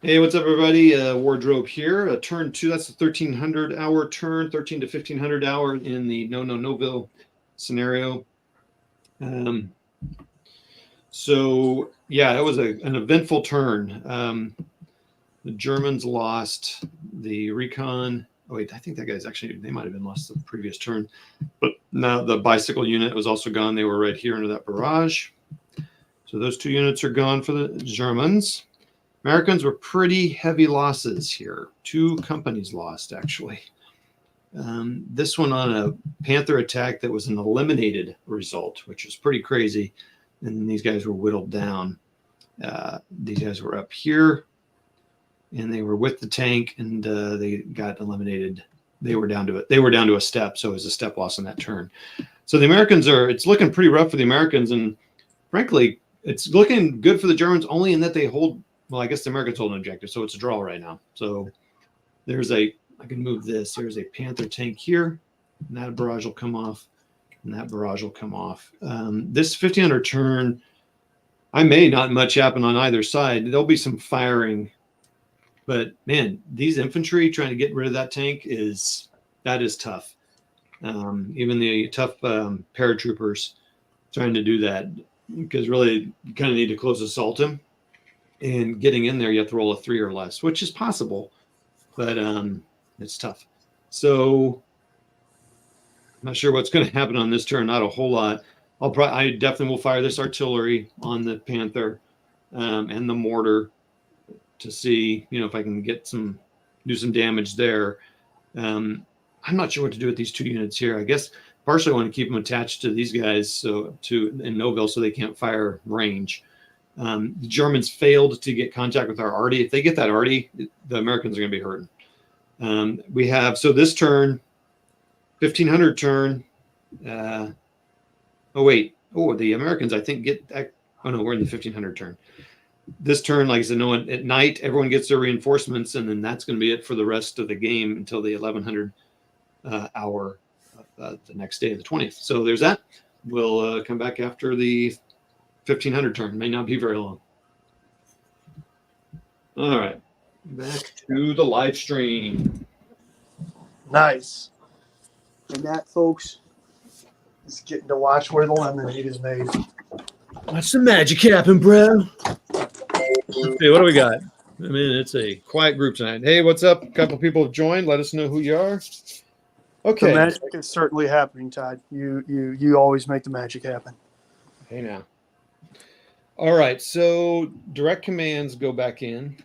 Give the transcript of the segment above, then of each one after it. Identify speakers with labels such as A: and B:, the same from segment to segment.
A: Hey, what's up, everybody? WarDRobe here. Turn two. That's the 1300-hour turn, 13 to 1500 hour in the no-no-no-ville scenario. Um, so yeah, it was an eventful turn. The Germans lost the recon. Oh wait, I think that guy's actually they might have been lost the previous turn, but now the bicycle unit was also gone. They were right here under that barrage. So those two units are gone for the Germans. Americans were pretty heavy losses here. Two companies lost, actually. This one on a Panther attack that was an eliminated result, which was pretty crazy. And these guys were whittled down. These guys were up here, and they were with the tank, and they got eliminated. They were down to it. They were down to a step, so it was a step loss on that turn. So the Americans it's looking pretty rough for the Americans, and frankly, it's looking good for the Germans only in that they hold. Well, I guess the Americans hold an objective, so it's a draw right now. So I can move this. There's a Panther tank here, and that barrage will come off, and that barrage will come off. This 1500 turn, I may not much happen on either side. There'll be some firing, but man, these infantry trying to get rid of that tank is tough. Even the tough paratroopers trying to do that, because really you kind of need to close assault him. And getting in there, you have to roll a 3 or less, which is possible, but it's tough. So I'm not sure what's going to happen on this turn. Not a whole lot. I definitely will fire this artillery on the Panther and the mortar to see, if I can do some damage there. I'm not sure what to do with these two units here. I guess partially I want to keep them attached to these guys in Noville so they can't fire range. The Germans failed to get contact with our arty. If they get that arty, the Americans are going to be hurting. We have, so this turn, 1500 turn. The Americans, I think, oh no, we're in the 1500 turn. This turn, like I said, no, at night, everyone gets their reinforcements, and then that's going to be it for the rest of the game until the 1100 hour the next day, the 20th. So there's that. We'll come back after the 1500 turn. May not be very long. All right, back to the live stream.
B: Nice. And that, folks, is getting to watch where the lemonade is made.
A: Watch the magic happen, bro. Let's see, what do we got? I mean, it's a quiet group tonight. Hey, what's up? A couple people have joined. Let us know who you are. Okay.
B: The magic is certainly happening, Todd. You always make the magic happen.
A: Hey, now. All right, so direct commands go back in.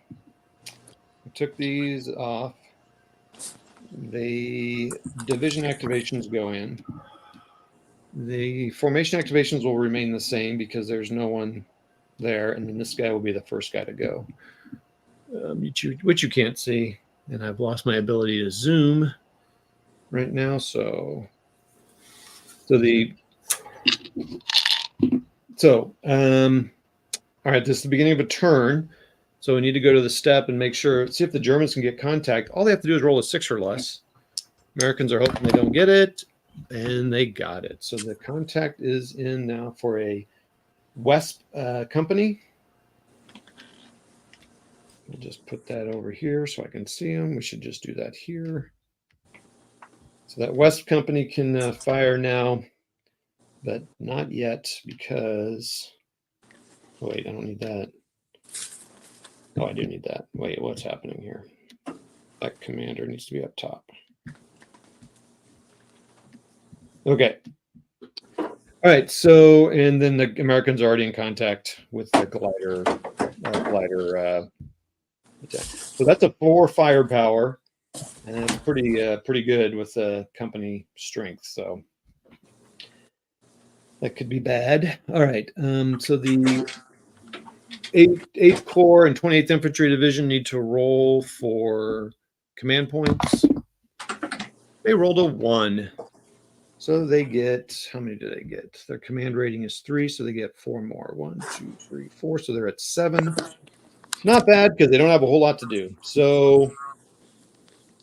A: I took these off. The division activations go in. The formation activations will remain the same because there's no one there, and then this guy will be the first guy to go, which you can't see, and I've lost my ability to zoom right now, all right, this is the beginning of a turn, so we need to go to the step and see if the Germans can get contact. All they have to do is roll a 6 or less. Americans are hoping they don't get it, and they got it. So the contact is in now for a West company. We'll just put that over here so I can see them. We should just do that here. So that West company can fire now, but not yet because... Oh, wait, I don't need that. Oh, I do need that. Wait, what's happening here? That commander needs to be up top. Okay. All right, so, and then the Americans are already in contact with the glider attack. So that's a 4 firepower, and it's pretty good with company strength, so that could be bad. All right, so the 8th Corps and 28th Infantry Division need to roll for command points. They rolled a 1. So they get, how many do they get? Their command rating is 3, so they get 4 more. 1, 2, 3, 4. So they're at 7. Not bad because they don't have a whole lot to do. So,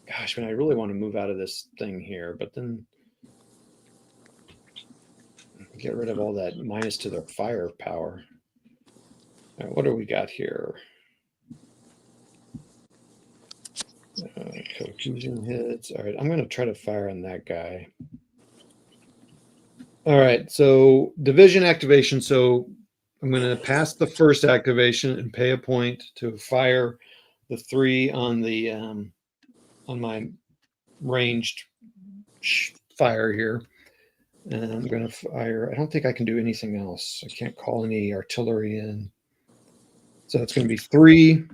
A: gosh, man, I really want to move out of this thing here, but then get rid of all that minus to their firepower. All right, what do we got here? Fusion hits. All right, I'm going to try to fire on that guy. All right, so division activation. So I'm going to pass the first activation and pay a point to fire the 3 on the on my ranged fire here. And I'm going to fire. I don't think I can do anything else. I can't call any artillery in. So it's going to be 3.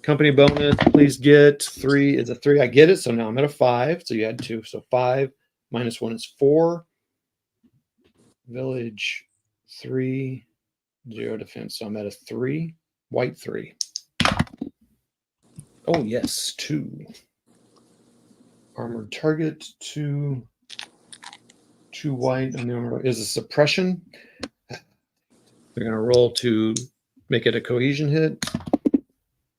A: Company bonus, please get 3 is a 3. I get it. So now I'm at a 5. So you add 2. So 5 minus 1 is 4. Village 3, 0 defense. So I'm at a 3. White 3. Oh, yes. 2. Armored target 2. 2 white on the armor is a suppression. They're going to roll to make it a cohesion hit.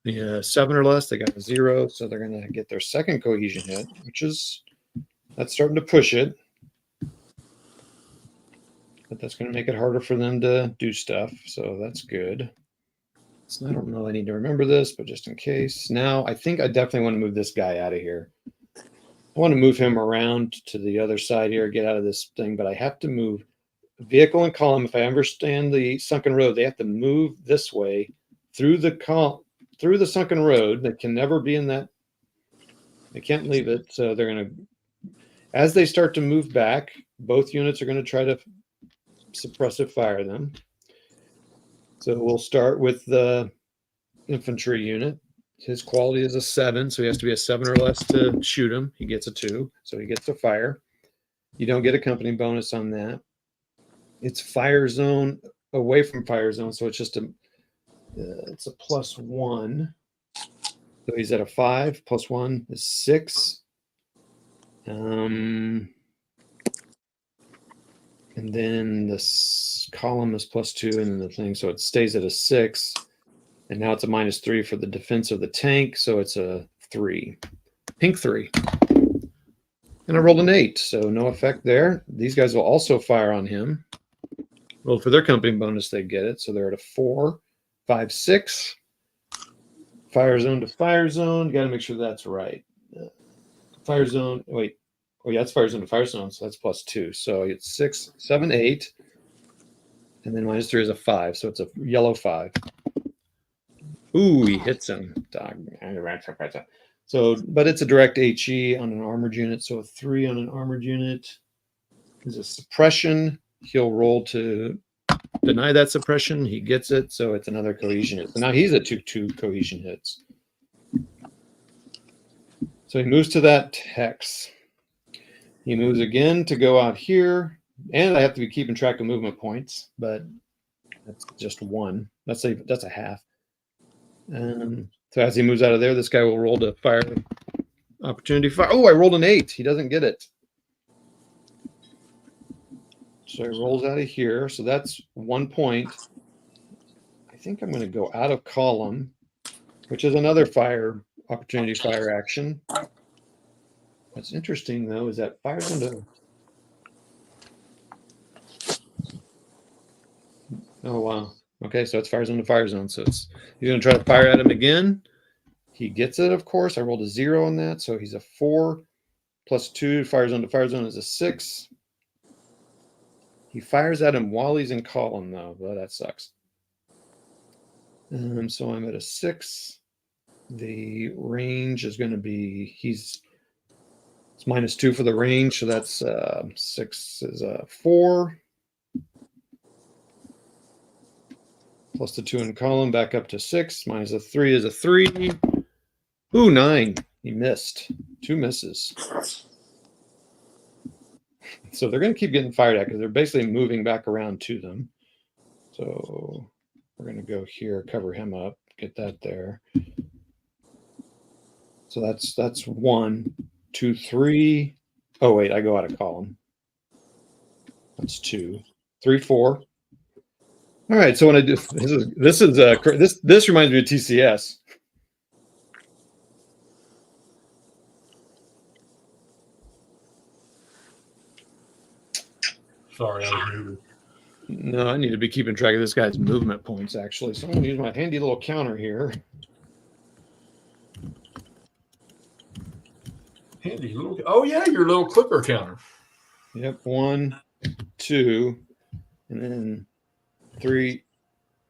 A: Yeah, 7 or less, they got a 0, so they're going to get their second cohesion hit, that's starting to push it. But that's going to make it harder for them to do stuff, so that's good. So I don't know, I need to remember this, but just in case. Now, I think I definitely want to move this guy out of here. I want to move him around to the other side here, get out of this thing, but I have to move vehicle and column. If I understand the sunken road, they have to move this way through the sunken road. They can never be in that. They can't leave it. So they're going to, as they start to move back, both units are going to try to suppressive fire them. So we'll start with the infantry unit. His quality is a 7, so he has to be a 7 or less to shoot him. He gets a 2, so he gets to fire. You don't get a company bonus on that. It's fire zone away from fire zone, so it's just it's a +1. So he's at a 5. +1 is 6. And then this column is +2, and then the thing, so it stays at a 6. And now it's a -3 for the defense of the tank, so it's a 3. Pink 3. And I rolled an 8, so no effect there. These guys will also fire on him. Well, for their company bonus, they get it, so they're at a 4, 5, 6. Fire zone to fire zone. You got to make sure that's right. Fire zone. Wait. Oh, yeah, that's fire zone to fire zone, so that's +2. So it's 6, 7, 8. And then -3 is a 5, so it's a yellow 5. Ooh, he hits him. So, but it's a direct HE on an armored unit, so a 3 on an armored unit is a suppression. He'll roll to deny that suppression. He gets it, so it's another cohesion hit. So now he's at 2 cohesion hits. So he moves to that hex. He moves again to go out here, and I have to be keeping track of movement points, but that's just 1. That's a half. So as he moves out of there, this guy will roll to fire. Opportunity fire. Oh, I rolled an 8. He doesn't get it. So he rolls out of here. So that's 1 point. I think I'm going to go out of column, which is another opportunity fire action. What's interesting, though, is that fires into... Oh, wow. Okay, so it's fires into fire zone. So he's going to try to fire at him again. He gets it, of course. I rolled a 0 on that, so he's a 4. +2, fire zone to fire zone is a 6. He fires at him while he's in column, though. Well, that sucks. So I'm at a 6. The range is going to be, it's -2 for the range, so that's 6 is a 4. Plus the 2 in column, back up to 6. Minus a 3 is a 3. Ooh, 9. He missed. 2 misses. So they're going to keep getting fired at because they're basically moving back around to them. So we're going to go here, cover him up, get that there. So that's 1, 2, 3. Oh wait, I go out of column. That's 2, 3, 4. All right. So when I do this reminds me of TCS.
C: Sorry, I was muted.
A: No, I need to be keeping track of this guy's movement points, actually. So I'm going to use my handy little counter here.
C: Handy little. Oh yeah, your little clicker counter.
A: Yep, 1, 2, and then 3.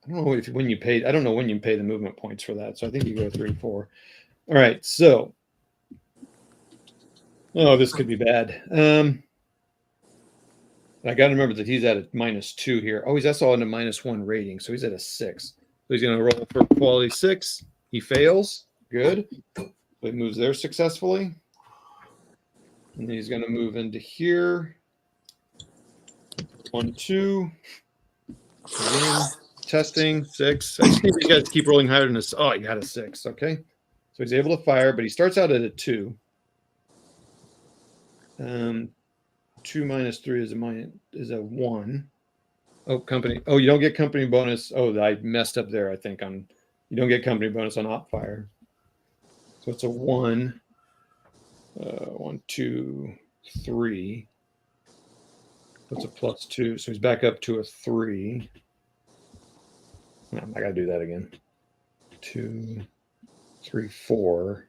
A: I don't know when you paid. I don't know when you pay the movement points for that. So I think you go 3, 4. All right. So, oh, this could be bad. I got to remember that he's at a -2 here. Oh, he's also on a -1 rating, so he's at a 6. So he's going to roll for quality 6. He fails. Good. So he moves there successfully. And then he's going to move into here. 1, 2. Again, testing 6. I just need you guys to keep rolling higher than this. Oh, you got a 6. Okay. So he's able to fire, but he starts out at a 2. 2 minus 3 is a 1. Oh, company. Oh, you don't get company bonus. Oh, I messed up there. I think you don't get company bonus on op fire. So it's a 1. 1, 2, 3. That's a +2. So he's back up to a 3. No, I got to do that again. 2, 3, 4.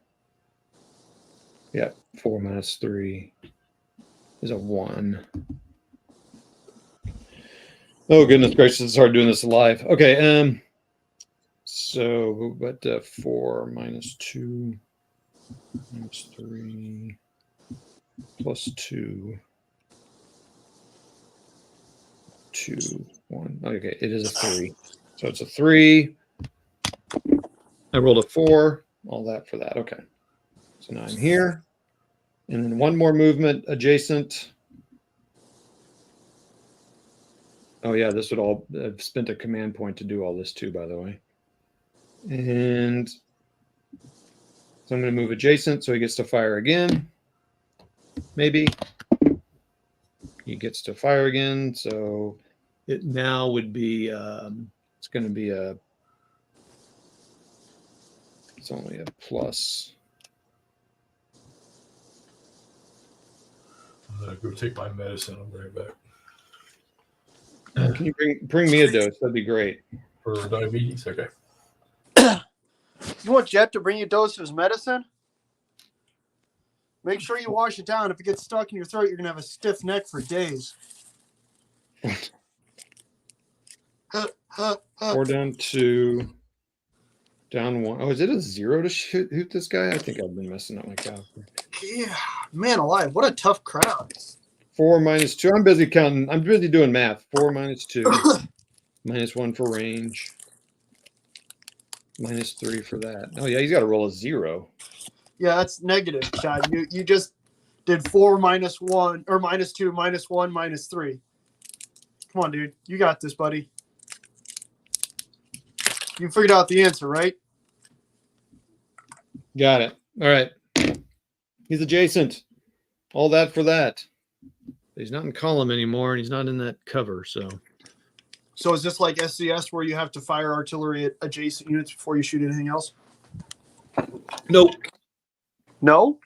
A: Yeah, 4 minus 3 is a 1. Oh, goodness gracious. It's hard doing this live. Okay. So, but 4 minus 2 minus 3 plus 2. 2, 1. Okay, it is a 3. So it's a 3. I rolled a 4. All that for that. Okay. So now I'm here. And then one more movement adjacent. Oh, yeah, this would all I've spent a command point to do all this too, by the way. And so I'm going to move adjacent so he gets to fire again. Maybe. He gets to fire again. So it now would be, it's going to be it's only a plus.
C: I'm going to go take my medicine. I'll bring it back.
A: Can you bring me a dose? That'd be great.
C: For diabetes? Okay.
B: You want Jet to bring you a dose of his medicine? Make sure you wash it down. If it gets stuck in your throat, you're going to have a stiff neck for days.
A: Four down 2. Down 1. Oh, is it a 0 to shoot this guy? I think I've been messing up my calculator.
B: Yeah, man alive. What a tough crowd.
A: 4 minus 2. I'm busy counting. I'm busy doing math. 4 minus 2. Minus 1 for range. Minus 3 for that. Oh, yeah, he's got to roll a 0.
B: Yeah, that's negative, Chad. You just did 4 minus 1, or minus 2, minus 1, minus 3. Come on, dude. You got this, buddy. You figured out the answer, right?
A: Got it. All right. He's adjacent. All that for that. He's not in column anymore, and he's not in that cover, so.
B: So is this like SCS where you have to fire artillery at adjacent units before you shoot anything else?
A: Nope.
B: No?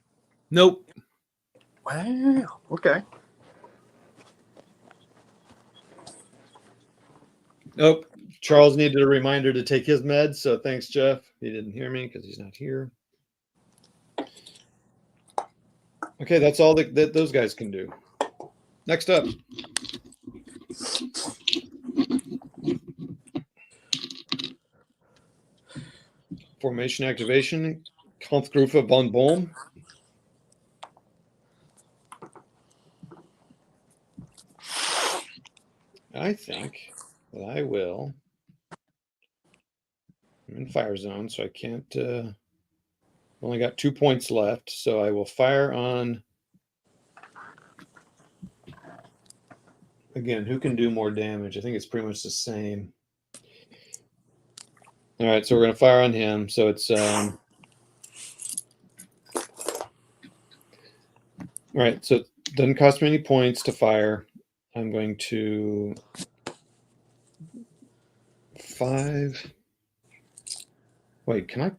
A: Nope.
B: Wow. Okay.
A: Nope. Charles needed a reminder to take his meds, so thanks, Jeff. He didn't hear me because he's not here. Okay, that's all that those guys can do. Next up. Formation activation. Kampfgruppe von Bohm. I think that I will. I'm in fire zone, so I can't. Only got 2 points left, so I will fire on. Again, who can do more damage? I think it's pretty much the same. All right, so we're going to fire on him. So it's all right. So it doesn't cost me any points to fire. I'm going to 5. Wait, can I?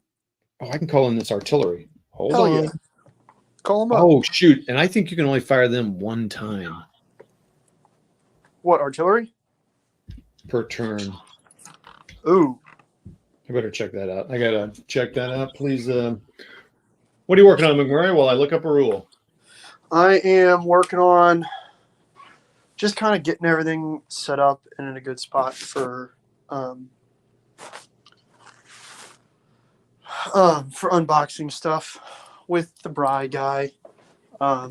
A: Oh, I can call in this artillery. Hold
B: Hell
A: on.
B: yeah. Call him up.
A: Oh, shoot. And I think you can only fire them 1 time
B: What, artillery?
A: per turn.
B: Ooh.
A: I better check that out. I got to check that out. Please. What are you working on, McMurray, while I look up a rule?
B: I am working on just kind of getting everything set up and in a good spot for unboxing stuff with the Bry guy. I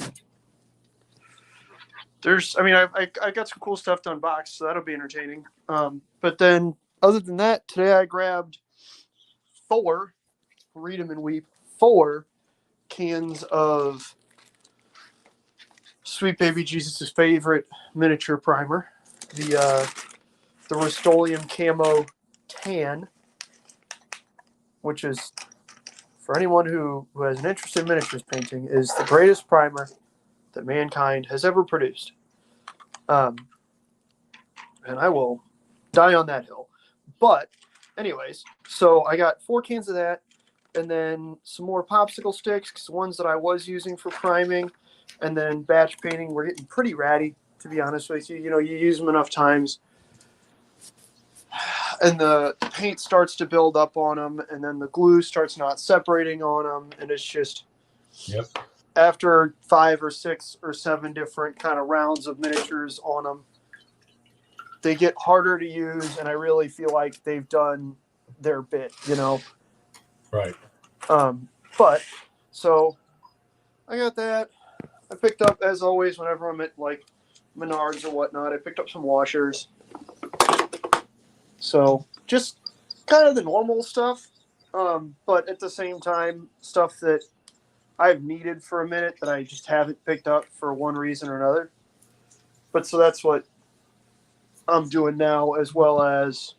B: got some cool stuff to unbox, so that'll be entertaining. But then, other than that, today I grabbed read 'em and weep, 4 cans of Sweet Baby Jesus' favorite miniature primer, the Rust-Oleum Camo Tan, which is, for anyone who has an interest in miniatures painting, is the greatest primer that mankind has ever produced. And I will die on that hill. But anyways, so I got 4 cans of that, and then some more popsicle sticks, because the ones that I was using for priming and then batch painting were getting pretty ratty, to be honest with you. You know, you use them enough times and the paint starts to build up on them, and then the glue starts not separating on them, and it's just, after 5 or 6 or 7 different kind of rounds of miniatures on them, they get harder to use, and I really feel like they've done their bit, you know.
C: Right.
B: But so I got that. I picked up, as always, whenever I'm at like Menards or whatnot, I picked up some washers. So just kind of the normal stuff, but at the same time, stuff that I've needed for a minute that I just haven't picked up for one reason or another. But so that's what I'm doing now, as well as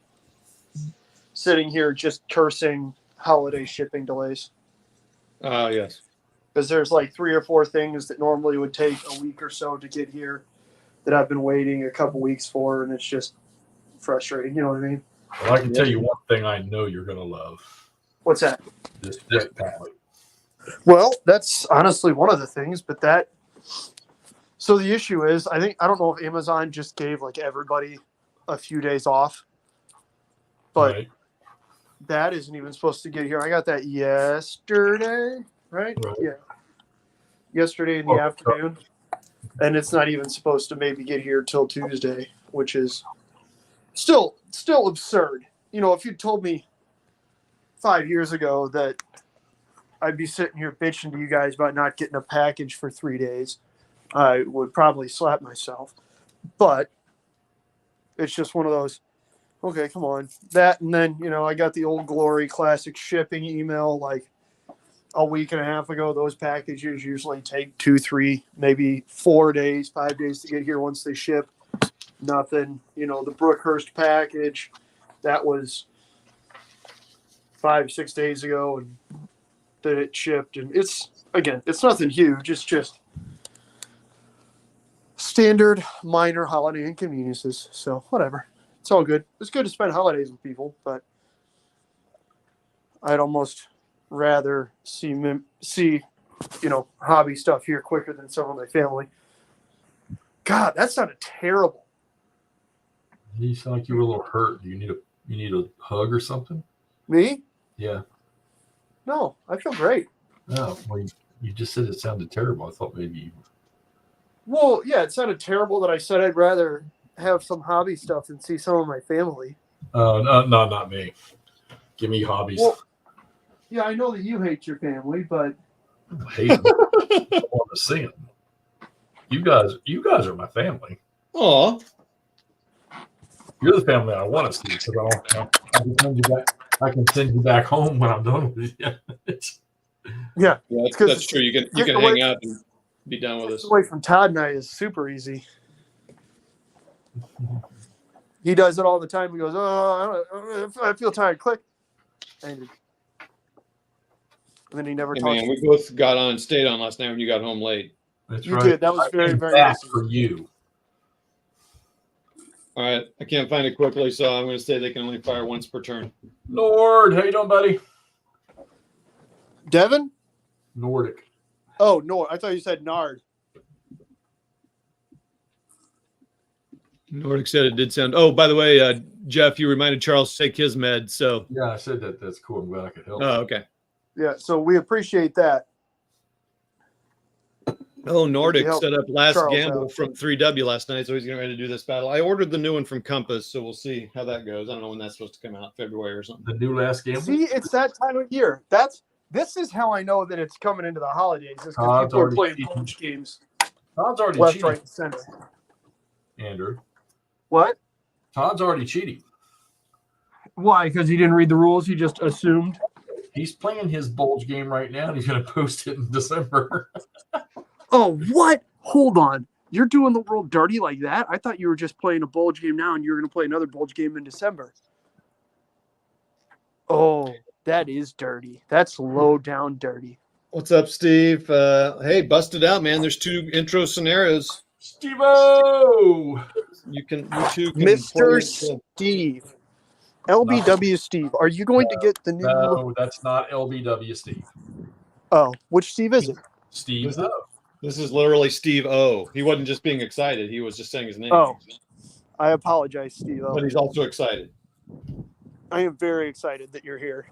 B: sitting here just cursing holiday shipping delays.
A: Yes.
B: Because there's like 3 or 4 things that normally would take a week or so to get here that I've been waiting a couple weeks for, and it's just frustrating. You know what I mean?
C: Well, I can tell you one thing I know you're going to love.
B: What's that?
C: This wet palette.
B: Well, that's honestly one of the things, but that. So the issue is, I don't know if Amazon just gave like everybody a few days off, but
C: Right.
B: that isn't even supposed to get here. I got that yesterday, right? Yeah. Yesterday in the afternoon. And it's not even supposed to maybe get here till Tuesday, which is still absurd. You know, if you told me 5 years ago that I'd be sitting here bitching to you guys about not getting a package for 3 days, I would probably slap myself. But it's just one of those, okay, come on. That, and then, you know, I got the Old Glory Classic shipping email like a week and a half ago. Those packages usually take 2, 3, maybe 4 days, 5 days to get here once they ship. Nothing. You know, the Brookhurst package, that was 5, 6 days ago, and that it shipped. And it's nothing huge. It's just standard minor holiday inconveniences. So whatever. It's all good. It's good to spend holidays with people, but I'd almost rather see you know, hobby stuff here quicker than some of my family. God, that sounded terrible.
C: You sound like you were a little hurt. Do you need a hug or something?
B: Me?
C: Yeah.
B: No, I feel great.
C: No. Well, you just said it sounded terrible. I thought maybe you.
B: Well, yeah, it sounded terrible that I said I'd rather have some hobby stuff than see some of my family.
C: No, not me. Give me hobbies.
B: Well, yeah, I know that you hate your family, but
C: I hate them. I don't want to see them. You guys are my family.
A: Aw.
C: You're the family I want to see, because I can send you back home when I'm done with you.
B: yeah,
A: Yeah, that's true. You can hang out and be done with us.
B: away from Todd and I is super easy. He does it all the time. He goes, "Oh, I feel tired." Click, and then he never
A: Hey,
B: talks.
A: man, we both got on and stayed on last night when you got home late.
C: That's
B: You
C: right.
B: did. That was
C: I
B: very,
C: came
B: very
C: back
B: nice.
C: for you.
A: All right, I can't find it quickly, so I'm going to say they can only fire once per turn.
C: Nord, how you doing, buddy?
B: Devin?
C: Nordic.
B: Oh, no. I thought you said Nard.
A: Nordic said it did sound. Oh, by the way, Jeff, you reminded Charles to take his med. So.
C: Yeah, I said that. That's cool. I'm glad I could help.
A: Oh, okay.
B: Yeah, so we appreciate that.
A: Oh, Nordic
B: help
A: set up last
B: Charles
A: gamble
B: out.
A: from 3W last night, so he's getting ready to do this battle. I ordered the new one from Compass, so we'll see how that goes. I don't know when that's supposed to come out, February or something.
C: The new last gamble.
B: See, it's that time of year. This is how I know that it's coming into the holidays. Is because
C: Todd's
B: people are
C: already
B: playing
C: cheating.
B: Bulge games
C: Todd's already
B: left,
C: cheating,
B: right, and center.
C: Andrew.
B: What?
C: Todd's already cheating.
B: Why? Because he didn't read the rules. He just assumed.
C: He's playing his Bulge game right now, and he's going to post it in December.
B: Oh, what? Hold on. You're doing the world dirty like that? I thought you were just playing a Bulge game now, and you were going to play another Bulge game in December. Oh, that is dirty. That's low down dirty.
A: What's up, Steve? Hey, bust it out, man. There's 2 intro scenarios.
C: Steve-O!
A: You two can
B: Mr.
A: play it.
B: Steve. LBW Steve. Are you going to get the new?
C: No, that's not LBW Steve.
B: Oh, which Steve is it?
C: Steve
A: This, this is literally Steve O. He wasn't just being excited; he was just saying his name.
B: Oh, I apologize, Steve.
A: But he's also excited.
B: I am very excited that you're here.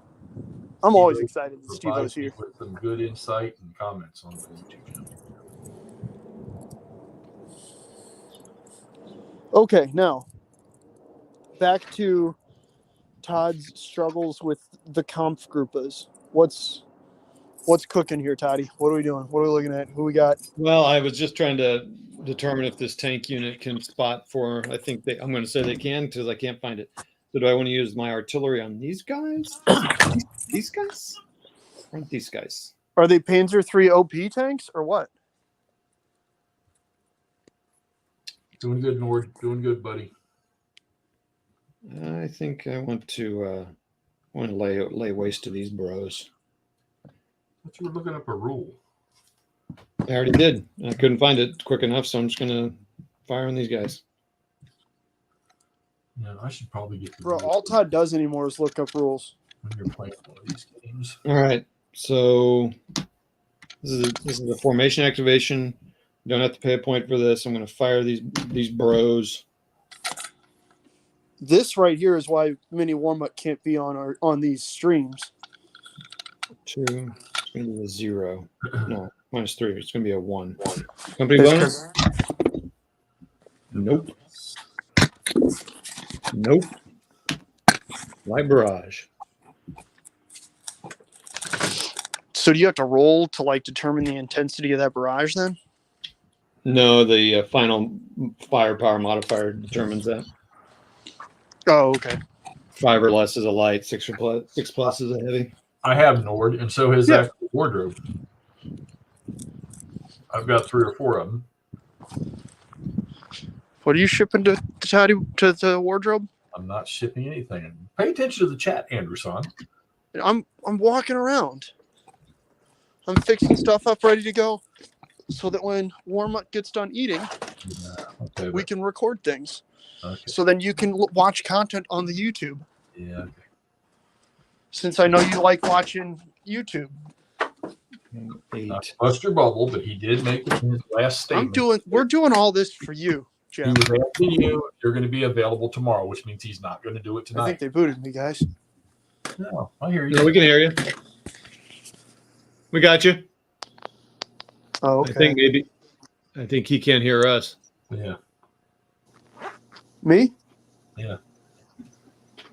B: I'm always excited that Steve O's here.
C: With some good insight and comments on the YouTube channel.
B: Okay, now back to Todd's struggles with the Kampfgruppes. What's cooking here, Toddy? What are we doing? What are we looking at? Who we got?
A: Well, I was just trying to determine if this tank unit can spot for. I'm going to say they can because I can't find it. So do I want to use my artillery on these guys? These guys? Aren't these guys?
B: Are they Panzer III OP tanks or what?
C: Doing good, Nord. Doing good, buddy.
A: I think I want to lay waste to these bros.
C: But you were looking up a rule.
A: I already did. I couldn't find it quick enough, so I'm just going to fire on these guys.
C: Yeah, I should probably get the
B: Bro,
C: rules
B: all Todd does anymore is look up rules.
C: when you're playing one of these games.
A: All right. So this is the formation activation. You don't have to pay a point for this. I'm going to fire these bros.
B: This right here is why mini warm-up can't be on these streams.
A: 2. It's going to be a 0. No, -3. It's going to be a 1. Company bonus? Nope. Nope. Light barrage.
B: So do you have to roll to like determine the intensity of that barrage then?
A: No, the final firepower modifier determines that.
B: Oh, okay.
A: 5 or less is a light. 6 plus is a heavy.
C: I have Nord, and so has that WarDRobe. I've got 3 or 4 of them.
B: What are you shipping to Toddy to the WarDRobe?
C: I'm not shipping anything. Pay attention to the chat, Andrew-san.
B: I'm walking around. I'm fixing stuff up ready to go so that when warm-up gets done eating,
C: Okay,
B: we can record things.
C: okay.
B: So then you can watch content on the YouTube.
C: Yeah. Okay.
B: Since I know you like watching YouTube.
A: 8.
C: Not to bust your bubble, but he did make his last statement.
B: We're doing all this for you,
C: He
B: Jeff.
C: was asking you if you're going to be available tomorrow, which means he's not going to do it
B: I
C: tonight.
B: think they booted me, guys.
C: No, I hear you.
A: No, we can hear you. We got you.
B: Oh, okay.
A: I think he can't hear us.
C: Yeah.
B: Me?
C: Yeah.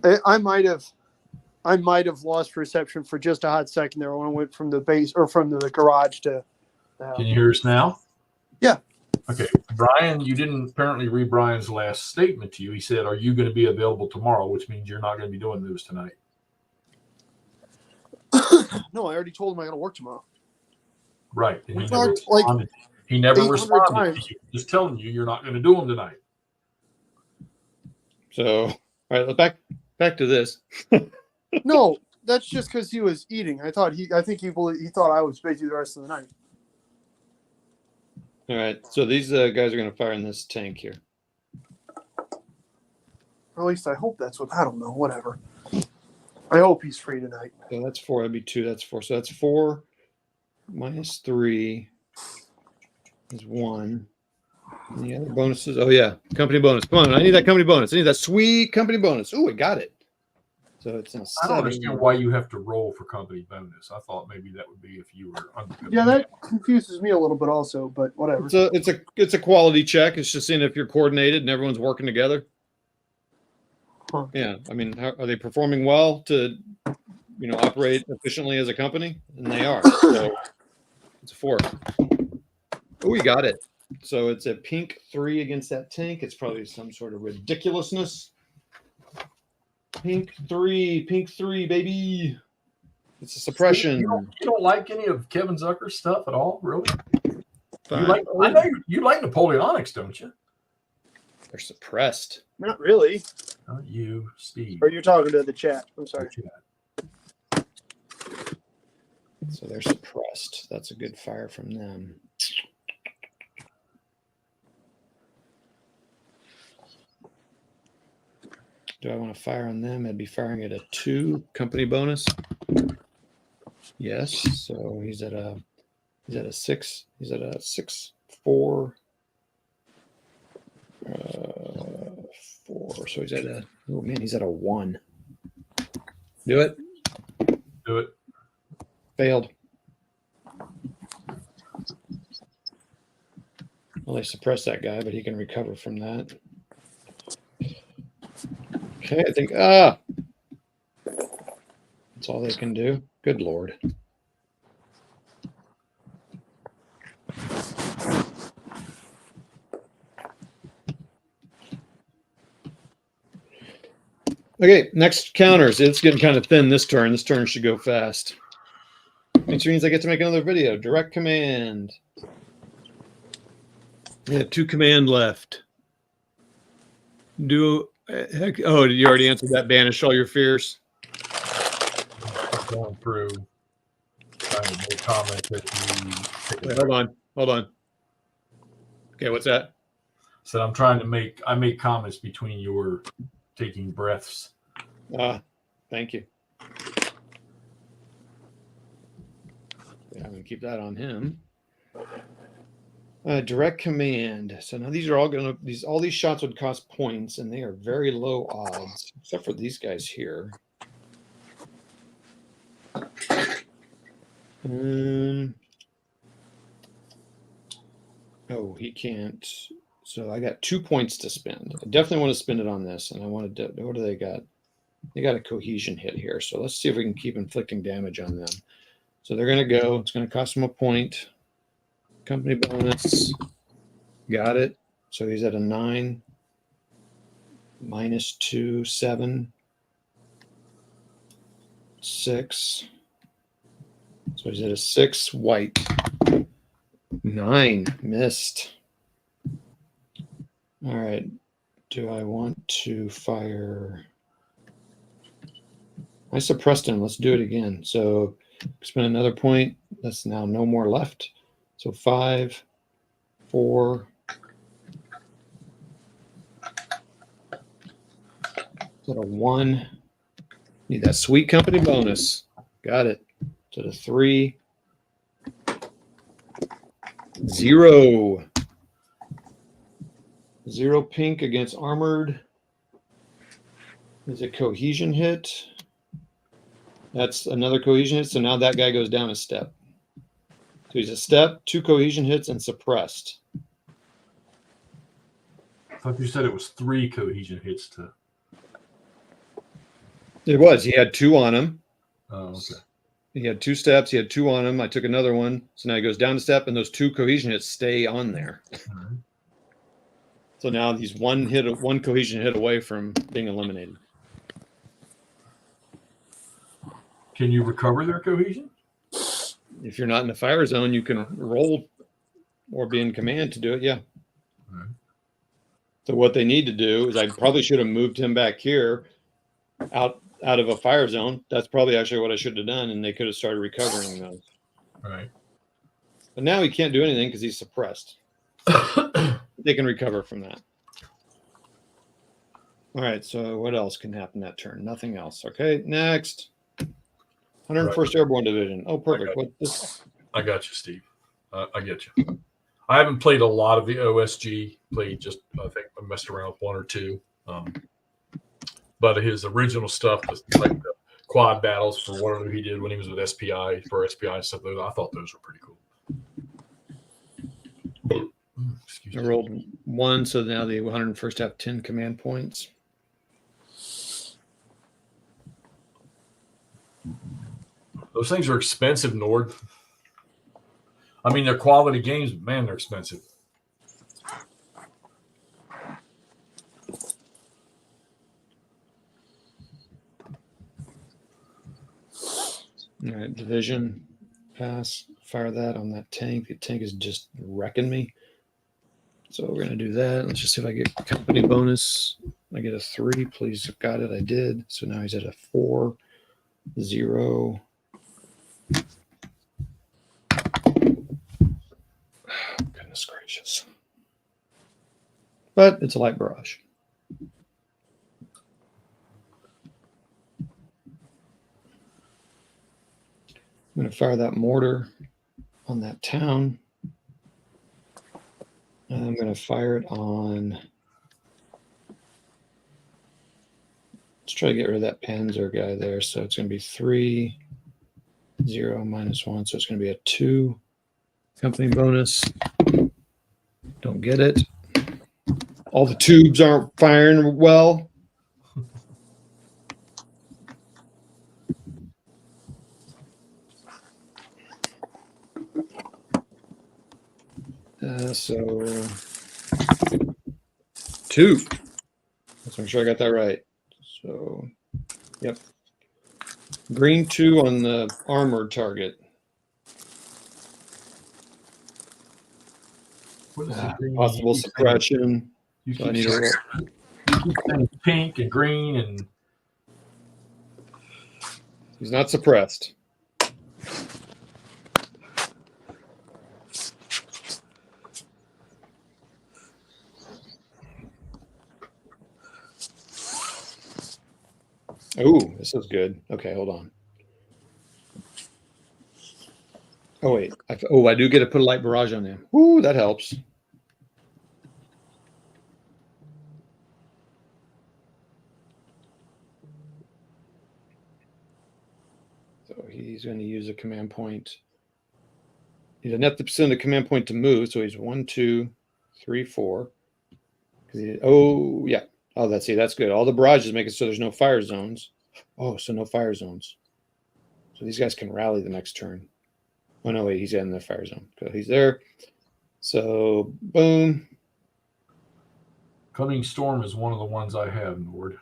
B: I might have lost reception for just a hot second there when I went from the base or from the garage to the house.
C: Can you hear us now?
B: Yeah.
C: Okay. Brian, you didn't apparently read Brian's last statement to you. He said, "Are you going to be available tomorrow?" Which means you're not going to be doing those tonight.
B: No, I already told him I got to work tomorrow.
C: Right. And
B: We
C: he never
B: talked, like,
C: responded. He never
B: 800
C: responded
B: times.
C: to you. Just telling you you're not going to do them tonight.
A: So, all right, let's back to this.
B: No, that's just because he was eating. I think he thought I was busy the rest of the night.
A: All right, so these guys are going to fire in this tank here.
B: Or at least I hope that's what. I don't know. Whatever. I hope he's free tonight.
A: So that's 4. That'd be 2. That's 4. So that's 4 minus 3 is 1. And the other bonuses. Oh yeah, company bonus. Come on, I need that company bonus. I need that sweet company bonus. Ooh, I got it. So it's a
C: I
A: 7.
C: don't understand why you have to roll for company bonus. I thought maybe that would be if you were under.
B: Yeah, that confuses me a little bit also, but whatever.
A: It's a quality check. It's just seeing if you're coordinated and everyone's working together.
B: Huh.
A: Yeah, I mean, are they performing well to, operate efficiently as a company? And they are. So it's a 4. Oh, we got it. So it's a pink 3 against that tank. It's probably some sort of ridiculousness. Pink 3, baby. It's a suppression.
C: You don't like any of Kevin Zucker's stuff at all, really?
A: Fine.
C: I know you like Napoleonics, don't you?
A: They're suppressed.
B: Not really.
C: Not you, Steve.
B: Or you're talking to the chat. I'm sorry.
A: So they're suppressed. That's a good fire from them. Do I want to fire on them? I'd be firing at a 2 company bonus. Yes. So he's at a 6. He's at a 6, 4, 4. So he's at he's at a 1. Do it.
C: Do it.
A: Failed. Well, they suppressed that guy, but he can recover from that. Okay, I think that's all they can do. Good Lord. Okay, next counters. It's getting kind of thin this turn. This turn should go fast. Which means I get to make another video. Direct command. We have 2 command left. You already answered that. Banish all your fears.
C: Going through trying to make comments that you.
A: Wait, hold on. Okay, what's that?
C: So I make comments between your taking breaths.
A: Thank you. Yeah, I'm gonna keep that on him. Direct command. So now these are all all these shots would cost points, and they are very low odds, except for these guys here. Oh, he can't. So I got 2 points to spend. I definitely want to spend it on this, and I wanted to. What do they got? They got a cohesion hit here. So let's see if we can keep inflicting damage on them. So they're going to go. It's going to cost them a point. Company bonus. Got it. So he's at a 9. -2, 7. 6. So he's at a 6. White. 9. Missed. All right. Do I want to fire? I suppressed him. Let's do it again. So spend another point. That's now no more left. So 5, 4. Is that a 1? Need that sweet company bonus. Got it. So the 3. 0. 0 pink against armored. Is a cohesion hit. That's another cohesion hit. So now that guy goes down a step. So he's a step, 2 cohesion hits, and suppressed.
C: I thought you said it was 3 cohesion hits to.
A: It was. He had 2 on him.
C: Oh, okay.
A: He had 2 steps. He had 2 on him. I took another one. So now he goes down a step, and those 2 cohesion hits stay on there.
C: All right.
A: So now he's one cohesion hit away from being eliminated.
C: Can you recover their cohesion?
A: If you're not in the fire zone, you can roll or be in command to do it. Yeah.
C: All right.
A: So what they need to do is I probably should have moved him back here out of a fire zone. That's probably actually what I should have done, and they could have started recovering those.
C: All right.
A: But now he can't do anything because he's suppressed. They can recover from that. All right, so what else can happen that turn? Nothing else. Okay, next. 101st Airborne Division. Oh, perfect. What this?
C: I got you, Steve. I get you. I haven't played a lot of the OSG. Played just, I think I messed around with 1 or 2. But but his original stuff, like the quad battles for whatever he did when he was with SPI for SPI and stuff, I thought those were pretty cool. Excuse
A: I
C: me.
A: rolled 1, so now the 101st have 10 command points.
C: Those things are expensive, Nord. I mean, they're quality games, but man, they're expensive.
A: All right, division, pass, fire that on that tank. The tank is just wrecking me. So we're going to do that. Let's just see if I get company bonus. I get a 3. Please, got it. I did. So now he's at a 4, 0. Goodness gracious. But it's a light barrage. I'm going to fire that mortar on that town. And I'm going to fire it on. Let's try to get rid of that Panzer guy there. So it's going to be 3, 0, -1. So it's going to be a 2. Company bonus. Don't get it. All the tubes aren't firing well. So 2. Let's make sure I got that right. So, yep. Green 2 on the armored target.
C: What is it?
A: Possible suppression.
C: You
A: So I
C: keep,
A: need
C: saying,
A: to roll.
C: you keep saying pink and green and
A: He's not suppressed. Oh, this is good. Okay, hold on. Oh, wait. I do get to put a light barrage on him. Ooh, that helps. So he's going to use a command point. He doesn't have to send a command point to move. So he's 1, 2, 3, 4. Oh, yeah. Oh, that's good. All the barrages make it so there's no fire zones. Oh, so no fire zones. So these guys can rally the next turn. Oh, no, wait. He's in the fire zone. So he's there. So, boom.
C: Coming Storm is one of the ones I have, Nord.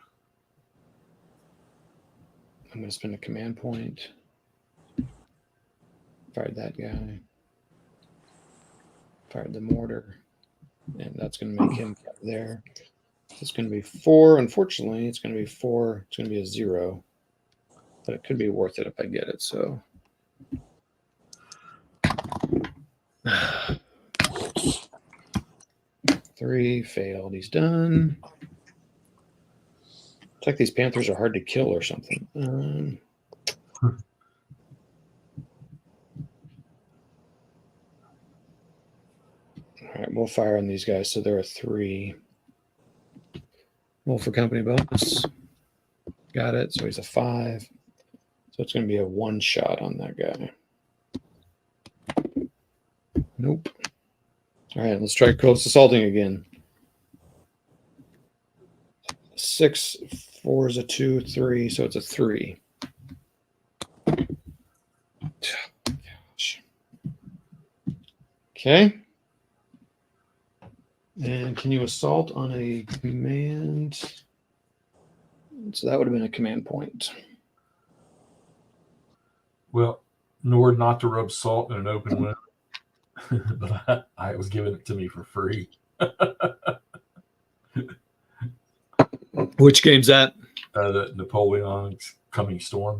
A: I'm going to spend a command point. Fired that guy. Fired the mortar. And that's going to make him there. It's going to be 4. Unfortunately, it's going to be 4. It's going to be a 0. But it could be worth it if I get it. So 3 failed. He's done. It's like these Panthers are hard to kill or something. All right, we'll fire on these guys. So they're a 3. Roll for company bonus. Got it. So he's a 5. So it's going to be a 1 shot on that guy. Nope. All right, let's try close assaulting again. 6, 4 is a 2, 3, so it's a 3. Gosh. Okay. And can you assault on a command? So that would have been a command point.
C: Well, Nord not to rub salt in an open wound, but I was giving it to me for free.
A: Which game's that?
C: The Napoleon's Coming Storm.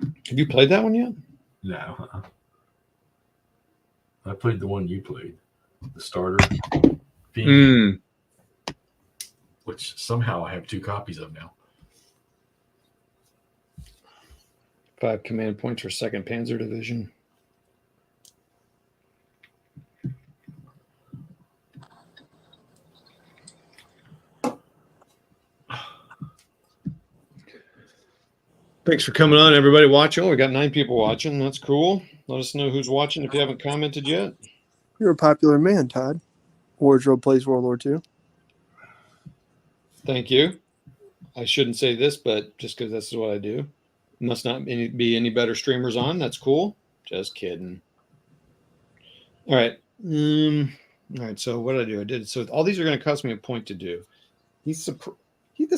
A: Have you played that one yet?
C: No. I played the one you played, the starter, which somehow I have 2 copies of now.
A: 5 command points for 2nd Panzer Division. Thanks for coming on, everybody watching. Oh, we got 9 people watching. That's cool. Let us know who's watching if you haven't commented yet.
B: You're a popular man, Todd. WarDRobe plays World War II.
A: Thank you. I shouldn't say this, but just because that's what I do. Must not be any better streamers on. That's cool. Just kidding. All right. All right. So what did I do? I did. So all these are going to cost me a point to do. This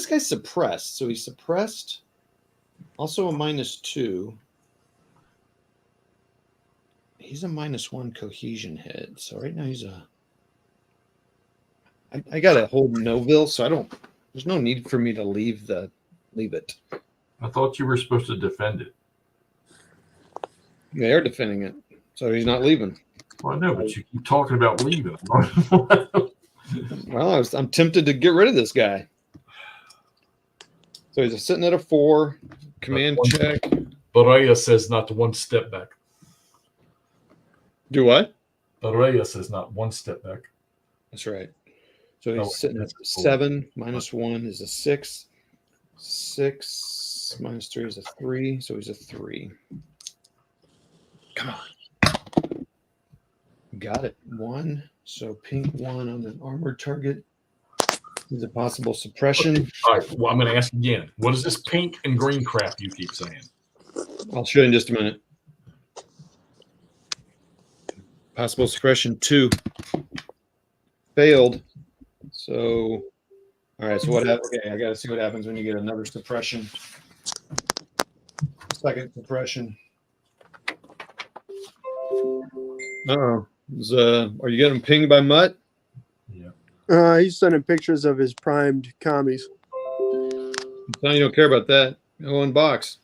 A: guy's suppressed. So he's suppressed. Also a -2. He's a -1 cohesion head. So right now he's a. I got to hold Noville, so I don't. There's no need for me to leave it.
C: I thought you were supposed to defend it.
A: They are defending it, so he's not leaving.
C: Well, I know, but you keep talking about leaving.
A: Well, I'm tempted to get rid of this guy. So he's sitting at a 4. Command check.
C: Barea says not 1 step back.
A: Do what?
C: Barea says not 1 step back.
A: That's right. So he's sitting at 7. -1 is a 6. 6 -3 is a 3. So he's a 3. Come on. Got it. 1. So pink 1 on an armored target. Is a possible suppression.
C: Okay. All right. Well, I'm going to ask again. What is this pink and green crap you keep saying?
A: I'll show you in just a minute. Possible suppression 2. Failed. So, all right. So what happened? Okay, I got to see what happens when you get another suppression. Second suppression. Uh-oh. Are you getting pinged by Mutt?
C: Yeah.
B: He's sending pictures of his primed commies.
A: No, you don't care about that. Go unbox.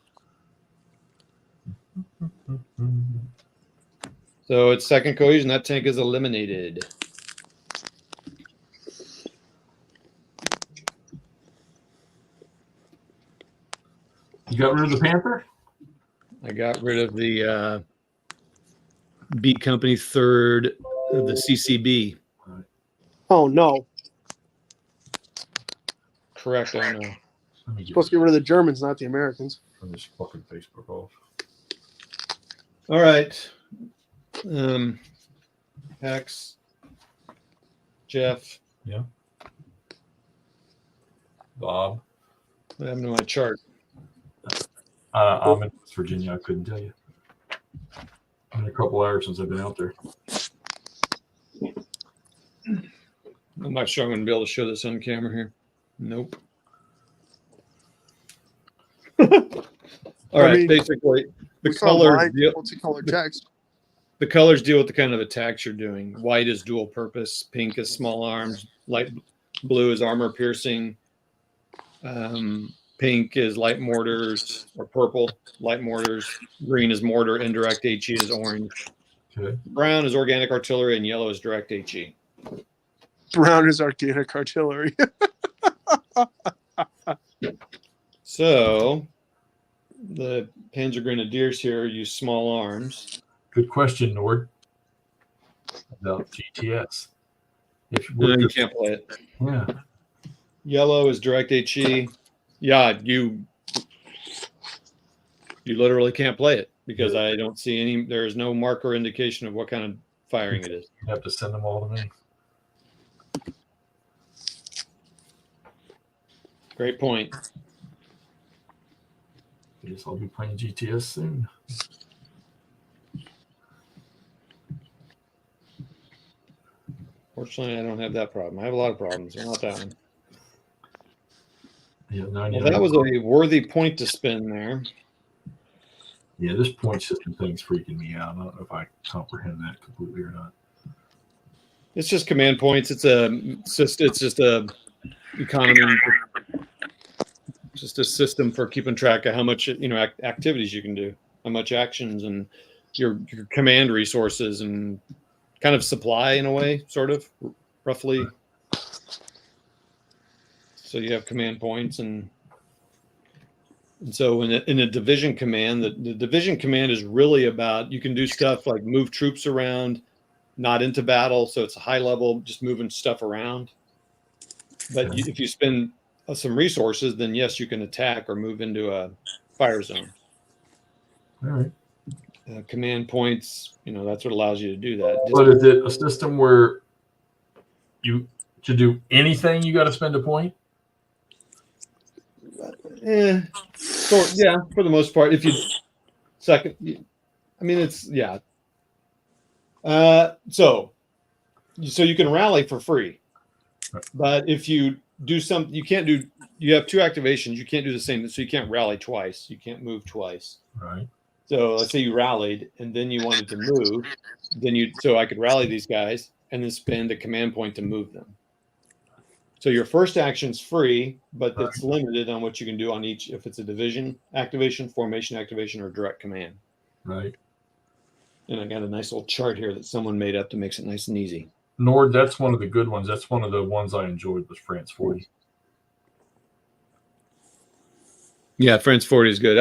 A: So it's second cohesion. That tank is eliminated.
C: You got rid of the Panther?
A: I got rid of the Beat Company 3rd of the CCB.
B: Oh, no.
A: Correct. I know.
C: Let me
B: Supposed to get rid of the Germans, not the Americans.
C: turn this fucking Facebook off.
A: All right. Hex. Jeff.
C: Yeah. Bob.
A: What happened to my chart?
C: I'm in West Virginia. I couldn't tell you. Been a couple hours since I've been out there.
A: I'm not sure I'm going to be able to show this on camera here. Nope. All right. Basically, the colors.
B: What's the color text?
A: The colors deal with the kind of attacks you're doing. White is dual purpose. Pink is small arms. Light blue is armor piercing. Pink is light mortars, or purple, light mortars. Green is mortar. Indirect HE is orange.
C: Okay.
A: Brown is organic artillery, and yellow is direct HE.
B: Brown is organic artillery.
A: So the Panzer Grenadiers here use small arms.
C: Good question, Nord. About GTS.
A: No, you can't play it.
C: Yeah.
A: Yellow is direct HE. Yeah, you literally can't play it because I don't see any. There is no marker indication of what kind of firing it is.
C: You have to send them all to me.
A: Great point.
C: I guess I'll be playing GTS soon.
A: Fortunately, I don't have that problem. I have a lot of problems, but not that one.
C: Yeah,
A: Well, that was a worthy point to spin there.
C: Yeah, this point system thing's freaking me out. I don't know if I comprehend that completely or not.
A: It's just command points. It's just a economy, just a system for keeping track of how much activities you can do, how much actions, and your command resources, and kind of supply in a way, sort of roughly. So you have command points, and so in a division command, the division command is really about, you can do stuff like move troops around, not into battle. So it's a high level, just moving stuff around. But if you spend some resources, then yes, you can attack or move into a fire zone.
C: All right.
A: Command points, that's what allows you to do that.
C: But is it a system where to do anything you got to spend a point?
A: Yeah, for the most part. If you it's yeah. So you can rally for free, but if you do something, you have two activations. You can't do the same, so you can't rally twice. You can't move twice.
C: Right.
A: So let's say you rallied and then you wanted to move, so I could rally these guys and then spend a command point to move them. So your first action's free, but it's limited on what you can do on each, if it's a division activation, formation activation, or direct command.
C: Right.
A: And I got a nice little chart here that someone made up that makes it nice and easy.
C: Nord, that's one of the good ones. That's one of the ones I enjoyed was France 40.
A: Yeah, France 40 is good.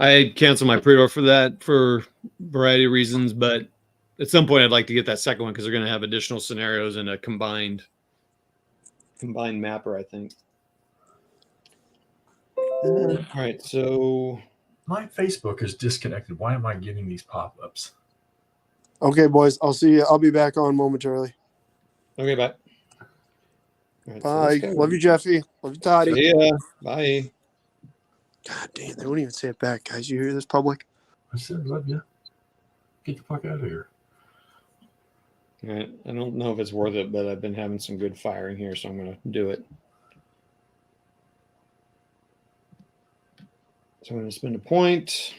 A: I canceled my pre-order for that for a variety of reasons, but at some point I'd like to get that second one because they're going to have additional scenarios and a combined mapper, I think. All right, so
C: my Facebook is disconnected. Why am I getting these pop-ups?
B: Okay, boys. I'll see you. I'll be back on momentarily.
A: Okay, bye. Right,
B: bye. Love you, Jeffy. Love you, Toddy.
A: See ya. Bye.
B: God damn, they won't even say it back, guys. You hear this, public?
C: I said, love you. Get the fuck out of here.
A: All right. I don't know if it's worth it, but I've been having some good firing here, so I'm going to do it. So I'm going to spend a point.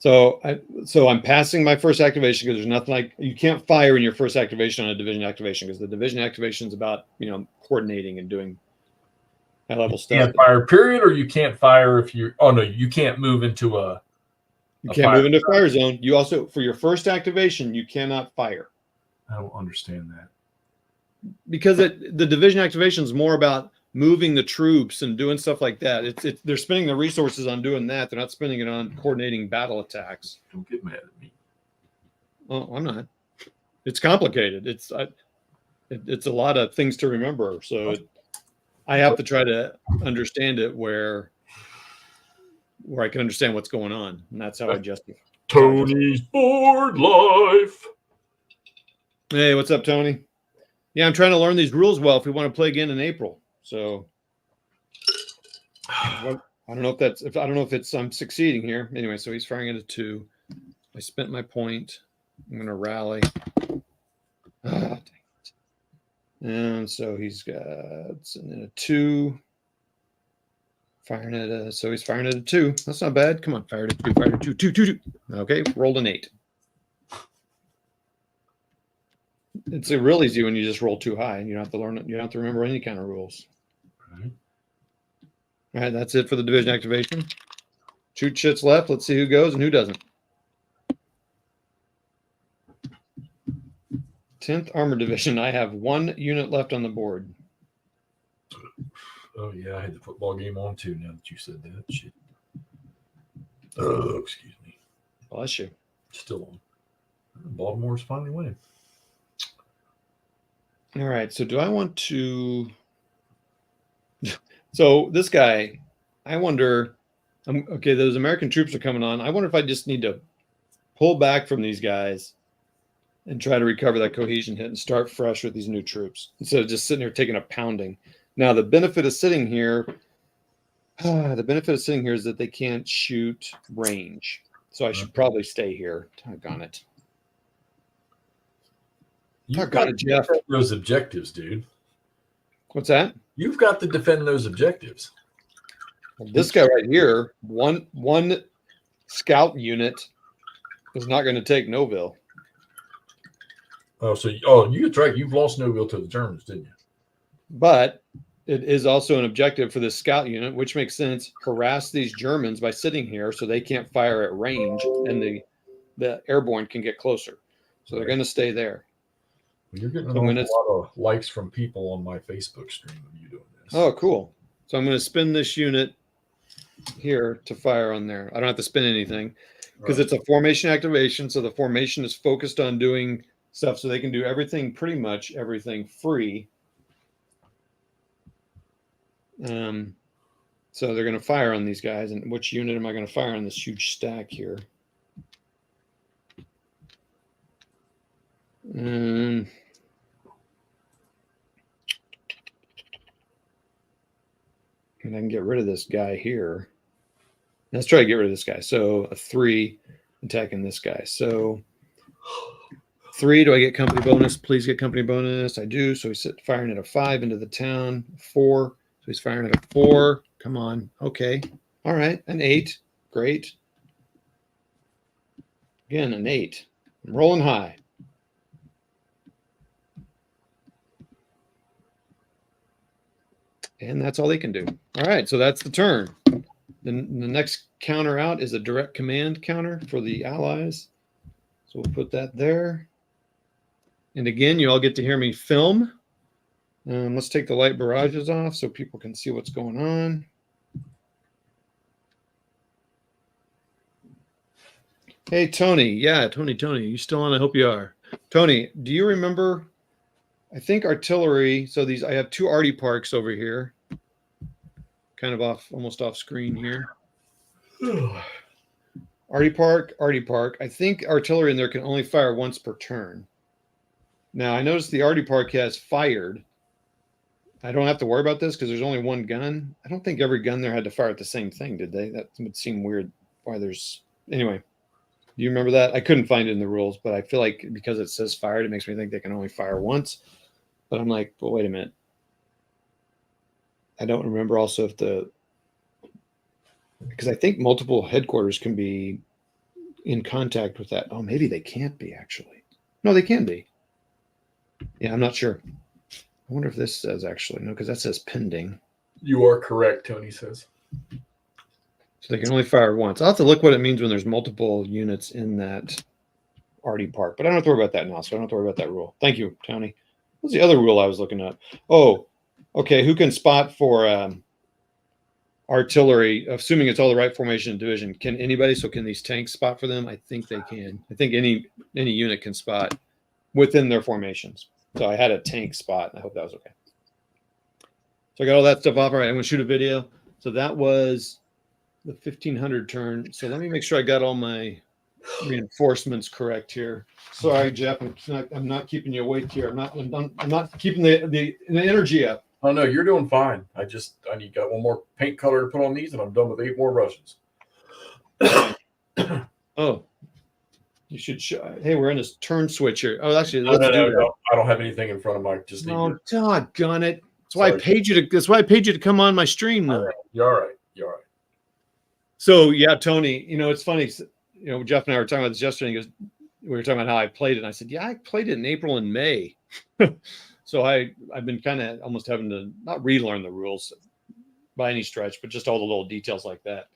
A: So I'm passing my first activation because there's nothing like you can't fire in your first activation on a division activation because the division activation is about coordinating and doing high level stuff.
C: You can't fire, period, or you can't fire if you. Oh no, you can't move into a.
A: You can't move into fire zone. You also, for your first activation, you cannot fire.
C: I don't understand that.
A: Because the division activation is more about moving the troops and doing stuff like that. They're spending the resources on doing that. They're not spending it on coordinating battle attacks.
C: Don't get mad at me.
A: Oh, I'm not. It's complicated. It's a lot of things to remember. So I have to try to understand it where I can understand what's going on, and that's how I justify.
C: Tony's board life.
A: Hey, what's up, Tony? Yeah, I'm trying to learn these rules well if we want to play again in April. So I don't know if I'm succeeding here. Anyway, so he's firing at a 2. I spent my point. I'm going to rally. Dang it. And so he's got a 2. Firing at he's firing at a 2. That's not bad. Come on, fired at 2, fired at 2, 2, 2, 2. Okay, rolled an 8. It's real easy when you just roll too high and you don't have to learn it. You don't have to remember any kind of rules.
C: Right.
A: All right, that's it for the division activation. 2 chits left. Let's see who goes and who doesn't. 10th Armor Division. I have 1 unit left on the board.
C: Oh yeah, I had the football game on too. Now that you said that, shit. Oh, excuse me.
A: Bless you.
C: Still on. Baltimore's finally winning.
A: All right. So do I want to? So this guy, I wonder. Okay, those American troops are coming on. I wonder if I just need to pull back from these guys and try to recover that cohesion hit and start fresh with these new troops instead of just sitting here taking a pounding. Now, the benefit of sitting here is that they can't shoot range. So I should probably stay here. Doggone it.
C: You've got to
A: Jeff.
C: Those objectives, dude.
A: What's that?
C: You've got to defend those objectives.
A: Well, this guy right here, one scout unit is not going to take Noville.
C: That's right. You've lost Noville to the Germans, didn't you?
A: But it is also an objective for this scout unit, which makes sense. Harass these Germans by sitting here so they can't fire at range and the airborne can get closer. So they're going to stay there.
C: Well, you're getting a lot of likes from people on my Facebook stream of you doing this.
A: Oh, cool. So I'm going to spin this unit here to fire on there. I don't have to spin anything because it's a formation activation. So the formation is focused on doing stuff so they can do everything, pretty much everything free. So So they're going to fire on these guys. And which unit am I going to fire on this huge stack here? And I can get rid of this guy here. Let's try to get rid of this guy. So a 3 attacking this guy. So 3, do I get company bonus? Please get company bonus. I do. So he's firing at a 5 into the town. 4. So he's firing at a 4. Come on. Okay. All right. An 8. Great. Again, an 8. I'm rolling high. And that's all they can do. All right. So that's the turn. The next counter out is a direct command counter for the allies. So we'll put that there. And again, you all get to hear me film. Let's take the light barrages off so people can see what's going on. Hey, Tony. Yeah, Tony. You still on? I hope you are. Tony, do you remember? I think artillery. So these, I have 2 arty parks over here. Kind of almost off screen here. Arty park. I think artillery in there can only fire once per turn. Now, I noticed the arty park has fired. I don't have to worry about this because there's only 1 gun. I don't think every gun there had to fire at the same thing, did they? That would seem weird. Why there's... Anyway, do you remember that? I couldn't find it in the rules, but I feel like because it says fired, it makes me think they can only fire once. But I'm like, well, wait a minute. I don't remember also if because I think multiple headquarters can be in contact with that. Oh, maybe they can't be actually. No, they can be. Yeah, I'm not sure. I wonder if this says actually, no, because that says pending.
C: You are correct, Tony says.
A: So they can only fire once. I'll have to look what it means when there's multiple units in that arty park, but I don't have to worry about that now, so I don't have to worry about that rule. Thank you, Tony. What's the other rule I was looking at? Oh, okay. Who can spot for artillery? Assuming it's all the right formation and division, can anybody? So can these tanks spot for them? I think they can. I think any unit can spot within their formations. So I had a tank spot. I hope that was okay. So I got all that stuff off. All right, I'm going to shoot a video. So that was the 1500 turn. So let me make sure I got all my reinforcements correct here. Sorry, Jeff, I'm not keeping you awake here. I'm not keeping the energy up.
C: Oh no, you're doing fine. I need got 1 more paint color to put on these, and I'm done with 8 more Russians.
A: Oh, you should show. Hey, we're in this turn switch here. Oh, actually,
C: No, I don't have anything in front of my. Just
A: oh, doggone it! That's why I paid you to. That's why I paid you to come on my stream now.
C: You're all right. You're all right.
A: So yeah, Tony, it's funny. Jeff and I were talking about this yesterday. He goes, we were talking about how I played it. And I said, yeah, I played it in April and May. So I've been kind of almost having to not relearn the rules by any stretch, but just all the little details like that.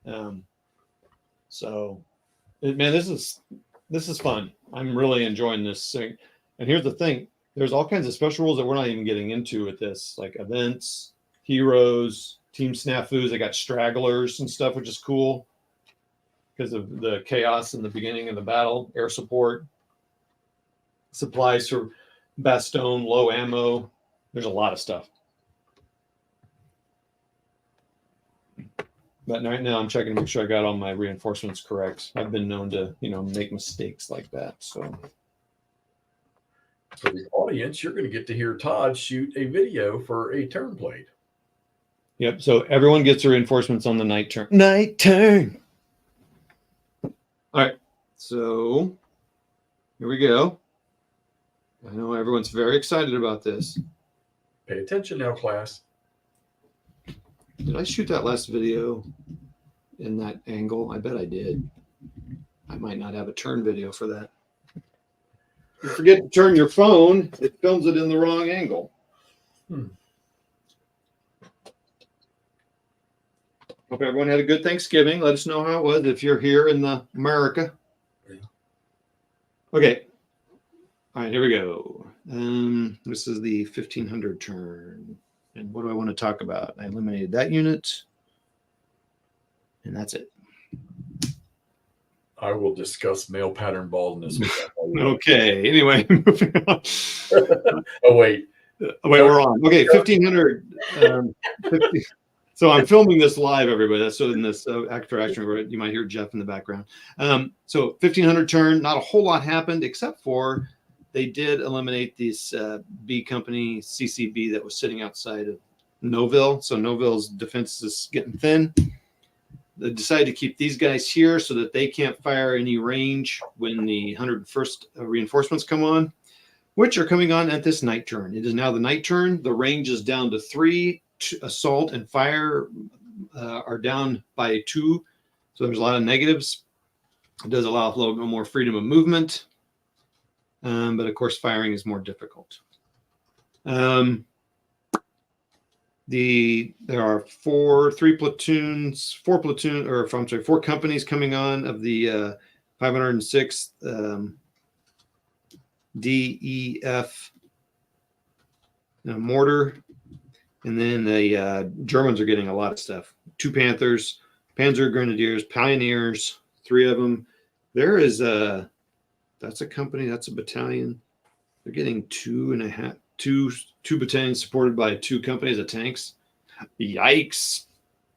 A: Man, this is fun. I'm really enjoying this thing. And here's the thing: there's all kinds of special rules that we're not even getting into with this, like events, heroes, team snafus. I got stragglers and stuff, which is cool because of the chaos in the beginning of the battle. Air support, supplies for Bastogne, low ammo. There's a lot of stuff. But right now I'm checking to make sure I got all my reinforcements correct. I've been known to, make mistakes like that. So
C: for the audience, you're going to get to hear Todd shoot a video for a turn played.
A: Yep. So everyone gets their reinforcements on the night turn. Night turn. All right. So here we go. I know everyone's very excited about this.
C: Pay attention now, class.
A: Did I shoot that last video in that angle? I bet I did. I might not have a turn video for that. You forget to turn your phone, it films it in the wrong angle. Hope everyone had a good Thanksgiving. Let us know how it was if you're here in the America. Okay. All right, here we go. This is the 1500 turn. And what do I want to talk about? I eliminated that unit. And that's it.
C: I will discuss male pattern baldness.
A: Okay. Anyway, moving on.
C: Oh, wait.
A: We're on. Okay, 1500. So I'm filming this live, everybody. That's so in this after action, you might hear Jeff in the background. So 1500 turn, not a whole lot happened except for they did eliminate this B company CCB that was sitting outside of Noville. So Noville's defense is getting thin. They decided to keep these guys here so that they can't fire any range when the 101st reinforcements come on, which are coming on at this night turn. It is now the night turn. The range is down to 3. Assault and fire are down by 2. So there's a lot of negatives. It does allow a little bit more freedom of movement. But of course, firing is more difficult. There are 4 companies coming on of the 506th DEF mortar. And then the Germans are getting a lot of stuff. 2 Panthers, Panzer Grenadiers, Pioneers, 3 of them. There is that's a company, that's a battalion. They're getting 2 battalions supported by 2 companies of tanks. Yikes.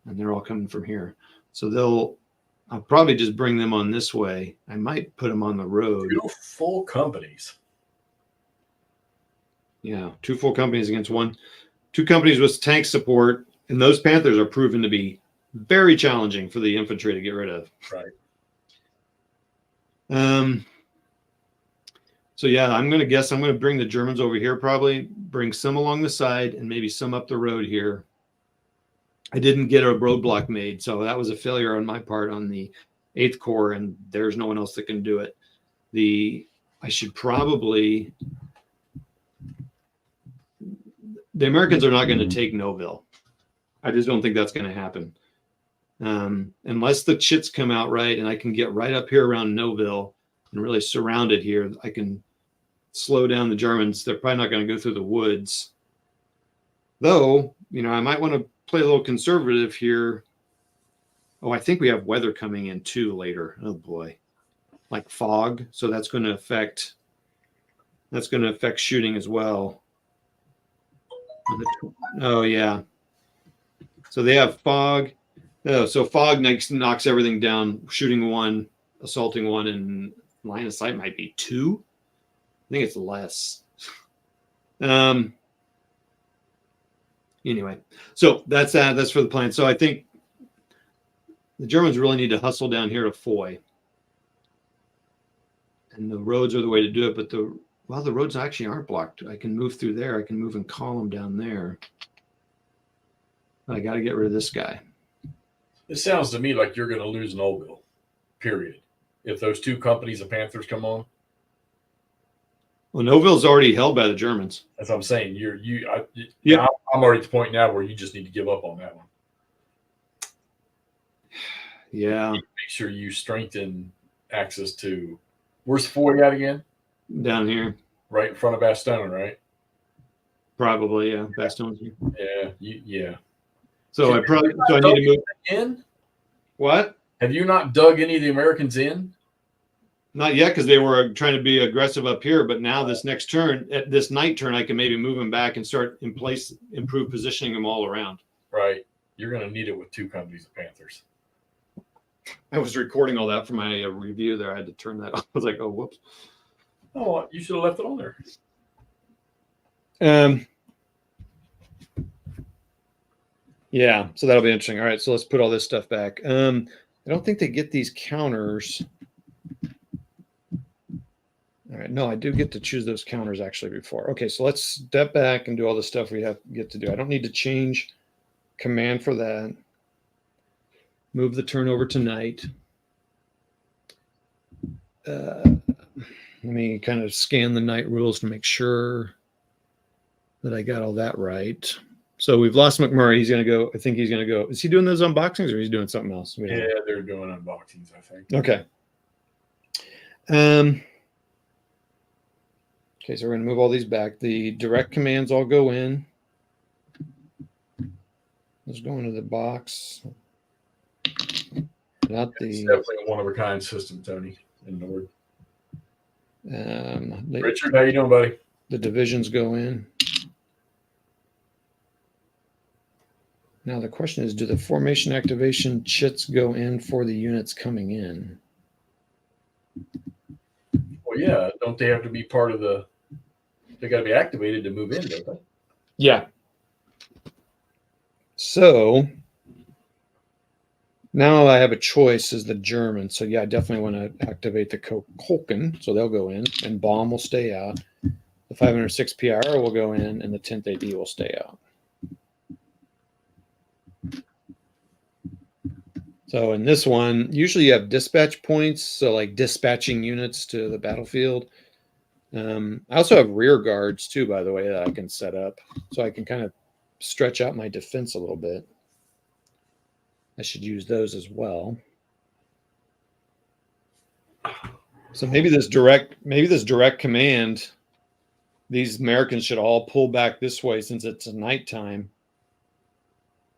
A: And they're all coming from here. So I'll probably just bring them on this way. I might put them on the road.
C: 2 full companies.
A: Yeah, 2 full companies against 1. 2 companies with tank support, and those Panthers are proven to be very challenging for the infantry to get rid of.
C: Right.
A: So yeah, I'm going to bring the Germans over here, probably bring some along the side and maybe some up the road here. I didn't get a roadblock made, so that was a failure on my part on the 8th Corps, and there's no one else that can do it. I should probably... The Americans are not going to take Noville. I just don't think that's going to happen. Unless the chits come out right and I can get right up here around Noville and really surround it here, I can slow down the Germans. They're probably not going to go through the woods. Though, I might want to play a little conservative here. Oh, I think we have weather coming in too later. Oh boy. Like fog. So that's going to affect shooting as well. Oh yeah. So they have fog. Oh, so fog knocks everything down. Shooting 1, assaulting 1, and line of sight might be 2. I think it's less. Anyway, so that's that. That's for the plan. So I think the Germans really need to hustle down here to Foy, and the roads are the way to do it. But the roads actually aren't blocked. I can move through there. I can move in column down there. I got to get rid of this guy.
C: It sounds to me like you're going to lose Noville, period. If those 2 companies of Panthers come on.
A: Well, Noville's already held by the Germans.
C: That's what I'm saying. I'm already at the point now where you just need to give up on that one.
A: Yeah.
C: Make sure you strengthen access to. Where's Foy at again?
A: Down here.
C: Right in front of Bastogne, right?
A: Probably, yeah. Bastogne.
C: Yeah.
A: So I need to move
C: in.
A: What?
C: Have you not dug any of the Americans in?
A: Not yet, because they were trying to be aggressive up here. But now this next turn, at this night turn, I can maybe move them back and start improve positioning them all around.
C: Right. You're going to need it with 2 companies of Panthers.
A: I was recording all that for my review there. I had to turn that off. I was like, oh, whoops.
C: Oh, you should have left it on there.
A: Yeah, so that'll be interesting. All right, so let's put all this stuff back. I don't think they get these counters. All right, no, I do get to choose those counters actually before. Okay, so let's step back and do all the stuff we get to do. I don't need to change command for that. Move the turn over to night. Let me kind of scan the night rules to make sure that I got all that right. So we've lost McMurray. He's going to go. I think he's going to go. Is he doing those unboxings or he's doing something else?
C: Yeah, they're doing unboxings, I think.
A: Okay. Okay, so we're going to move all these back. The direct commands all go in. Let's go into the box. Not the.
C: It's definitely a one-of-a-kind system, Tony, in Nord. Richard, how you doing, buddy?
A: The divisions go in. Now the question is, do the formation activation chits go in for the units coming in?
C: Well, yeah. Don't they have to be part of the? They got to be activated to move in, don't they?
A: Yeah. So now I have a choice as the German. So yeah, I definitely want to activate the Kolken. So they'll go in and bomb will stay out. The 506 PIR will go in and the 10th AD will stay out. So in this one, usually you have dispatch points. So like dispatching units to the battlefield. I also have rear guards too, by the way, that I can set up. So I can kind of stretch out my defense a little bit. I should use those as well. So maybe this direct command, these Americans should all pull back this way since it's nighttime.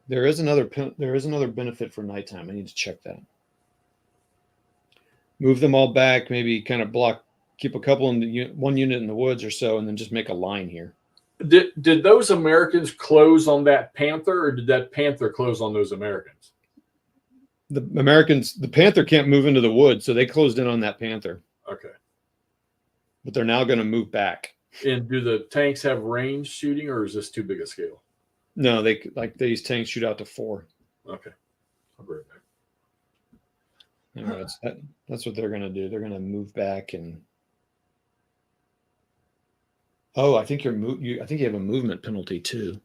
A: There is another benefit for nighttime. I need to check that. Move them all back, maybe kind of block, keep a couple in the one unit in the woods or so, and then just make a line here.
C: Did those Americans close on that Panther, or did that Panther close on those Americans?
A: The Panther can't move into the woods, so they closed in on that Panther.
C: Okay.
A: But they're now going to move back.
C: And do the tanks have range shooting, or is this too big a scale?
A: No, these tanks shoot out to 4.
C: Okay. I'll be right back.
A: Anyway, that's what they're going to do. They're going to move back and. Oh, I think I think you have a movement penalty too.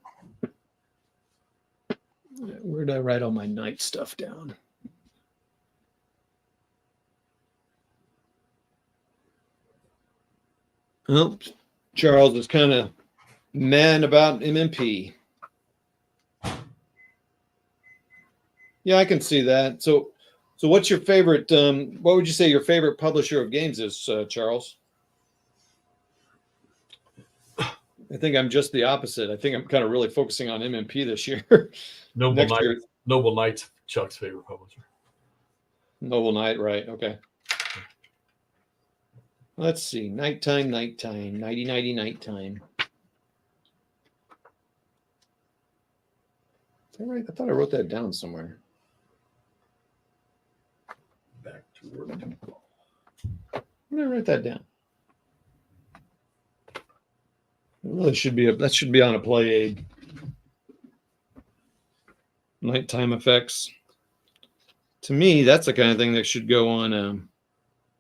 A: Where did I write all my night stuff down? Well, Charles is kind of mad about MMP. Yeah, I can see that. So what's your favorite? What would you say your favorite publisher of games is, Charles? I think I'm just the opposite. I think I'm kind of really focusing on MMP this year.
C: Noble Knight's Chuck's favorite publisher.
A: Noble Knight, right? Okay. Let's see. Nighttime, nighttime, nighty, nighttime. Is that right? I thought I wrote that down somewhere.
C: Back to work.
A: Where did I write that down? It really should be that should be on a play aid. Nighttime effects. To me, that's the kind of thing that should go on.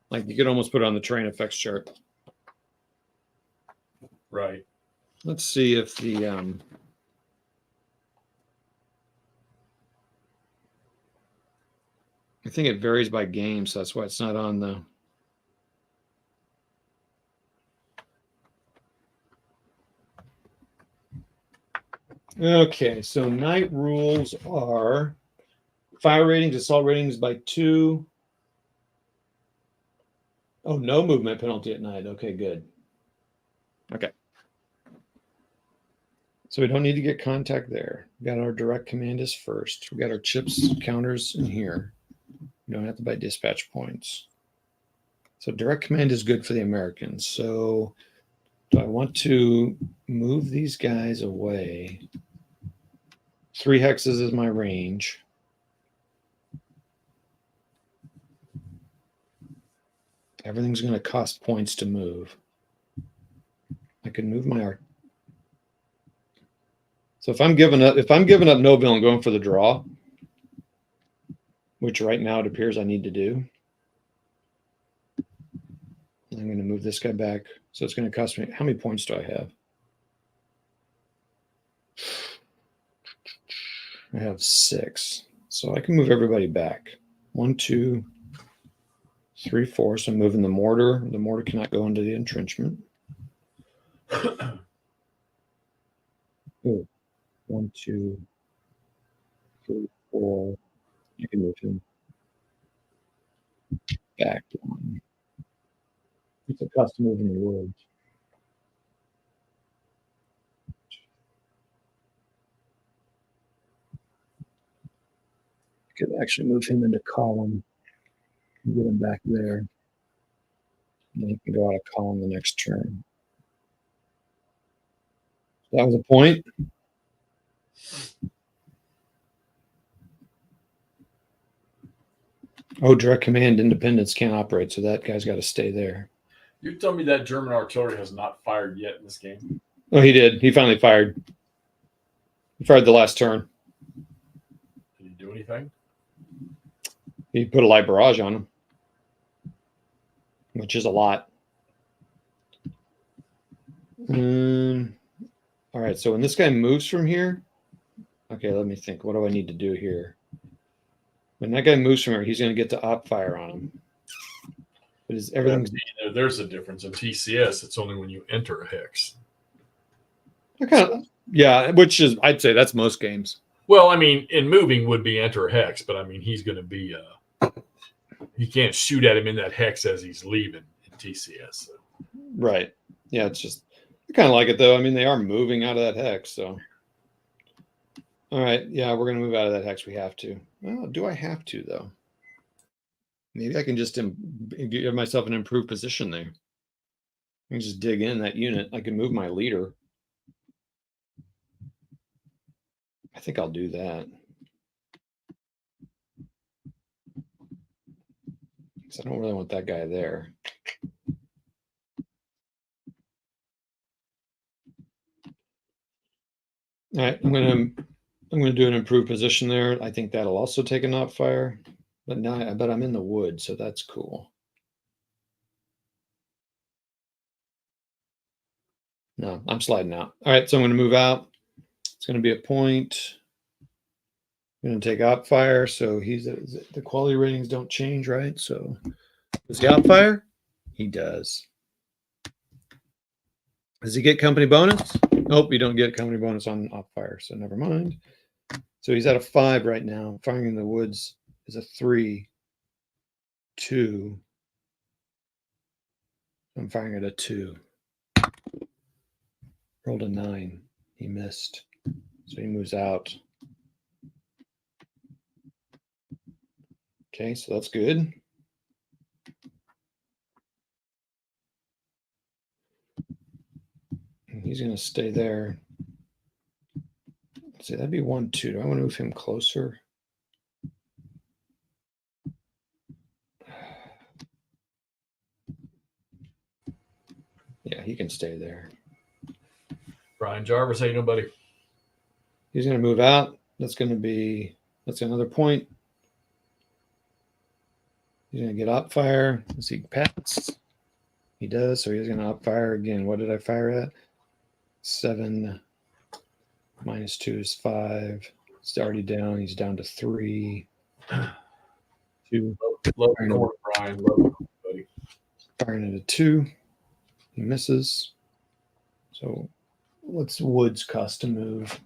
A: Like you could almost put it on the terrain effects chart.
C: Right.
A: Let's see if the I think it varies by game, so that's why it's not on the. Okay, so night rules are fire ratings, assault ratings by 2. Oh, no movement penalty at night. Okay, good. Okay. So we don't need to get contact there. We got our direct command is first. We got our chips counters in here. We don't have to buy dispatch points. So direct command is good for the Americans. So do I want to move these guys away? 3 hexes is my range. Everything's going to cost points to move. I can move my art. So if I'm giving up Nobel and going for the draw, which right now it appears I need to do, I'm going to move this guy back. So it's going to cost me. How many points do I have? I have 6. So I can move everybody back. 1, 2, 3, 4. So I'm moving the mortar. The mortar cannot go into the entrenchment. Oh, 1, 2, 3, 4. You can move him back 1. It's a custom move in the woods. Could actually move him into column and get him back there. And then he can go out of column the next turn. That was a point. Oh, direct command independence can't operate, so that guy's got to stay there.
C: You tell me that German artillery has not fired yet in this game?
A: Oh, he did. He finally fired. He fired the last turn.
C: Did he do anything?
A: He put a light barrage on him, which is a lot. All right, so when this guy moves from here, okay, let me think. What do I need to do here? When that guy moves from here, he's going to get to op fire on him. But is everything's
C: There's a difference in TCS. It's only when you enter a hex.
A: yeah, which is I'd say that's most games.
C: Well, I mean, in moving would be enter a hex, but I mean he's going to be he can't shoot at him in that hex as he's leaving in TCS. So.
A: Right. Yeah, it's just I kind of like it though. I mean, they are moving out of that hex, so. All right, yeah, we're going to move out of that hex. We have to. Well, do I have to though? Maybe I can just give myself an improved position there. I can just dig in that unit. I can move my leader. I think I'll do that. Because I don't really want that guy there. All right, I'm gonna do an improved position there. I think that'll also take a op fire. But now I'm in the wood, so that's cool. No, I'm sliding out. All right, so I'm going to move out. It's going to be a point. I'm going to take op fire. So the quality ratings don't change, right? So does he op fire? He does. Does he get company bonus? Nope, you don't get company bonus on op fire, so never mind. So he's at a 5 right now. Firing in the woods is a 3, 2. I'm firing at a 2. Rolled a 9. He missed. So he moves out. Okay, so that's good. And he's going to stay there. Let's see, that'd be 1, 2. Do I want to move him closer? Yeah, he can stay there.
C: Brian Jarvis, ain't nobody.
A: He's going to move out. That's another point. He's going to get op fire. Let's see, pats. He does, so he's going to op fire again. What did I fire at? 7 minus 2 is 5. It's already down. He's down to 3. 2.
C: Love Brian. Love buddy.
A: Firing at a 2. He misses. So what's Woods cost to move?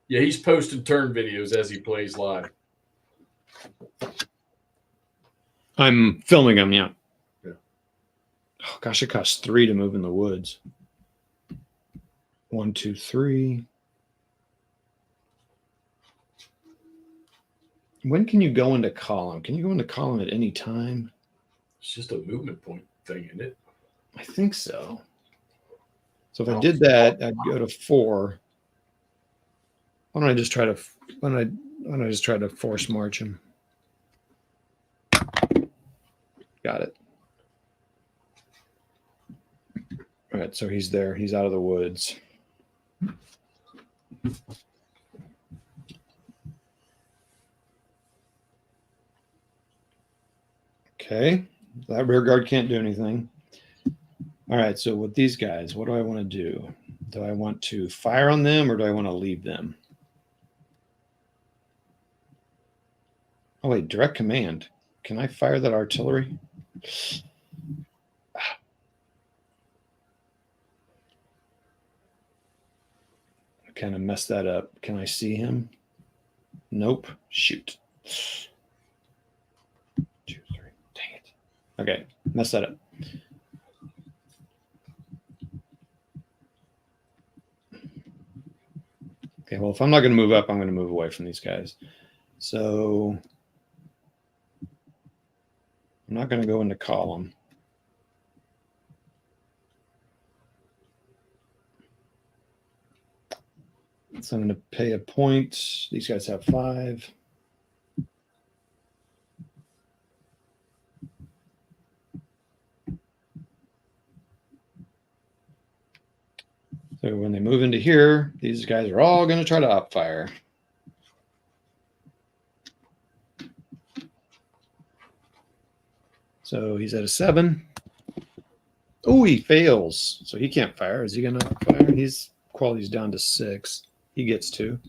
C: Yeah, he's posting turn videos as he plays live.
A: I'm filming them, yeah.
C: Yeah.
A: Oh gosh, it costs 3 to move in the woods. 1, 2, 3. When can you go into column? Can you go into column at any time?
C: It's just a movement point thing, isn't it?
A: I think so. So if I did that, I'd go to 4. Why don't I just try to force march him? Got it. All right, so he's there. He's out of the woods. Okay, that rear guard can't do anything. All right, so with these guys, what do I want to do? Do I want to fire on them or do I want to leave them? Oh, wait, direct command. Can I fire that artillery? I kind of messed that up. Can I see him? Nope. Shoot. 2, 3. Dang it. Okay, messed that up. Okay, well, if I'm not going to move up, I'm going to move away from these guys. So I'm not going to go into column. So I'm going to pay a point. These guys have 5. So when they move into here, these guys are all going to try to upfire. So he's at a 7. Oh, he fails. So he can't fire. Is he going to fire? His quality's down to 6. He gets 2.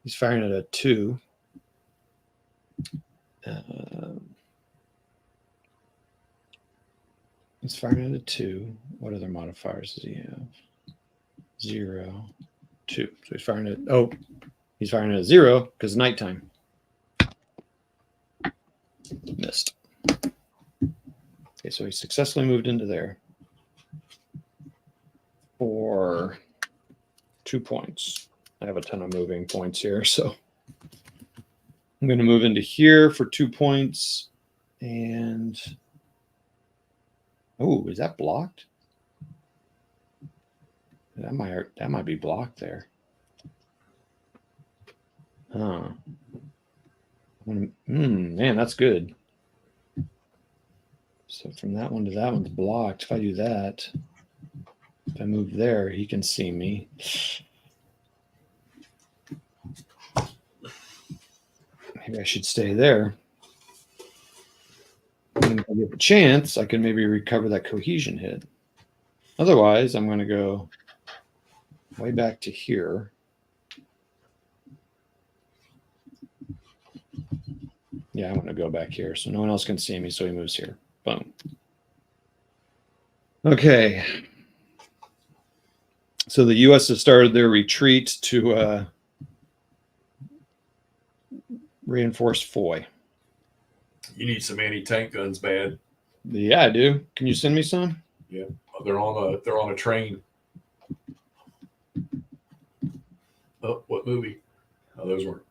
A: He's firing at a 2. He's firing at a 2. What other modifiers does he have? 0, 2. So he's firing at, he's firing at a 0 because nighttime. Missed. Okay, so he successfully moved into there for 2 points. I have a ton of moving points here, so I'm going to move into here for 2 points. And oh, is that blocked? That might be blocked there. Huh. Man, that's good. So from that one to that one's blocked. If I do that, if I move there, he can see me. Maybe I should stay there. And if I get the chance, I can maybe recover that cohesion hit. Otherwise, I'm going to go way back to here. Yeah, I'm going to go back here so no one else can see me, so he moves here. Boom. Okay. So the U.S. has started their retreat to reinforce Foy.
C: You need some anti-tank guns, bad.
A: Yeah, I do. Can you send me some?
C: Yeah, they're on a train. Oh, what movie? Oh, those were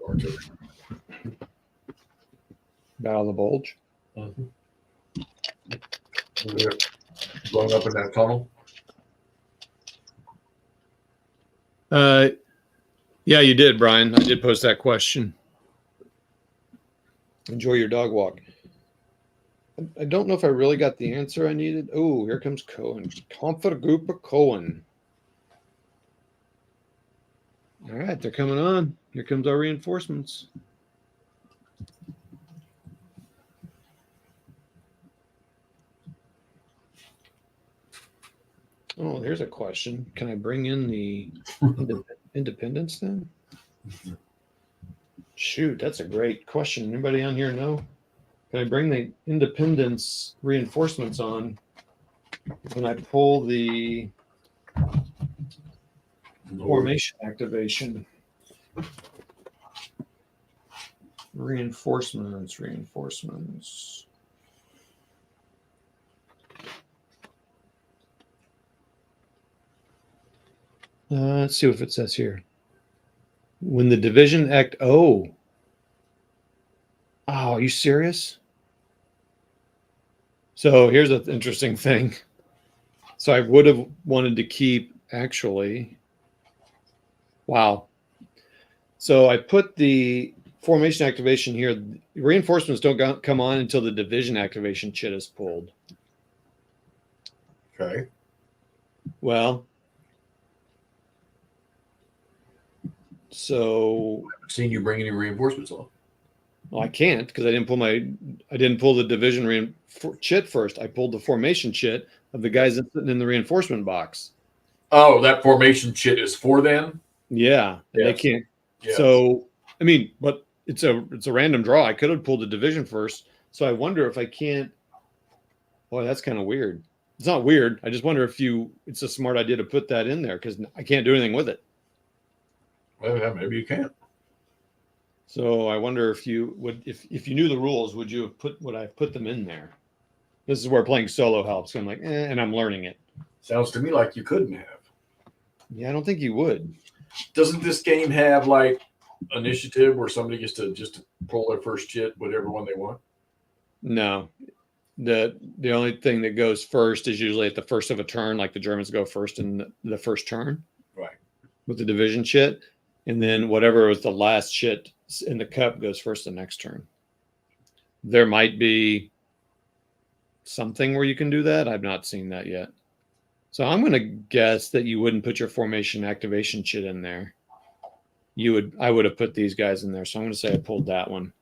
C: artillery.
A: Battle of the Bulge.
C: Blowing up in that tunnel.
A: Yeah, you did, Brian. I did post that question. Enjoy your dog walk. I don't know if I really got the answer I needed. Oh, here comes Cohen. Comfort group of Cohen. All right, they're coming on. Here comes our reinforcements. Oh, here's a question. Can I bring in the independence then? Shoot, that's a great question. Anybody on here know? Can I bring the independence reinforcements on when I pull the formation activation? Reinforcements. Let's see what it says here. When the division act, oh, are you serious? So here's an interesting thing. So I would have wanted to keep actually. Wow. So I put the formation activation here. Reinforcements don't come on until the division activation chit is pulled.
C: Okay.
A: Well, so
C: I haven't seen you bring any reinforcements on.
A: Well, I can't because I didn't pull the division chit first. I pulled the formation chit of the guys that's sitting in the reinforcement box.
C: Oh, that formation chit is for them?
A: Yeah, and they can't. Yes. So I mean, but it's a random draw. I could have pulled the division first. So I wonder if I can't. Boy, that's kind of weird. It's not weird. I just wonder if it's a smart idea to put that in there because I can't do anything with it.
C: Well, yeah, maybe you can.
A: So I wonder if you would, if you knew the rules, would I have put them in there? This is where playing solo helps. So I'm like, and I'm learning it.
C: Sounds to me like you couldn't have.
A: Yeah, I don't think you would.
C: Doesn't this game have like initiative where somebody gets to just pull their first chit, whatever one they want?
A: No. The only thing that goes first is usually at the first of a turn, like the Germans go first in the first turn.
C: Right.
A: With the division chit. And then whatever was the last chit in the cup goes first the next turn. There might be something where you can do that. I've not seen that yet. So I'm going to guess that you wouldn't put your formation activation shit in there. I would have put these guys in there. So I'm going to say I pulled that one.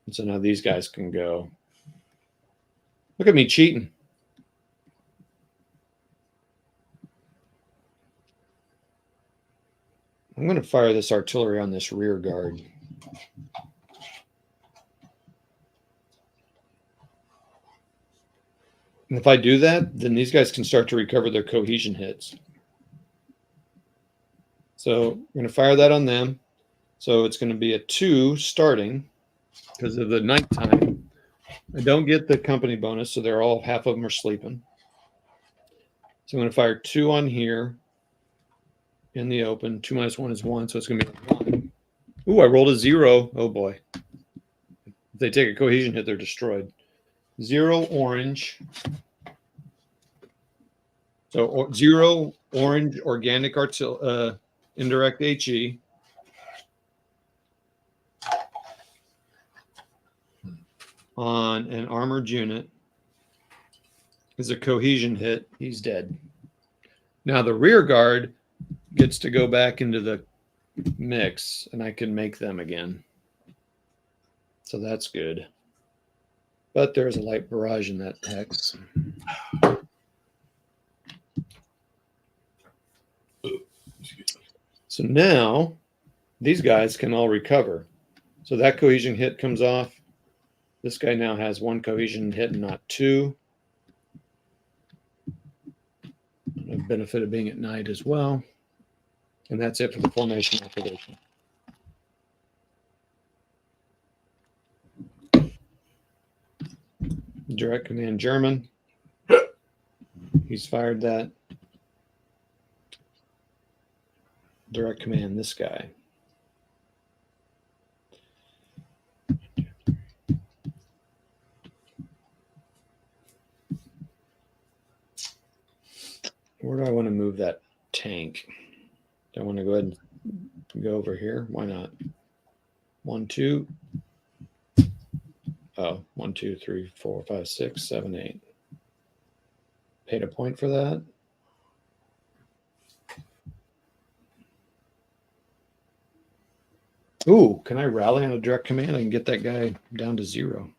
A: And so now these guys can go. Look at me cheating. I'm going to fire this artillery on this rear guard. And if I do that, then these guys can start to recover their cohesion hits. So I'm going to fire that on them. So it's going to be a 2 starting because of the nighttime. I don't get the company bonus, so they're all, half of them are sleeping. So I'm going to fire 2 on here in the open. 2 minus 1 is 1, so it's going to be 1. Ooh, I rolled a 0. Oh boy. If they take a cohesion hit, they're destroyed. 0 orange. So 0 orange organic indirect HE. On an armored unit is a cohesion hit. He's dead. Now the rear guard gets to go back into the mix, and I can make them again. So that's good. But there's a light barrage in that hex. So now these guys can all recover. So that cohesion hit comes off. This guy now has 1 cohesion hit and not 2. The benefit of being at night as well. And that's it for the formation activation. Direct command German. He's fired that. Direct command this guy. Where do I want to move that tank? Do I want to go ahead and go over here? Why not? 1, 2. Oh, 1, 2, 3, 4, 5, 6, 7, 8. Paid a point for that. Ooh, can I rally on a direct command? I can get that guy down to 0.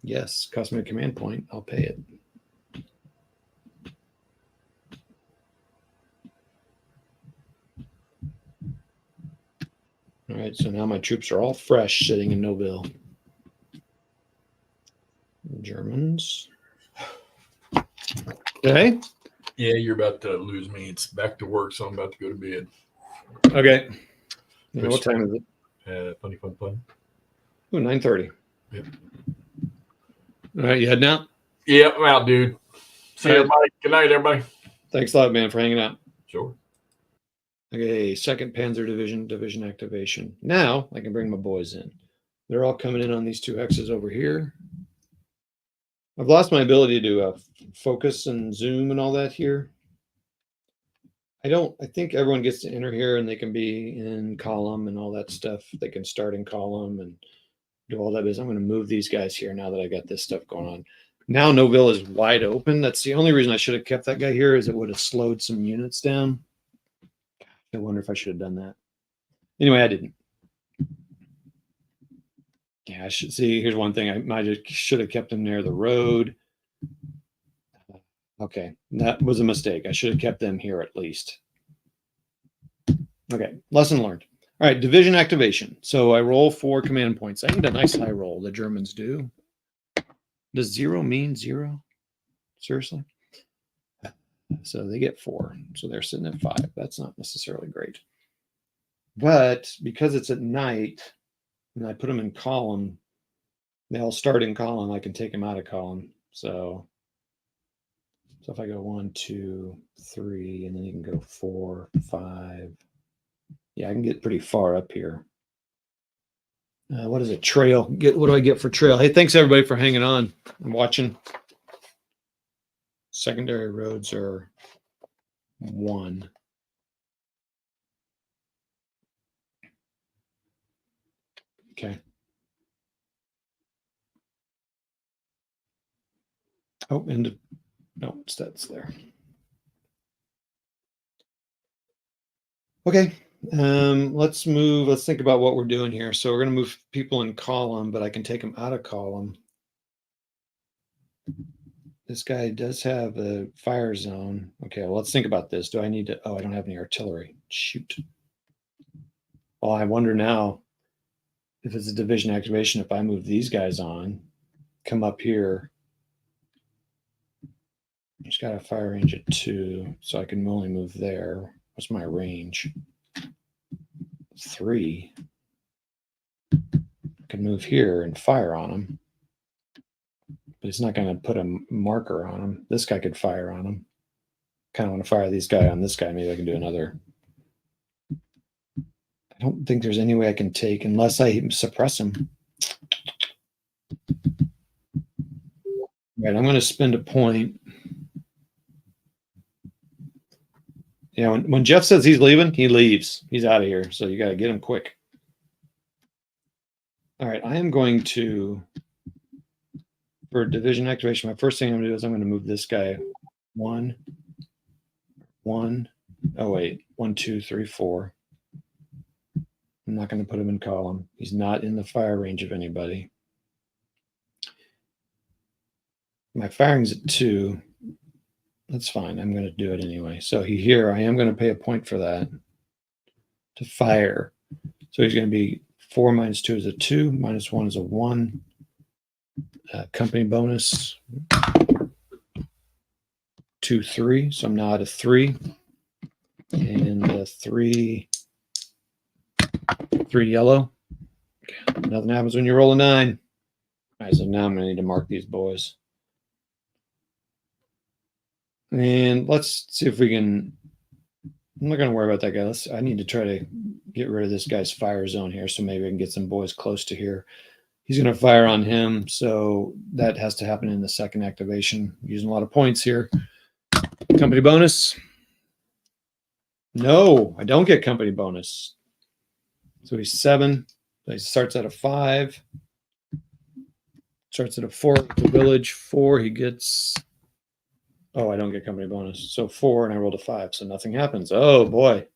A: Yes, cost me a command point. I'll pay it. All right, so now my troops are all fresh sitting in Noville. Germans. Okay.
C: Yeah, you're about to lose me. It's back to work, so I'm about to go to bed.
A: Okay. What time is it?
C: Funny, fun, fun.
A: Ooh, 9:30.
C: Yep.
A: All right, you heading out?
C: Yeah, I'm out, dude. See
A: All right.
C: everybody. Good night, everybody.
A: Thanks a lot, man, for hanging out.
C: Sure.
A: Okay, 2nd Panzer Division activation. Now I can bring my boys in. They're all coming in on these 2 hexes over here. I've lost my ability to focus and zoom and all that here. I think everyone gets to enter here and they can be in column and all that stuff. They can start in column and do all that business. I'm going to move these guys here now that I got this stuff going on. Now Noville is wide open. That's the only reason I should have kept that guy here, is it would have slowed some units down. I wonder if I should have done that. Anyway, I didn't. Yeah, I should see. Here's one thing. I might have should have kept him near the road. Okay, that was a mistake. I should have kept them here at least. Okay, lesson learned. All right, division activation. So I roll 4 command points. I need a nice high roll. The Germans do. Does 0 mean 0? Seriously? So they get 4. So they're sitting at 5. That's not necessarily great. But because it's at night and I put them in column, they all start in column. I can take them out of column. So if I go 1, 2, 3, and then you can go 4, 5. Yeah, I can get pretty far up here. What is it? Trail. What do I get for trail? Hey, thanks everybody for hanging on and watching. Secondary roads are 1. Okay. Oh, and No, that's there. Okay. Let's think about what we're doing here. So we're going to move people in column, but I can take them out of column. This guy does have a fire zone. Okay, well, let's think about this. Do I need to? Oh, I don't have any artillery. Shoot. Well, I wonder now if it's a division activation, if I move these guys on, come up here. He's got a fire range at 2, so I can only move there. What's my range? 3. I can move here and fire on him. But it's not going to put a marker on him. This guy could fire on him. Kind of want to fire these guys on this guy. Maybe I can do another. I don't think there's any way I can take unless I suppress him. Right, I'm going to spend a point. Yeah, when Jeff says he's leaving, he leaves. He's out of here. So you got to get him quick. All right, I am going to, for division activation, my first thing I'm going to do is I'm going to move this guy 1, 1. Oh, wait, 1, 2, 3, 4. I'm not going to put him in column. He's not in the fire range of anybody. My firing's at 2. That's fine. I'm going to do it anyway. So here, I am going to pay a point for that to fire. So he's going to be 4 minus 2 is a 2, minus 1 is a 1. Company bonus 2, 3. So I'm now at a 3. And 3 yellow. Nothing happens when you roll a 9. All right, so now I'm going to need to mark these boys. And let's see if we can. I'm not going to worry about that guy. I need to try to get rid of this guy's fire zone here, so maybe I can get some boys close to here. He's going to fire on him, so that has to happen in the second activation. I'm using a lot of points here. Company bonus. No, I don't get company bonus. So he's 7. So he starts at a 5. Starts at a 4 with the village. 4, he gets. Oh, I don't get company bonus. So 4, and I rolled a 5, so nothing happens. Oh, boy.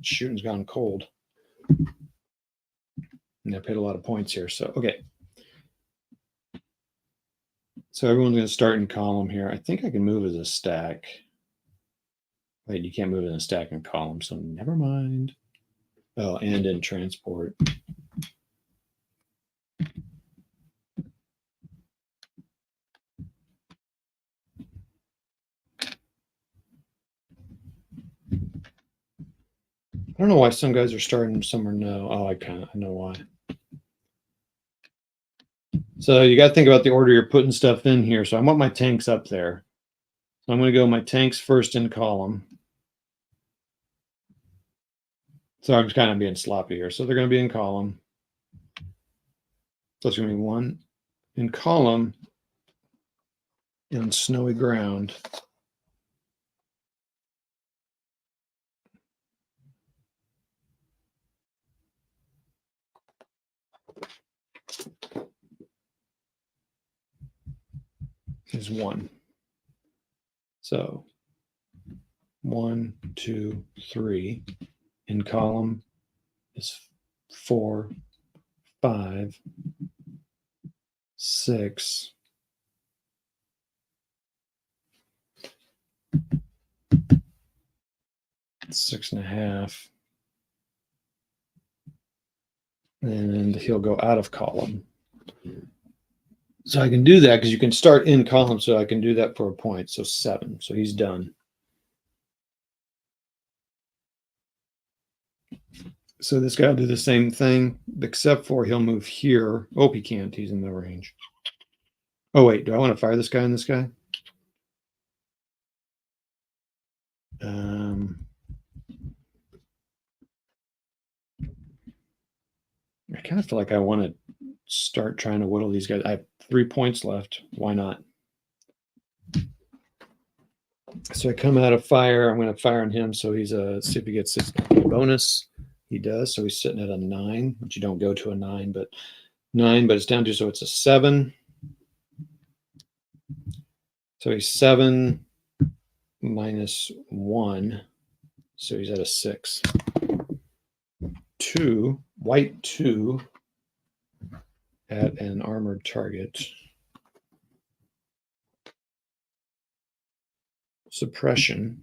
A: Shooting's gone cold. And I paid a lot of points here. So, okay. So everyone's going to start in column here. I think I can move as a stack. Wait, you can't move in a stack and column, so never mind. Oh, and in transport. I don't know why some guys are starting, some are no. Oh, I know why. So you got to think about the order you're putting stuff in here. So I want my tanks up there. So I'm going to go my tanks first in column. So I'm just kind of being sloppy here. So they're going to be in column. So it's going to be 1 in column in snowy ground. Is 1. So 1, 2, 3. In column is 4, 5, 6. 6.5. And he'll go out of column. So I can do that because you can start in column, so I can do that for a point. So 7. So he's done. So this guy will do the same thing, except for he'll move here. Oh, he can't. He's in the range. Oh, wait. Do I want to fire this guy and this guy? I kind of feel like I want to start trying to whittle these guys. I have 3 points left. Why not? So I come out of fire. I'm going to fire on him. So he's see if he gets his bonus. He does. So he's sitting at a 9, which you don't go to a 9, but 9, but it's down to, so it's a 7. So So he's 7 minus 1. So he's at a 6. 2, white 2 at an armored target. Suppression.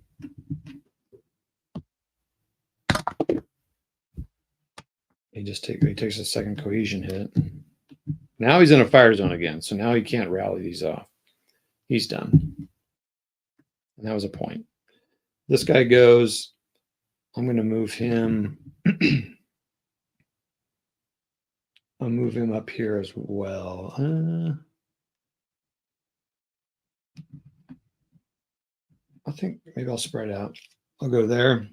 A: He takes a second cohesion hit. Now he's in a fire zone again, so now he can't rally these off. He's done. And that was a point. This guy goes, I'm going to move him. I'll move him up here as well. I think maybe I'll spread out. I'll go there.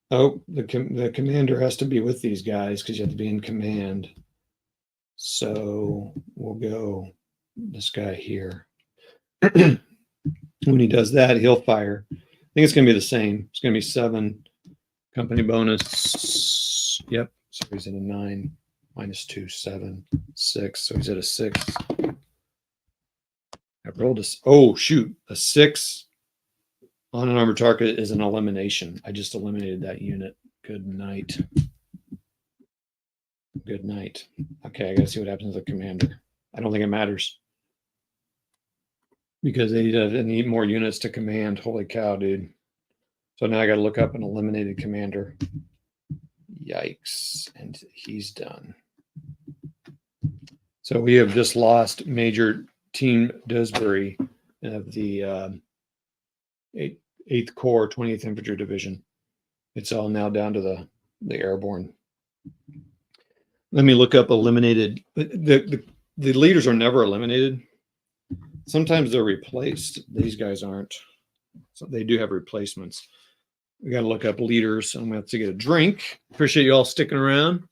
A: Oh, the commander has to be with these guys because you have to be in command. So we'll go this guy here. When he does that, he'll fire. I think it's going to be the same. It's going to be 7 company bonus. Yep. So he's at a 9 minus 2, 7, 6. So he's at a 6. I rolled a, oh, shoot. A 6 on an armored target is an elimination. I just eliminated that unit. Good night. Good night. Okay, I got to see what happens to the commander. I don't think it matters. Because they need more units to command. Holy cow, dude. So now I got to look up an eliminated commander. Yikes. And he's done. So we have just lost Major Team Desbury of the 8th Corps, 20th Infantry Division. It's all now down to the airborne. Let me look up eliminated. The leaders are never eliminated. Sometimes they're replaced. These guys aren't. So they do have replacements. We got to look up leaders. I'm going to have to get a drink. Appreciate you all sticking around.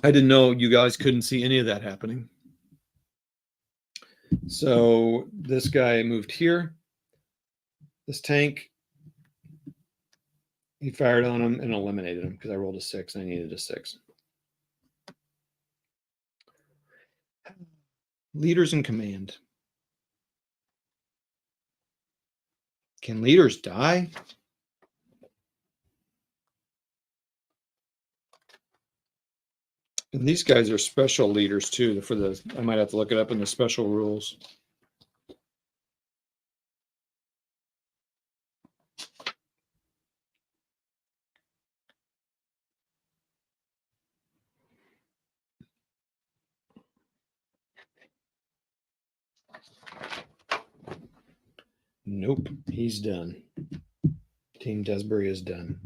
A: I didn't know you guys couldn't see any of that happening. So this guy moved here. This tank, he fired on him and eliminated him because I rolled a 6 and I needed a 6. Leaders in command. Can leaders die? And these guys are special leaders too. I might have to look it up in the special rules. Nope, he's done. Team Desbury is done.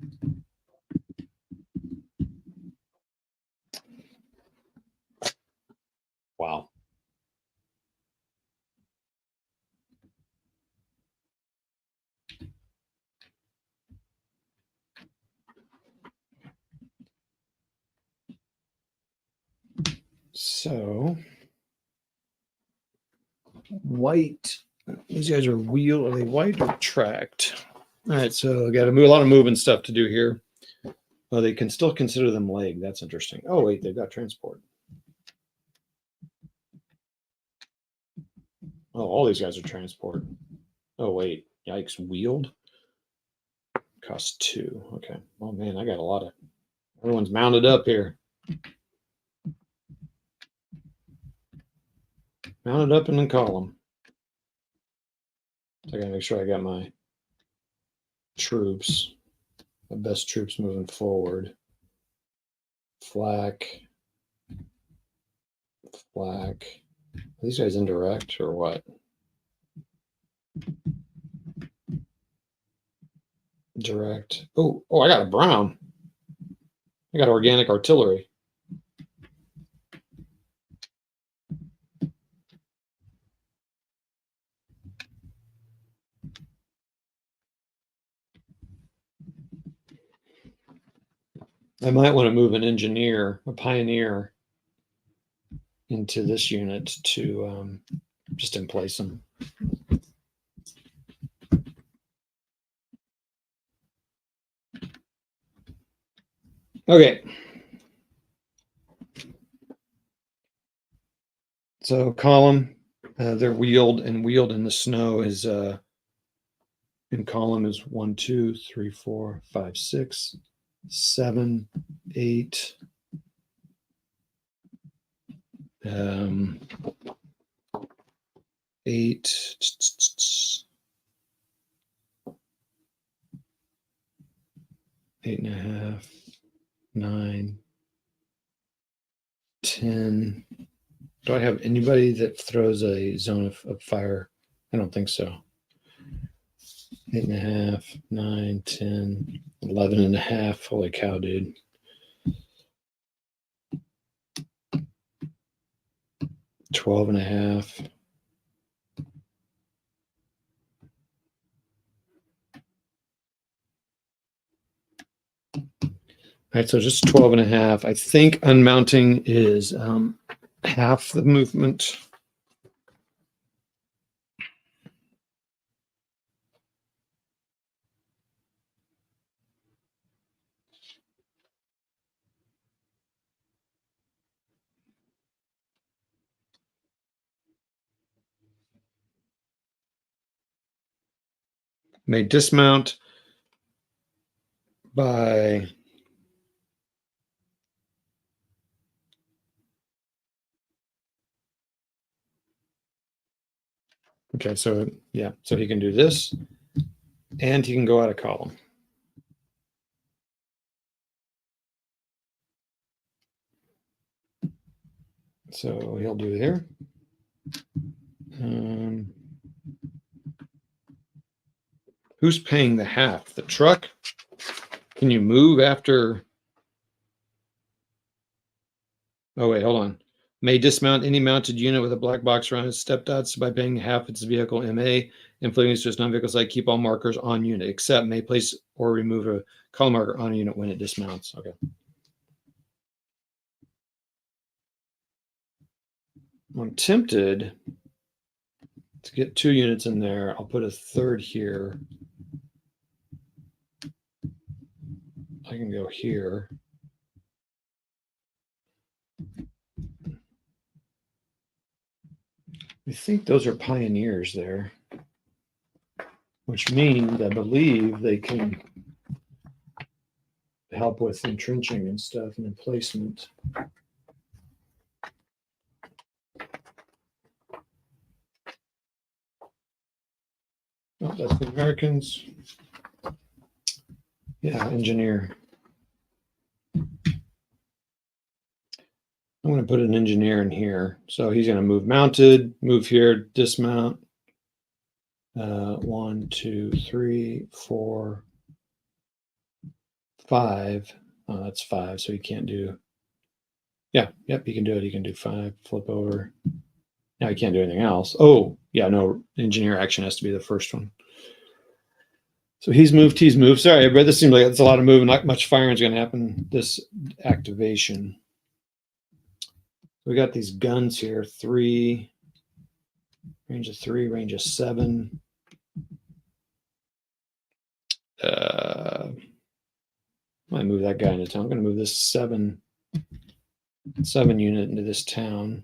A: Wow. So, white. These guys are wheel. Are they white or tracked? All right, so I got a lot of moving stuff to do here. Oh, they can still consider them leg. That's interesting. Oh, wait, they've got transport. Oh, all these guys are transport. Oh, wait. Yikes. Wheeled? Costs 2. Okay. Oh, man, I got a lot of... Everyone's mounted up here. Mounted up in the column. So I got to make sure I got my troops. The best troops moving forward. Flak. Flak. Are these guys indirect or what? Direct. Oh, I got a brown. I got organic artillery. I might want to move an engineer, a pioneer, into this unit to just in place them. Okay. So column, they're wheeled, and wheeled in the snow is in column is 1, 2, 3, 4, 5, 6, 7, 8. 8, 8.5, 9, 10. Do I have anybody that throws a zone of fire? I don't think so. 8.5, 9, 10, 11.5. Holy cow, dude. 12.5. All right, so just 12.5. I think unmounting is half the movement. May dismount by okay, so yeah, so he can do this, and he can go out of column. So he'll do here. Who's paying the half? The truck? Can you move after? Oh, wait, hold on. May dismount any mounted unit with a black box around its step dots by paying half its vehicle MA, inflicting to its non-vehicle site, keep all markers on unit, except may place or remove a column marker on a unit when it dismounts. Okay. I'm tempted to get 2 units in there. I'll put a third here. I can go here. I think those are pioneers there, which means I believe they can help with entrenching and stuff and emplacement. Oh, that's the Americans. Yeah, engineer. I'm going to put an engineer in here. So he's going to move mounted, move here, dismount. 1, 2, 3, 4, 5. Oh, that's 5. So he can't do. Yeah, yep, he can do it. He can do 5. Flip over. Now he can't do anything else. Oh, yeah, no, engineer action has to be the first one. So he's moved. Sorry, but this seems like it's a lot of moving. Not much firing is going to happen this activation. We got these guns here. 3, range of 3, range of 7. I might move that guy into town. I'm going to move this 7 unit into this town.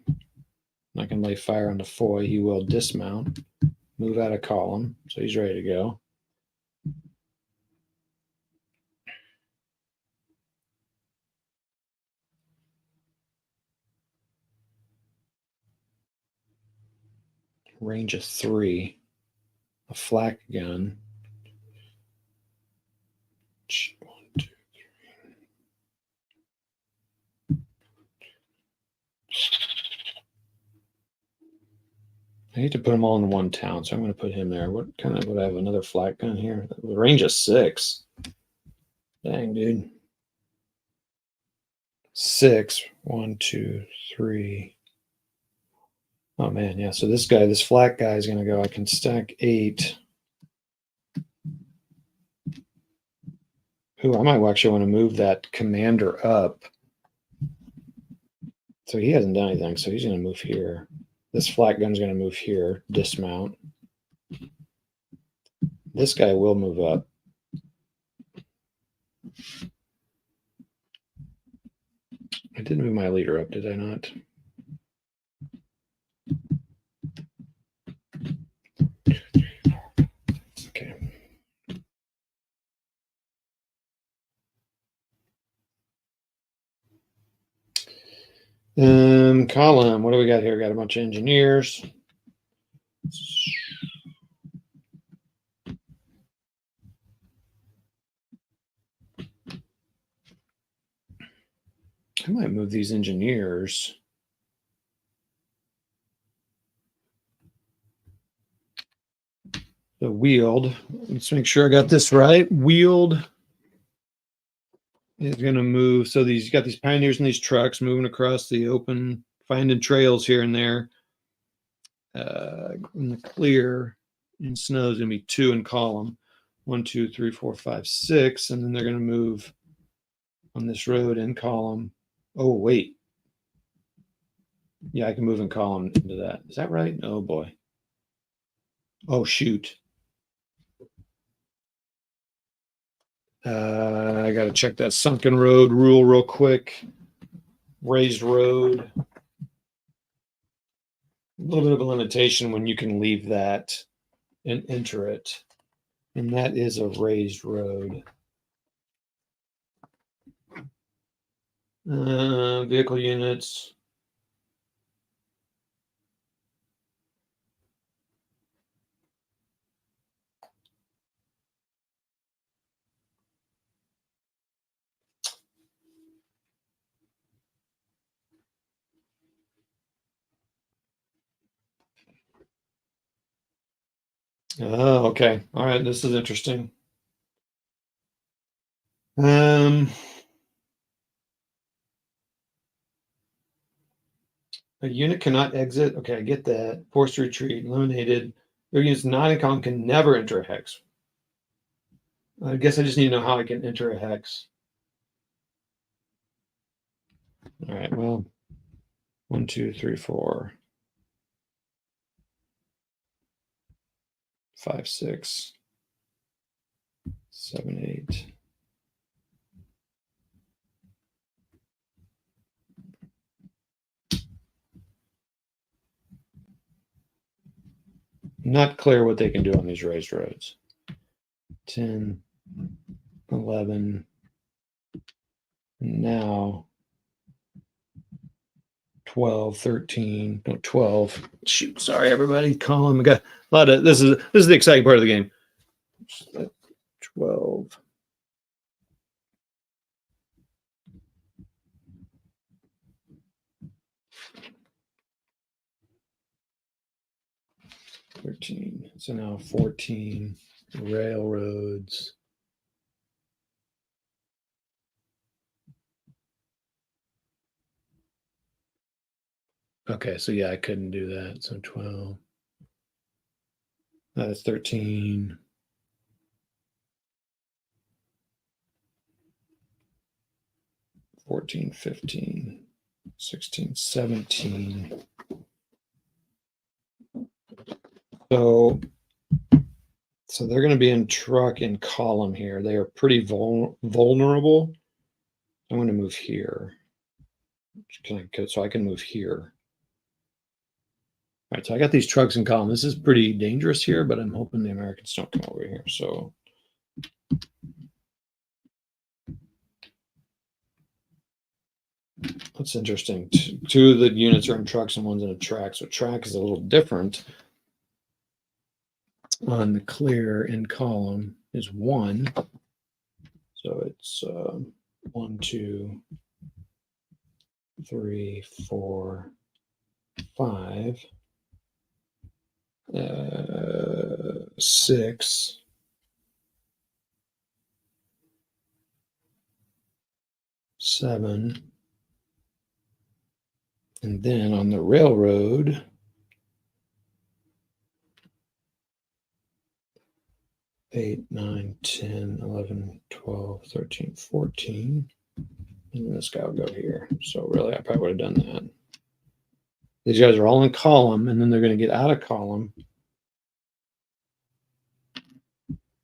A: I can lay fire on the Foy. He will dismount, move out of column. So he's ready to go. Range of 3. A flak gun. 1, 2, 3. I hate to put them all in one town, so I'm going to put him there. What kind of would I have another flak gun here? Range of 6. Dang, dude. 6. 1, 2, 3. Oh man, yeah. So this guy, this flak guy is going to go. I can stack 8. Ooh, I might actually want to move that commander up. So he hasn't done anything. So he's going to move here. This flak gun's going to move here. Dismount. This guy will move up. I didn't move my leader up, did I not? Column, what do we got here? Got a bunch of engineers. I might move these engineers. The wheeled, let's make sure I got this right. Wheeled is going to move. So these, you got these pioneers in these trucks moving across the open, finding trails here and there. In the clear, in snow is going to be 2 in column. 1, 2, 3, 4, 5, 6. And then they're going to move on this road in column. Oh, wait. Yeah, I can move in column into that. Is that right? Oh, boy. Oh, shoot. I got to check that sunken road rule real quick. Raised road. A little bit of a limitation when you can leave that and enter it. And that is a raised road. Vehicle units. Oh, okay. All right. This is interesting. A unit cannot exit. Okay, I get that. Forced retreat, eliminated. Their units not in column can never enter a hex. I guess I just need to know how I can enter a hex. All right, well, 1, 2, 3, 4, 5, 6, 7, 8. Not clear what they can do on these raised roads. 10, 11. Now 12, 13, no 12. Shoot, sorry everybody. Column. I got a lot of this is the exciting part of the game. 12. So now 14 railroads. Okay, so yeah, I couldn't do that. So 12. That's 13. 14, 15, 16, 17. So they're going to be in truck and column here. They are pretty vulnerable. I'm going to move here. So I can move here. All right, so I got these trucks in column. This is pretty dangerous here, but I'm hoping the Americans don't come over here. So that's interesting. Two of the units are in trucks and one's in a track. So track is a little different. On the clear in column is 1. So it's 1, 2, 3, 4, 5, 6, 7, and then on the railroad, 8, 9, 10, 11, 12, 13, 14. And this guy will go here. So really, I probably would have done that. These guys are all in column, and then they're going to get out of column.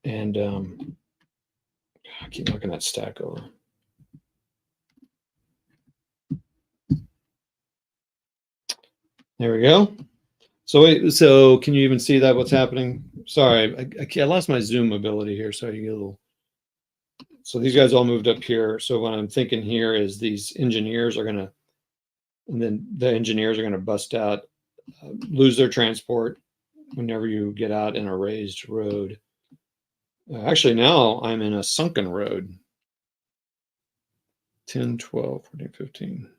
A: And I keep knocking that stack over. There we go. So wait, so can you even see that what's happening? Sorry, I lost my zoom ability here, so you get a little. So these guys all moved up here. So what I'm thinking here is these engineers are going to And then the engineers are going to bust out, lose their transport whenever you get out in a raised road. Actually, now I'm in a sunken road. 10, 12, 14, 15.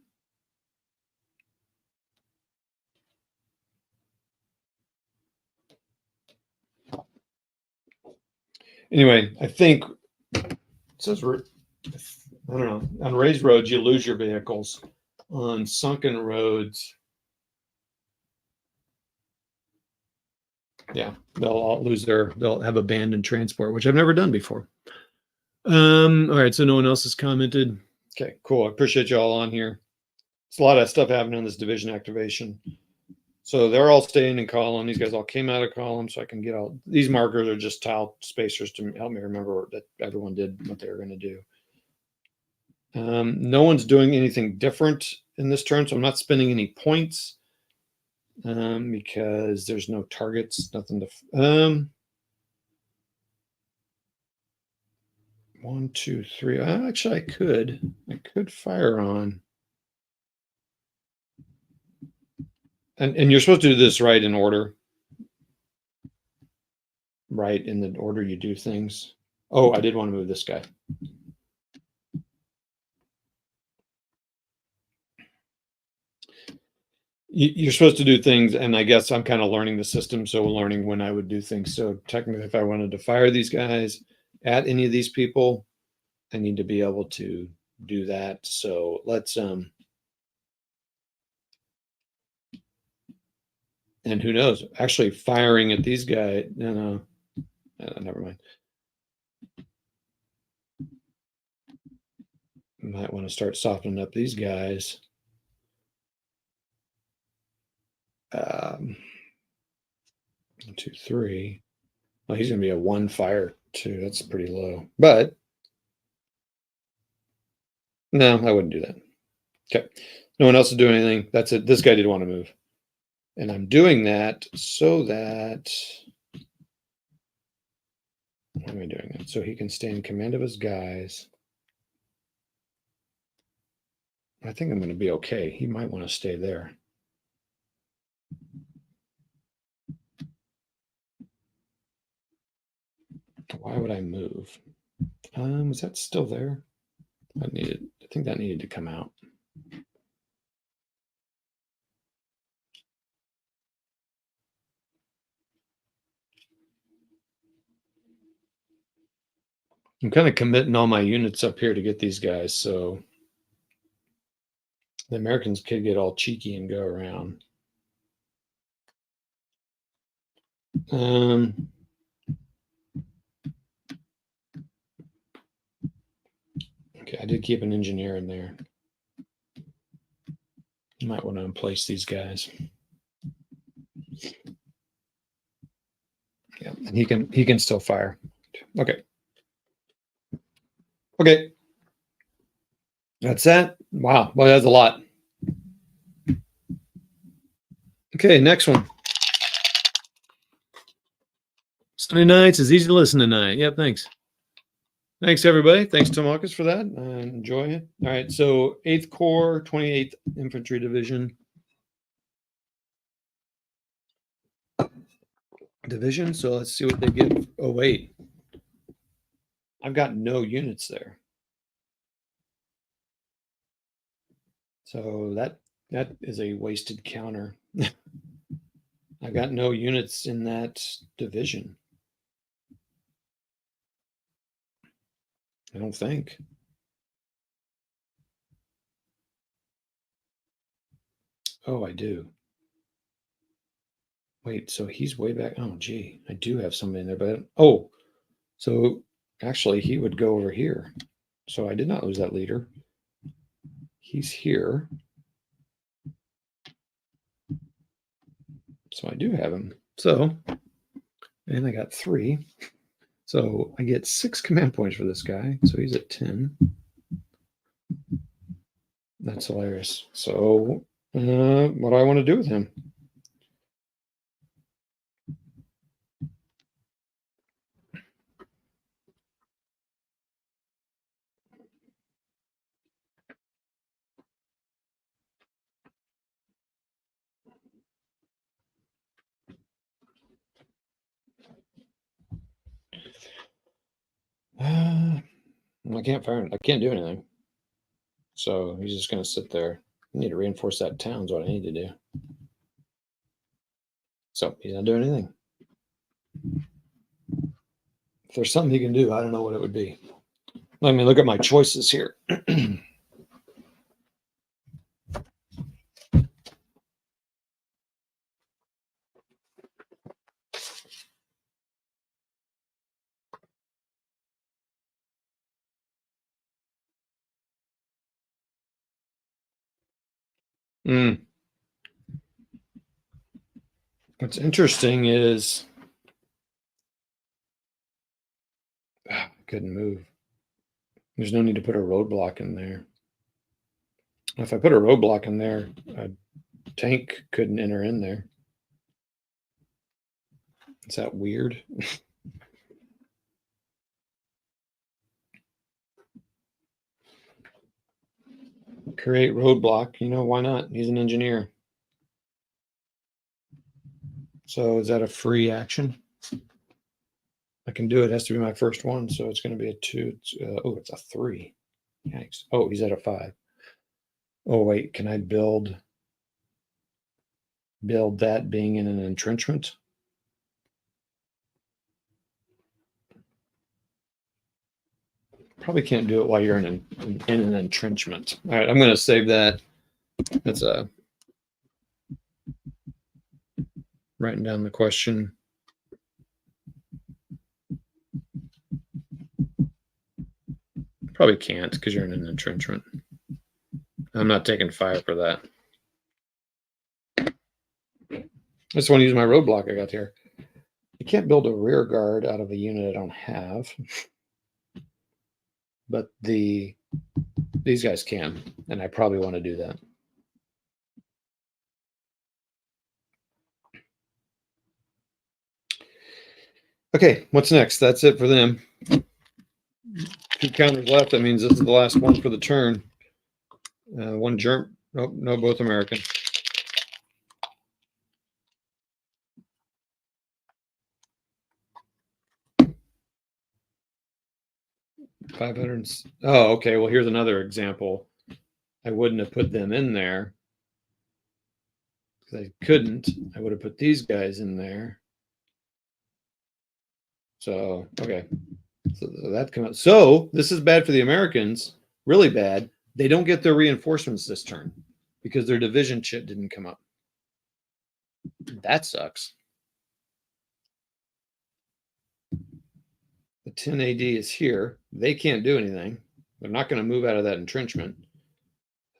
A: Anyway, I think it says, I don't know, on raised roads, you lose your vehicles. On sunken roads, yeah, they'll all they'll have abandoned transport, which I've never done before. All right, so no one else has commented. Okay, cool. I appreciate you all on here. It's a lot of stuff happening in this division activation. So they're all staying in column. These guys all came out of column, so I can get all these markers are just tile spacers to help me remember that everyone did what they were going to do. No one's doing anything different in this turn, so I'm not spending any points because there's no targets, nothing to. 1, 2, 3. Actually, I could fire on. And you're supposed to do this right in order. Right in the order you do things. Oh, I did want to move this guy. You're supposed to do things, and I guess I'm kind of learning the system, so learning when I would do things. So technically, if I wanted to fire these guys at any of these people, I need to be able to do that. So let's and who knows? Actually, firing at these guys. No, never mind. Might want to start softening up these guys. 1, 2, 3. Well, he's going to be a 1 fire too. That's pretty low. But no, I wouldn't do that. Okay. No one else is doing anything. That's it. This guy did want to move. And I'm doing that so that. Why am I doing that? So he can stay in command of his guys. I think I'm going to be okay. He might want to stay there. Why would I move? Is that still there? I think that needed to come out. I'm kind of committing all my units up here to get these guys, so the Americans could get all cheeky and go around. Okay, I did keep an engineer in there. You might want to place these guys. Yeah, and he can still fire. Okay. Okay. That's that. Wow. Well, that's a lot. Okay, next one. Sunday nights is easy to listen tonight. Yep, thanks. Thanks, everybody. Thanks, Tomakis, for that. Enjoy it. All right, so 8th Corps, 28th Infantry Division. So let's see what they give. Oh, wait. I've got no units there. So that is a wasted counter. I got no units in that division. I don't think. Oh, I do. Wait, so he's way back. Oh, gee, I do have somebody in there, but oh, so actually he would go over here. So I did not lose that leader. He's here. So I do have him. So, and I got 3. So I get 6 command points for this guy. So he's at 10. That's hilarious. So what do I want to do with him? I can't fire. I can't do anything. So he's just going to sit there. I need to reinforce that town is what I need to do. So he's not doing anything. If there's something he can do, I don't know what it would be. Let me look at my choices here. What's interesting is I couldn't move. There's no need to put a roadblock in there. If I put a roadblock in there, a tank couldn't enter in there. Is that weird? Create roadblock. You know, why not? He's an engineer. So is that a free action? I can do it. It has to be my first one. So it's going to be a 2. It's a 3. Yikes. Oh, he's at a 5. Oh, wait. Can I build that being in an entrenchment? Probably can't do it while you're in an entrenchment. All right, I'm going to save that. That's writing down the question. Probably can't because you're in an entrenchment. I'm not taking fire for that. I just want to use my roadblock I got here. You can't build a rear guard out of a unit I don't have. But these guys can, and I probably want to do that. Okay, what's next? That's it for them. 2 counters left. That means this is the last one for the turn. One German. Nope, no, both American. 500. Oh, okay. Well, here's another example. I wouldn't have put them in there because I couldn't. I would have put these guys in there. So, okay. So that come out. So this is bad for the Americans. Really bad. They don't get their reinforcements this turn because their division chit didn't come up. That sucks. The 10 AD is here. They can't do anything. They're not going to move out of that entrenchment.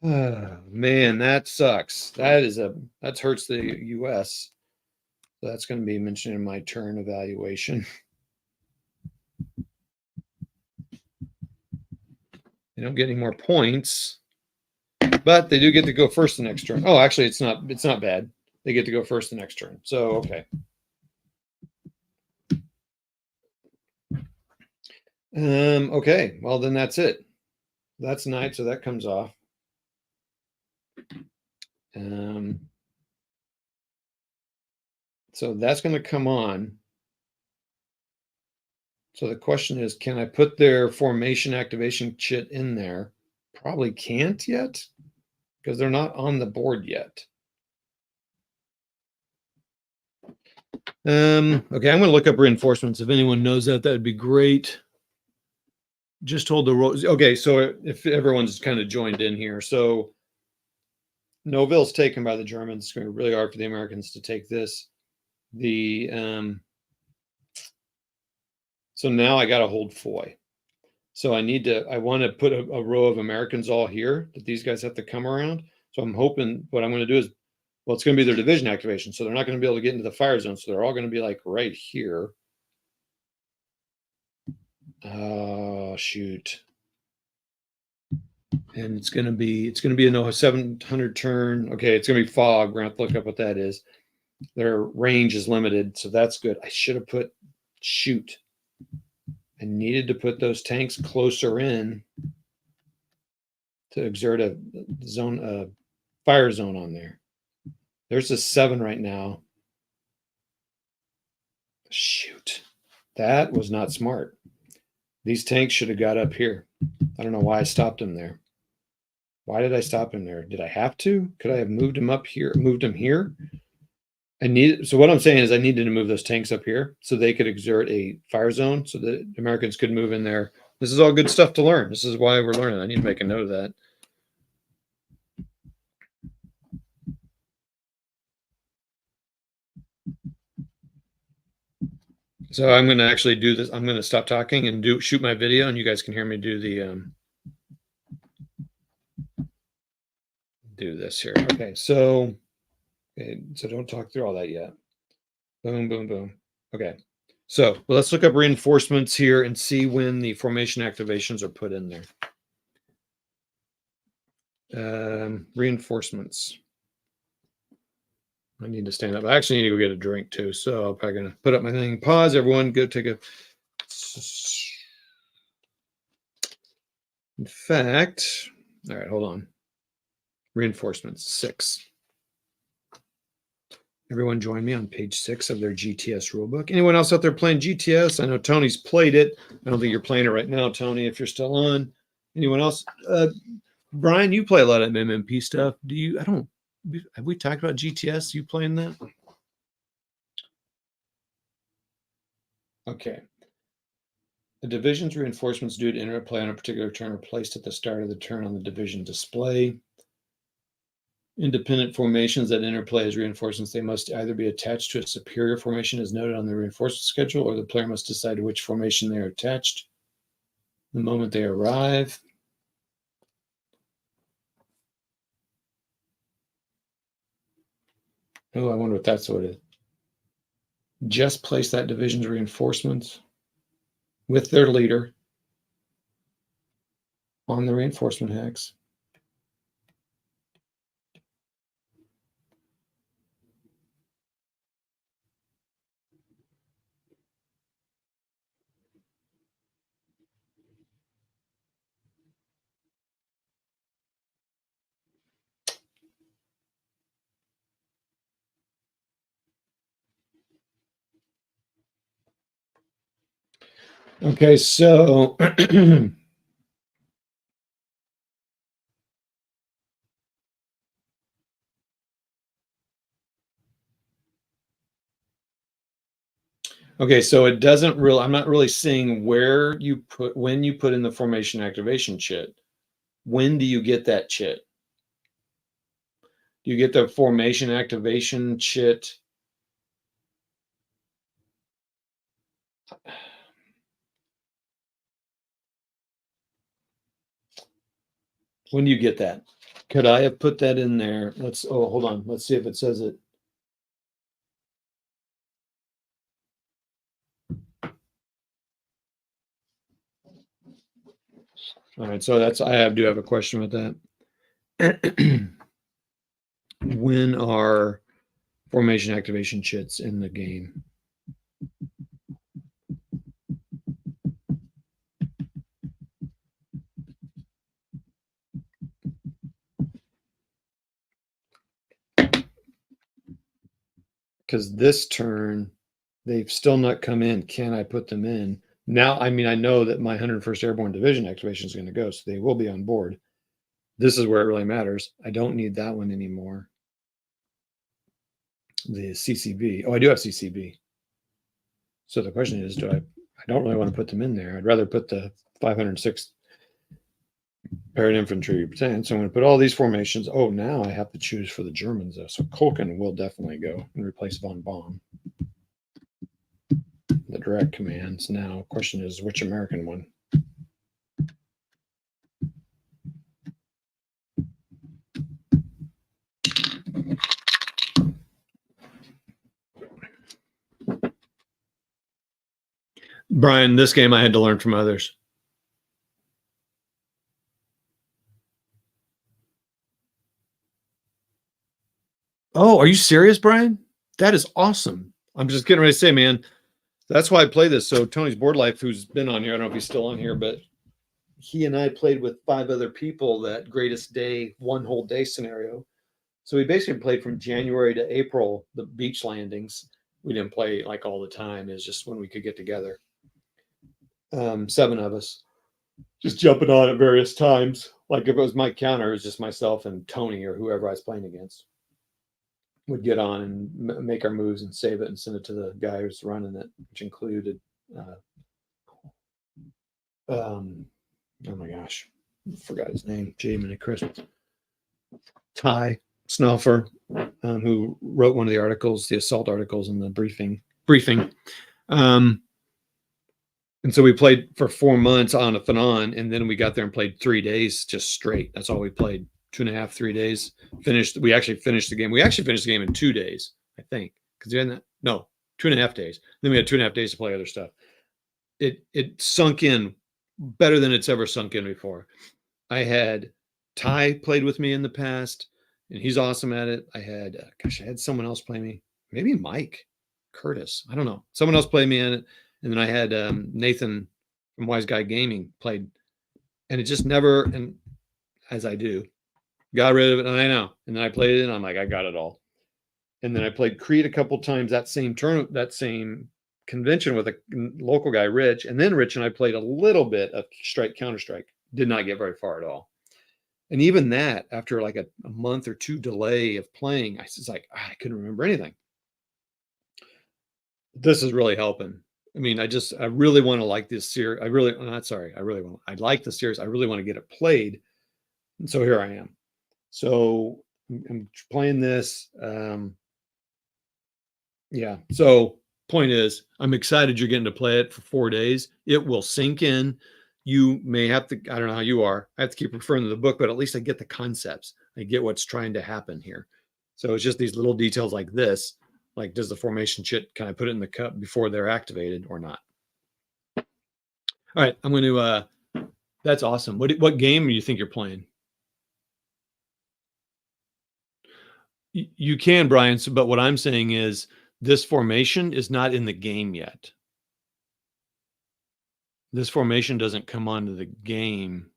A: Oh, man, that sucks. That hurts the U.S. So that's going to be mentioned in my turn evaluation. They don't get any more points, but they do get to go first the next turn. Oh, actually, it's not bad. They get to go first the next turn. So, okay. Okay, well, then that's it. That's knight, so that comes off. So that's going to come on. So the question is, can I put their formation activation chit in there? Probably can't yet because they're not on the board yet. Okay, I'm going to look up reinforcements. If anyone knows that would be great. Just hold the roll. Okay, so if everyone's kind of joined in here. So Noville's taken by the Germans. It's going to be really hard for the Americans to take this. So now I got to hold Foy. So I want to put a row of Americans all here that these guys have to come around. So I'm hoping what I'm going to do is, well, it's going to be their division activation. So they're not going to be able to get into the fire zone. So they're all going to be like right here. Oh, shoot. And it's going to be a 700 turn. Okay, it's going to be fog. We're going to have to look up what that is. Their range is limited, so that's good. I should have put shoot. I needed to put those tanks closer in to exert a fire zone on there. There's a 7 right now. Shoot. That was not smart. These tanks should have got up here. I don't know why I stopped them there. Why did I stop him there? Did I have to? Could I have moved him up here? Moved him here? So what I'm saying is I needed to move those tanks up here so they could exert a fire zone so that Americans could move in there. This is all good stuff to learn. This is why we're learning. I need to make a note of that. So I'm going to actually do this. I'm going to stop talking and shoot my video, and you guys can hear me do the do this here. Okay, so don't talk through all that yet. Boom, boom, boom. Okay, so let's look up reinforcements here and see when the formation activations are put in there. Reinforcements. I need to stand up. I actually need to go get a drink too, so I'm probably going to put up my thing. Pause, everyone. Go take a. In fact, all right, hold on. Reinforcements 6. Everyone join me on page 6 of their GTS rulebook. Anyone else out there playing GTS? I know Tony's played it. I don't think you're playing it right now, Tony, if you're still on. Anyone else? Brian, you play a lot of MMP stuff. Have we talked about GTS? You playing that? Okay. The division's reinforcements due to interplay on a particular turn are placed at the start of the turn on the division display. Independent formations that interplay as reinforcements, they must either be attached to a superior formation as noted on the reinforcement schedule, or the player must decide to which formation they are attached the moment they arrive. Oh, I wonder what that's what it is. Just place that division's reinforcements with their leader on the reinforcement hex. Okay, so okay, so it doesn't really, I'm not really seeing when you put in the formation activation chit. When do you get that chit? Do you get the formation activation chit? When do you get that? Could I have put that in there? Hold on. Let's see if it says it. All right, so I do have a question with that. When are formation activation chits in the game? Because this turn, they've still not come in. Can I put them in? Now, I mean, I know that my 101st Airborne Division activation is going to go, so they will be on board. This is where it really matters. I don't need that one anymore. The CCB. Oh, I do have CCB. So the question is, I don't really want to put them in there. I'd rather put the 506th Parrot Infantry Battalion. So I'm going to put all these formations. Oh, now I have to choose for the Germans, though. So Kolkin will definitely go and replace von Baum. The direct commands. Now, question is, which American one? Brian, this game I had to learn from others. Oh, are you serious, Brian? That is awesome. I'm just getting ready to say, man, that's why I play this. So Tony's Board Life, who's been on here, I don't know if he's still on here, but he and I played with 5 other people that greatest day, one whole day scenario. So we basically played from January to April, the beach landings. We didn't play like all the time. It's just when we could get together. 7 of us, just jumping on at various times. Like if it was my counter, it was just myself and Tony or whoever I was playing against would get on and make our moves and save it and send it to the guy who's running it, which included, oh my gosh, I forgot his name. Jiminy Christmas. Ty Snuffer, who wrote one of the articles, the assault articles in the briefing. And so we played for 4 months on and on, and then we got there and played 3 days just straight. That's all we played. 2.5, 3 days. We actually finished the game. We actually finished the game in 2 days, I think. Because we had 2.5 days. Then we had 2.5 days to play other stuff. It sunk in better than it's ever sunk in before. I had Ty played with me in the past, and he's awesome at it. I had someone else play me, maybe Mike Curtis. I don't know. Someone else played me in it, and then I had Nathan from Wise Guy Gaming played, and it just never. And as I do, got rid of it. And I know, and then I played it, and I'm like, I got it all. And then I played Creed a couple times that same convention with a local guy, Rich, and then Rich and I played a little bit of Counter-Strike. Did not get very far at all. And even that, after like a month or 2 delay of playing, I was like, I couldn't remember anything. This is really helping. I mean, I really want to like this series. I like the series. I really want to get it played. And so here I am. So I'm playing this. Yeah. So point is, I'm excited you're getting to play it for 4 days. It will sink in. You may have to, I don't know how you are. I have to keep referring to the book, but at least I get the concepts. I get what's trying to happen here. So it's just these little details like this. Like, does the formation chit, can I put it in the cup before they're activated or not? All right. I'm going to, that's awesome. What game do you think you're playing? You can, Brian. But what I'm saying is this formation is not in the game yet. This formation doesn't come onto the game.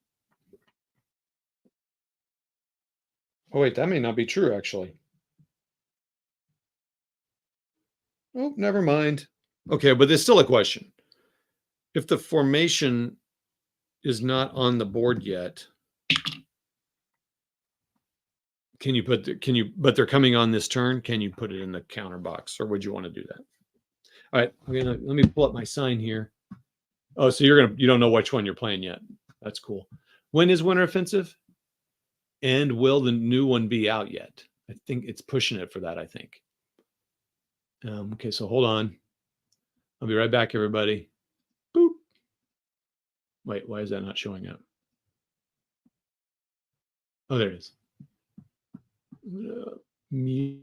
A: Oh, wait, that may not be true, actually. Oh, never mind. Okay, but there's still a question. If the formation is not on the board yet, but they're coming on this turn, can you put it in the counter box, or would you want to do that? All right, let me pull up my sign here. Oh, so you don't know which one you're playing yet. That's cool. When is Winter Offensive? And will the new one be out yet? I think it's pushing it for that, I think. Okay, so hold on. I'll be right back, everybody. Boop. Wait, why is that not showing up? Oh, there it is. Mute.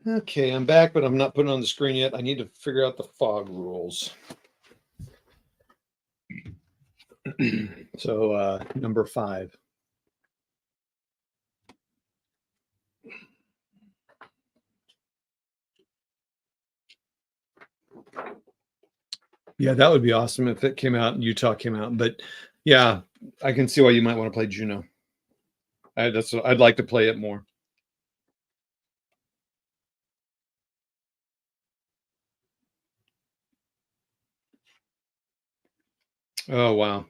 A: Okay, I'm back, but I'm not putting it on the screen yet. I need to figure out the fog rules. So number 5. Yeah, that would be awesome if it came out and Utah came out. But yeah, I can see why you might want to play Juneau. I'd like to play it more. Oh, wow.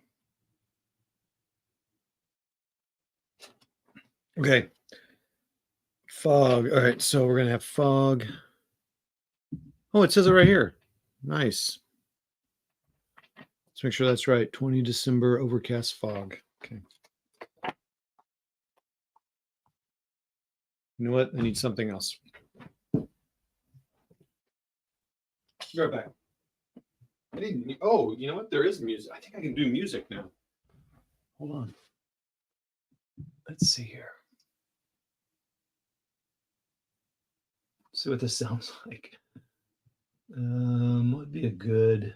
A: Okay. Fog. All right. So we're going to have fog. Oh, it says it right here. Nice. Let's make sure that's right. 20 December overcast fog. Okay. You know what? I need something else. Be right back. Oh, you know what? There is music. I think I can do music now. Hold on. Let's see here. See what this sounds like. What would be a good?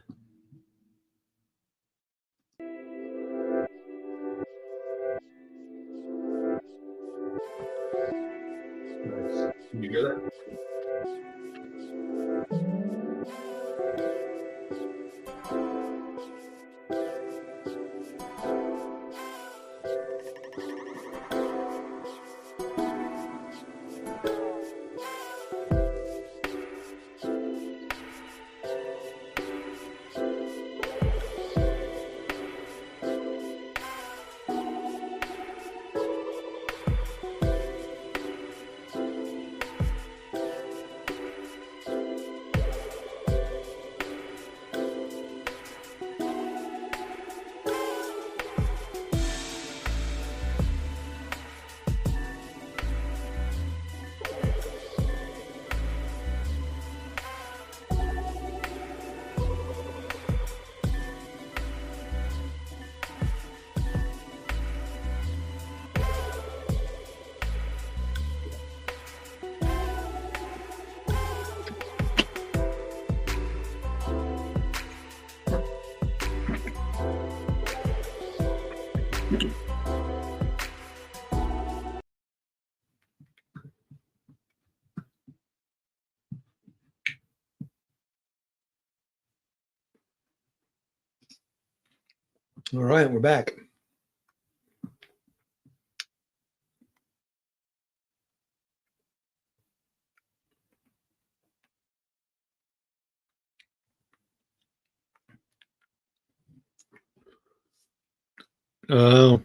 A: Nice. Can you hear that? All right, we're back. Oh,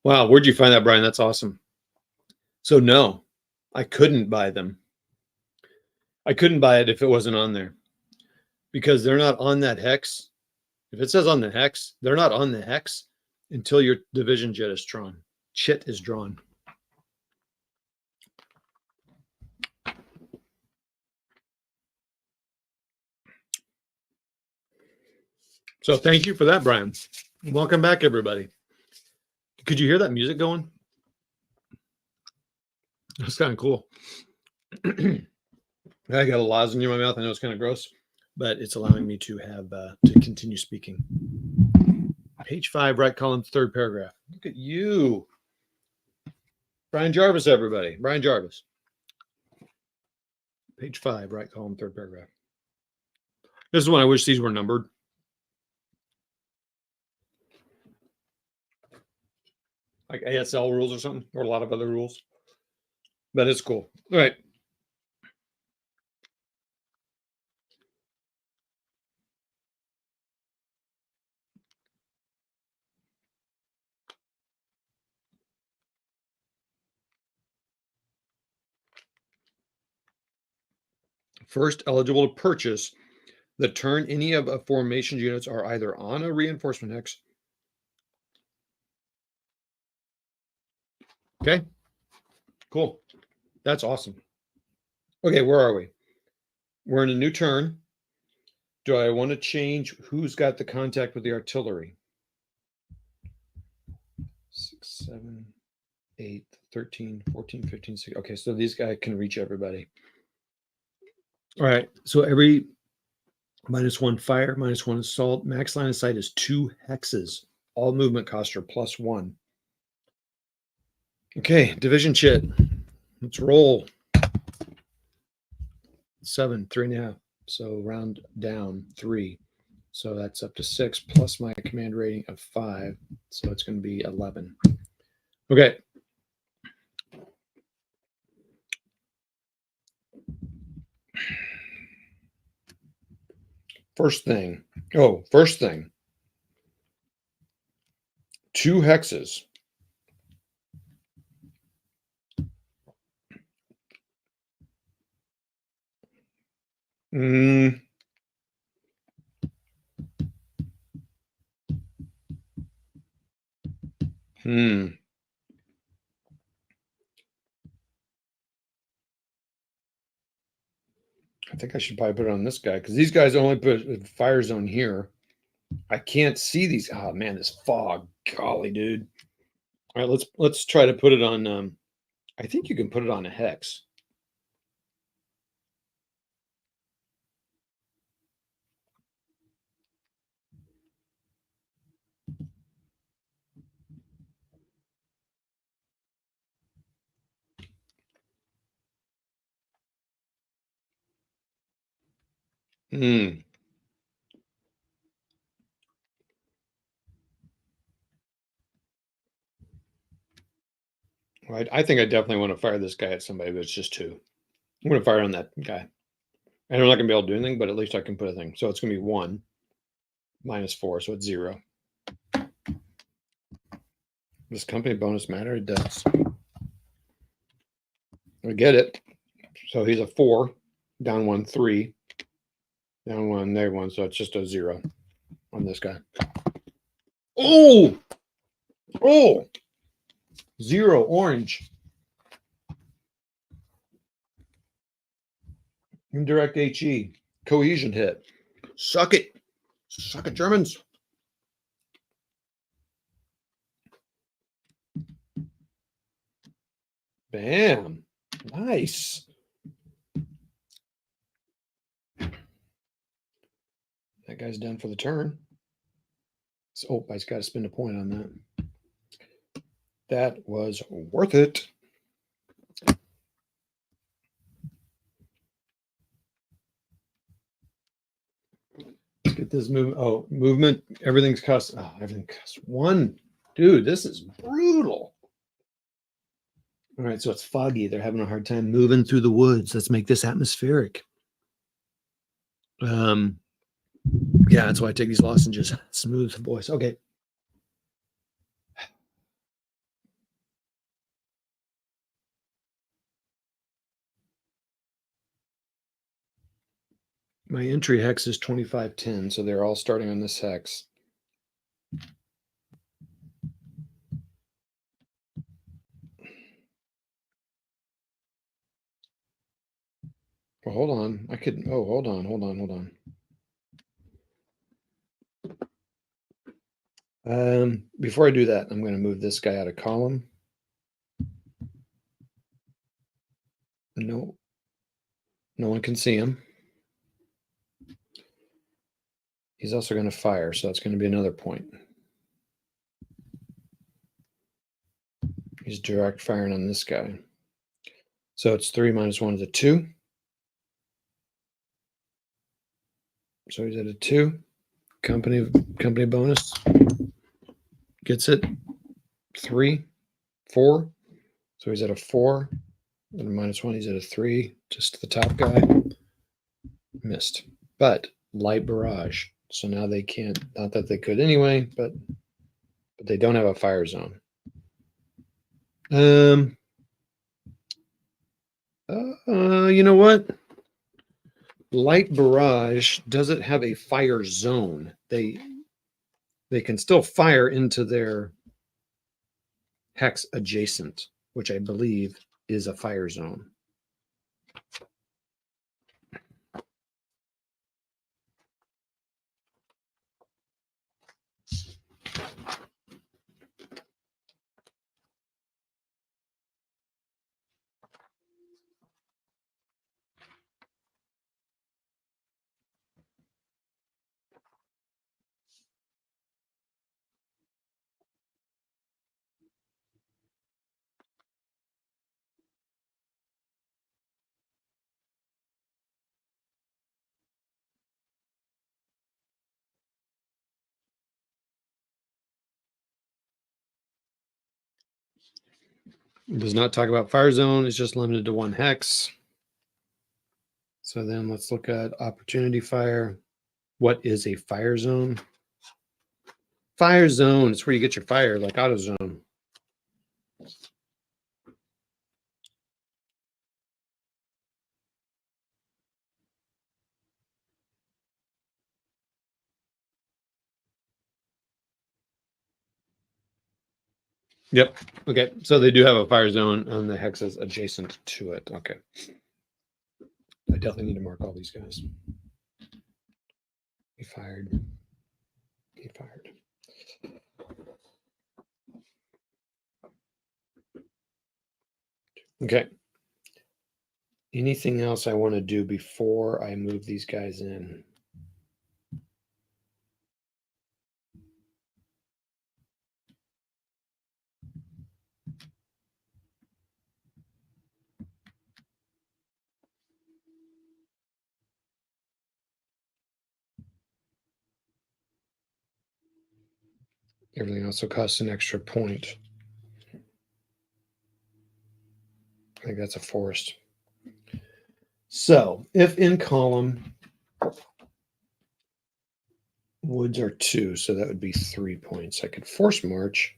A: wow. Where'd you find that, Brian? That's awesome. So no, I couldn't buy them. I couldn't buy it if it wasn't on there because they're not on that hex. If it says on the hex, they're not on the hex until your division jet is drawn. Chit is drawn. So thank you for that, Brian. Welcome back, everybody. Could you hear that music going? That's kind of cool. I got a lozenge in my mouth. I know it's kind of gross, but it's allowing me to have to continue speaking. Page 5, right column, 3rd paragraph. Look at you. Brian Jarvis, everybody. Brian Jarvis. Page 5, right column, 3rd paragraph. This is one I wish these were numbered. Like ASL rules or something, or a lot of other rules. But it's cool. All right. First eligible to purchase the turn any of a formation's units are either on a reinforcement hex. Okay, cool. That's awesome. Okay, where are we? We're in a new turn. Do I want to change who's got the contact with the artillery? 6, 7. 8, 13, 14, 15, 16. Okay, so these guys can reach everybody. All right, so every -1 fire, -1 assault. Max line of sight is 2 hexes. All movement costs are +1. Okay, division chit. Let's roll. 7, 3.5. So round down 3. So that's up to 6 plus my command rating of 5. So it's going to be 11. Okay. First thing. 2 hexes. I think I should probably put it on this guy because these guys only put a fire zone here. I can't see these. Oh man, this fog. Golly, dude. All right, let's try to put it on. I think you can put it on a hex. Right. I think I definitely want to fire this guy at somebody, but it's just 2. I'm going to fire on that guy. And I'm not going to be able to do anything, but at least I can put a thing. So it's going to be 1 -4, so it's 0. Does company bonus matter? It does. I get it. So he's a 4, down 1, 3, down 1, there 1. So it's just a 0 on this guy. Oh, 0 orange. Indirect HE. Cohesion hit. Suck it. Suck it, Germans. Bam. Nice. That guy's done for the turn. So, I just got to spend a point on that. That was worth it. Let's get this movement. Oh, movement. Everything's cost. Oh, everything costs 1. Dude, this is brutal. All right, so it's foggy. They're having a hard time moving through the woods. Let's make this atmospheric. Yeah, that's why I take these lozenges. Smooth voice. Okay. My entry hex is 2510, so they're all starting on this hex. Well, hold on. I could. Oh, hold on. Before I do that, I'm going to move this guy out of column. No one can see him. He's also going to fire, so that's going to be another point. He's direct firing on this guy. So it's 3 minus 1 is a 2. So he's at a 2. Company bonus. Gets it. 3, 4. So he's at a 4. And -1, he's at a 3. Just the top guy. Missed. But light barrage. So now they can't, not that they could anyway, but they don't have a fire zone. You know what? Light barrage doesn't have a fire zone. They can still fire into their hex adjacent, which I believe is a fire zone. It does not talk about fire zone. It's just limited to 1 hex. So then let's look at opportunity fire. What is a fire zone? Fire zone is where you get your fire, like AutoZone. Yep. Okay. So they do have a fire zone and the hexes adjacent to it. Okay. I definitely need to mark all these guys. He fired. He fired. Okay. Anything else I want to do before I move these guys in? Everything also costs an extra point. I think that's a forest. So if in column, woods are 2, so that would be 3 points. I could force march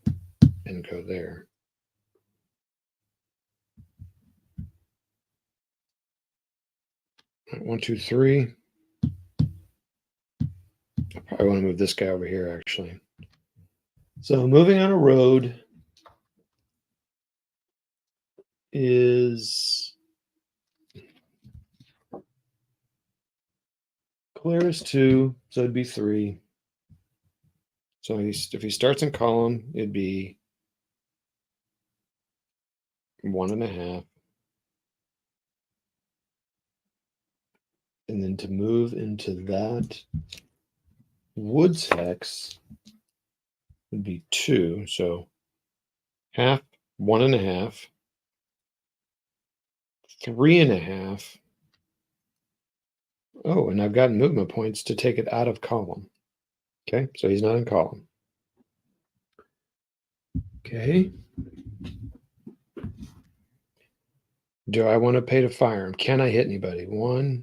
A: and go there. All right, 1, 2, 3. I probably want to move this guy over here, actually. So moving on a road is clear as 2, so it'd be 3. So if he starts in column, it'd be 1.5. And then to move into that woods hex would be 2. So half, 1.5, 3.5. Oh, and I've got movement points to take it out of column. Okay, so he's not in column. Okay. Do I want to pay to fire him? Can I hit anybody? 1,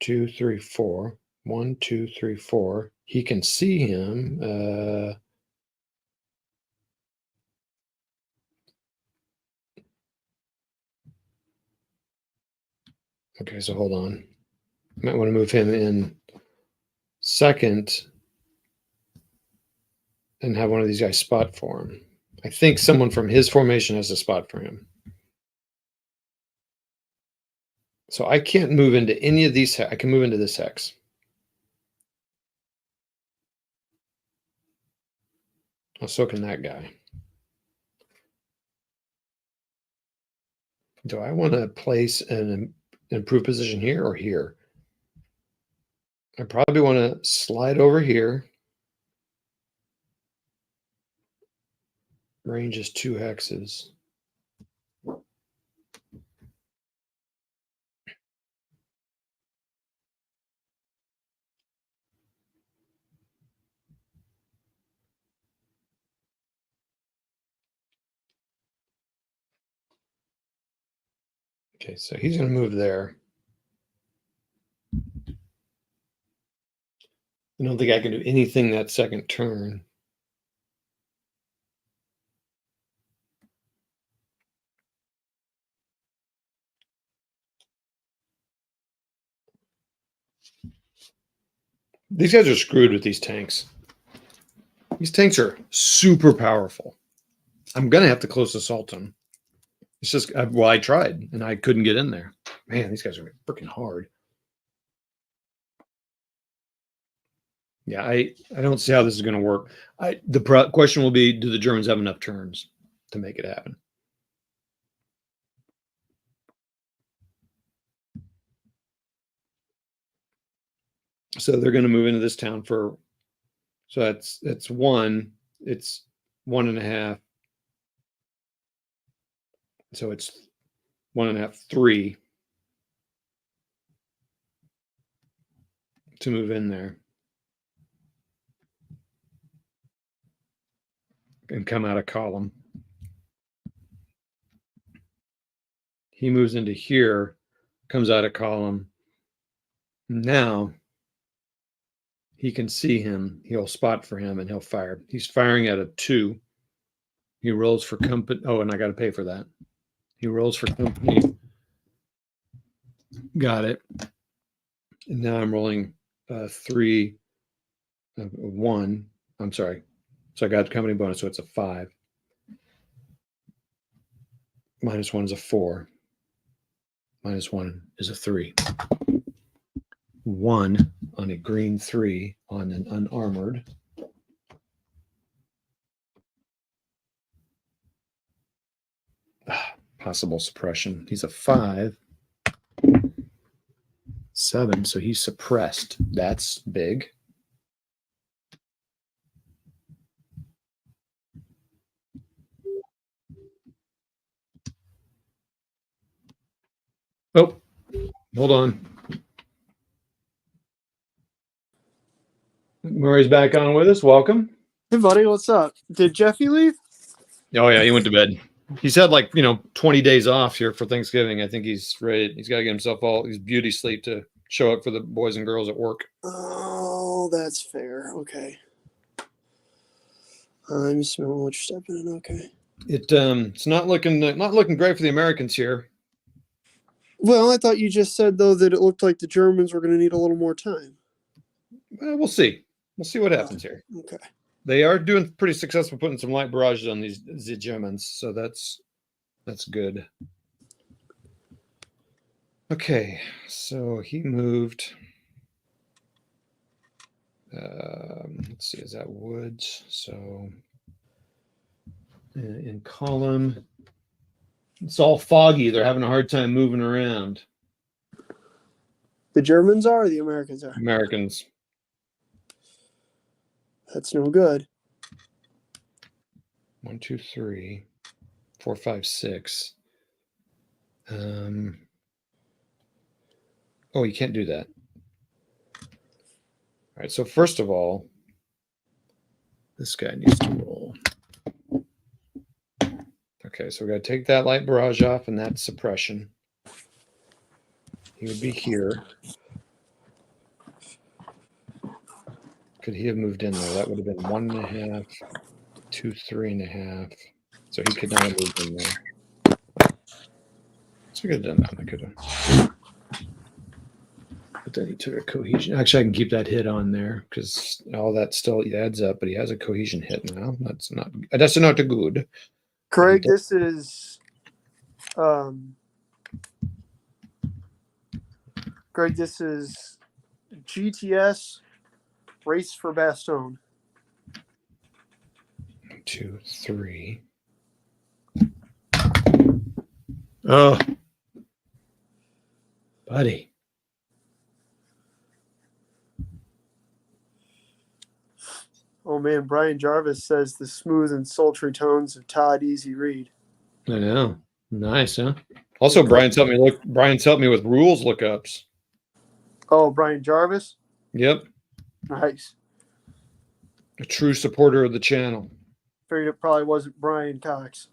A: 2, 3, 4. 1, 2, 3, 4. He can see him. Okay, so hold on. Might want to move him in second and have one of these guys spot for him. I think someone from his formation has a spot for him. So I can't move into any of these. I can move into this hex. Oh, so can that guy. Do I want to place an improved position here or here? I probably want to slide over here. Range is 2 hexes. Okay, so he's going to move there. I don't think I can do anything that second turn. These guys are screwed with these tanks. These tanks are super powerful. I'm going to have to close assault them. It's just, well, I tried and I couldn't get in there. Man, these guys are freaking hard. Yeah, I don't see how this is going to work. The question will be, do the Germans have enough turns to make it happen? So they're going to move into this town for, so it's 1, it's 1.5. So it's 1.5, 3 to move in there and come out of column. He moves into here, comes out of column. Now he can see him. He'll spot for him and he'll fire. He's firing at a 2. He rolls for company. Oh, and I got to pay for that. He rolls for company. Got it. And now I'm rolling 3, 1. I'm sorry. So I got company bonus, so it's a 5. -1 is a 4. -1 is a 3. 1 on a green 3 on an unarmored. Possible suppression. He's a 5. 7, so he's suppressed. That's big. Oh, hold on. Murray's back on with us. Welcome.
B: Hey, buddy, what's up? Did Jeffy leave?
A: Oh, yeah, he went to bed. He's had 20 days off here for Thanksgiving. I think he's ready. He's got to get himself all his beauty sleep to show up for the boys and girls at work.
B: Oh, that's fair. Okay. I'm smelling what you're stepping in. Okay.
A: It's not looking great for the Americans here.
B: Well, I thought you just said, though, that it looked like the Germans were going to need a little more time.
A: We'll see. We'll see what happens here.
B: Okay.
A: They are doing pretty successful putting some light barrages on the Germans, so that's good. Okay, so he moved. Let's see, is that woods? So in column, it's all foggy. They're having a hard time moving around.
B: The Germans are, or the Americans are?
A: Americans.
B: That's no good.
A: 1, 2, 3, 4, 5, 6. Oh, you can't do that. All right, so first of all, this guy needs to roll. Okay, so we got to take that light barrage off, and that's suppression. He would be here. Could he have moved in there? That would have been 1.5, 2, 3.5. So he could not have moved in there. So we could have done that. I could have. But then he took a cohesion. Actually, I can keep that hit on there because all that still adds up. But he has a cohesion hit now. That's not good.
B: Craig, this is GTS Race for Bastogne.
A: 1, 2, 3. Oh, buddy.
B: Oh man, Brian Jarvis says the smooth and sultry tones of Todd Easy Read.
A: I know. Nice, huh? Also, Brian's helped me with rules lookups.
B: Oh, Brian Jarvis?
A: Yep.
B: Nice.
A: A true supporter of the channel.
B: Figured it probably wasn't Brian Cox.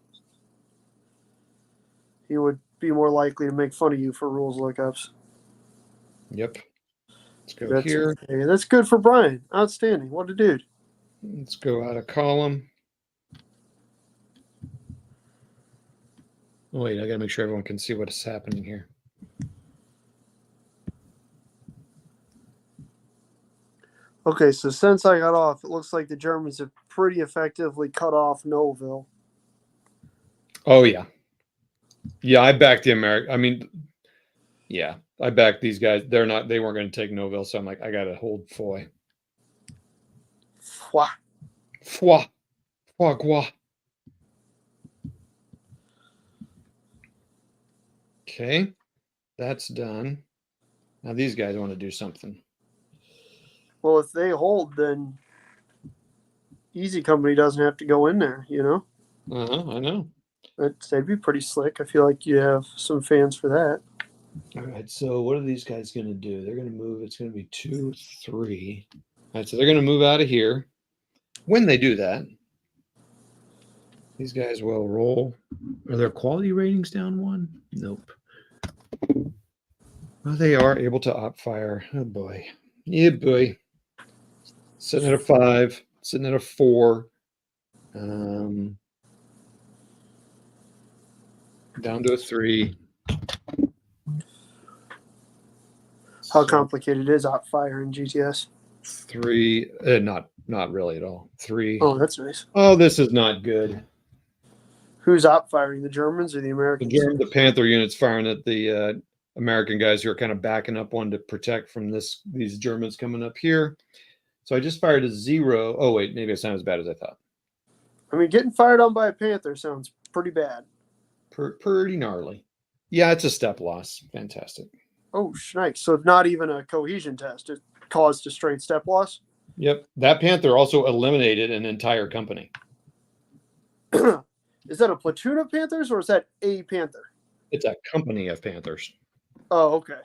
B: He would be more likely to make fun of you for rules lookups.
A: Yep. Let's go here.
B: Okay. That's good for Brian. Outstanding. What a dude.
A: Let's go out of column. Oh, wait, I got to make sure everyone can see what is happening here.
B: Okay, so since I got off, it looks like the Germans have pretty effectively cut off Noeville.
A: Oh, yeah. Yeah, I backed the American. I mean, yeah, I backed these guys. They weren't going to take Noeville, so I'm like, I got to hold Foy.
B: Foy.
A: Foy. Foy, gua. Okay, that's done. Now these guys want to do something.
B: Well, if they hold, then Easy Company doesn't have to go in there, you know?
A: I know.
B: They'd be pretty slick. I feel like you have some fans for that.
A: All right, so what are these guys going to do? They're going to move. It's going to be 2, 3. All right, so they're going to move out of here. When they do that, These guys will roll. Are their quality ratings down one? Nope. Well, they are able to op fire. Oh boy. Yeah, boy. Sitting at a 5, sitting at a 4. Down to a 3.
B: How
A: So
B: complicated is op fire in GTS?
A: 3, not really at all. 3.
B: Oh, that's nice.
A: Oh, this is not good.
B: Who's op firing? The Germans or the Americans?
A: The Panther unit's firing at the American guys who are kind of backing up one to protect from these Germans coming up here. So I just fired a 0. Oh wait, maybe it's not as bad as I thought.
B: I mean, getting fired on by a Panther sounds pretty bad.
A: Pretty gnarly. Yeah, it's a step loss. Fantastic.
B: Oh, shnikes. So not even a cohesion test. It caused a straight step loss?
A: Yep. That Panther also eliminated an entire company.
B: Is that a platoon of Panthers or is that a Panther?
A: It's a company of Panthers.
B: Oh, okay.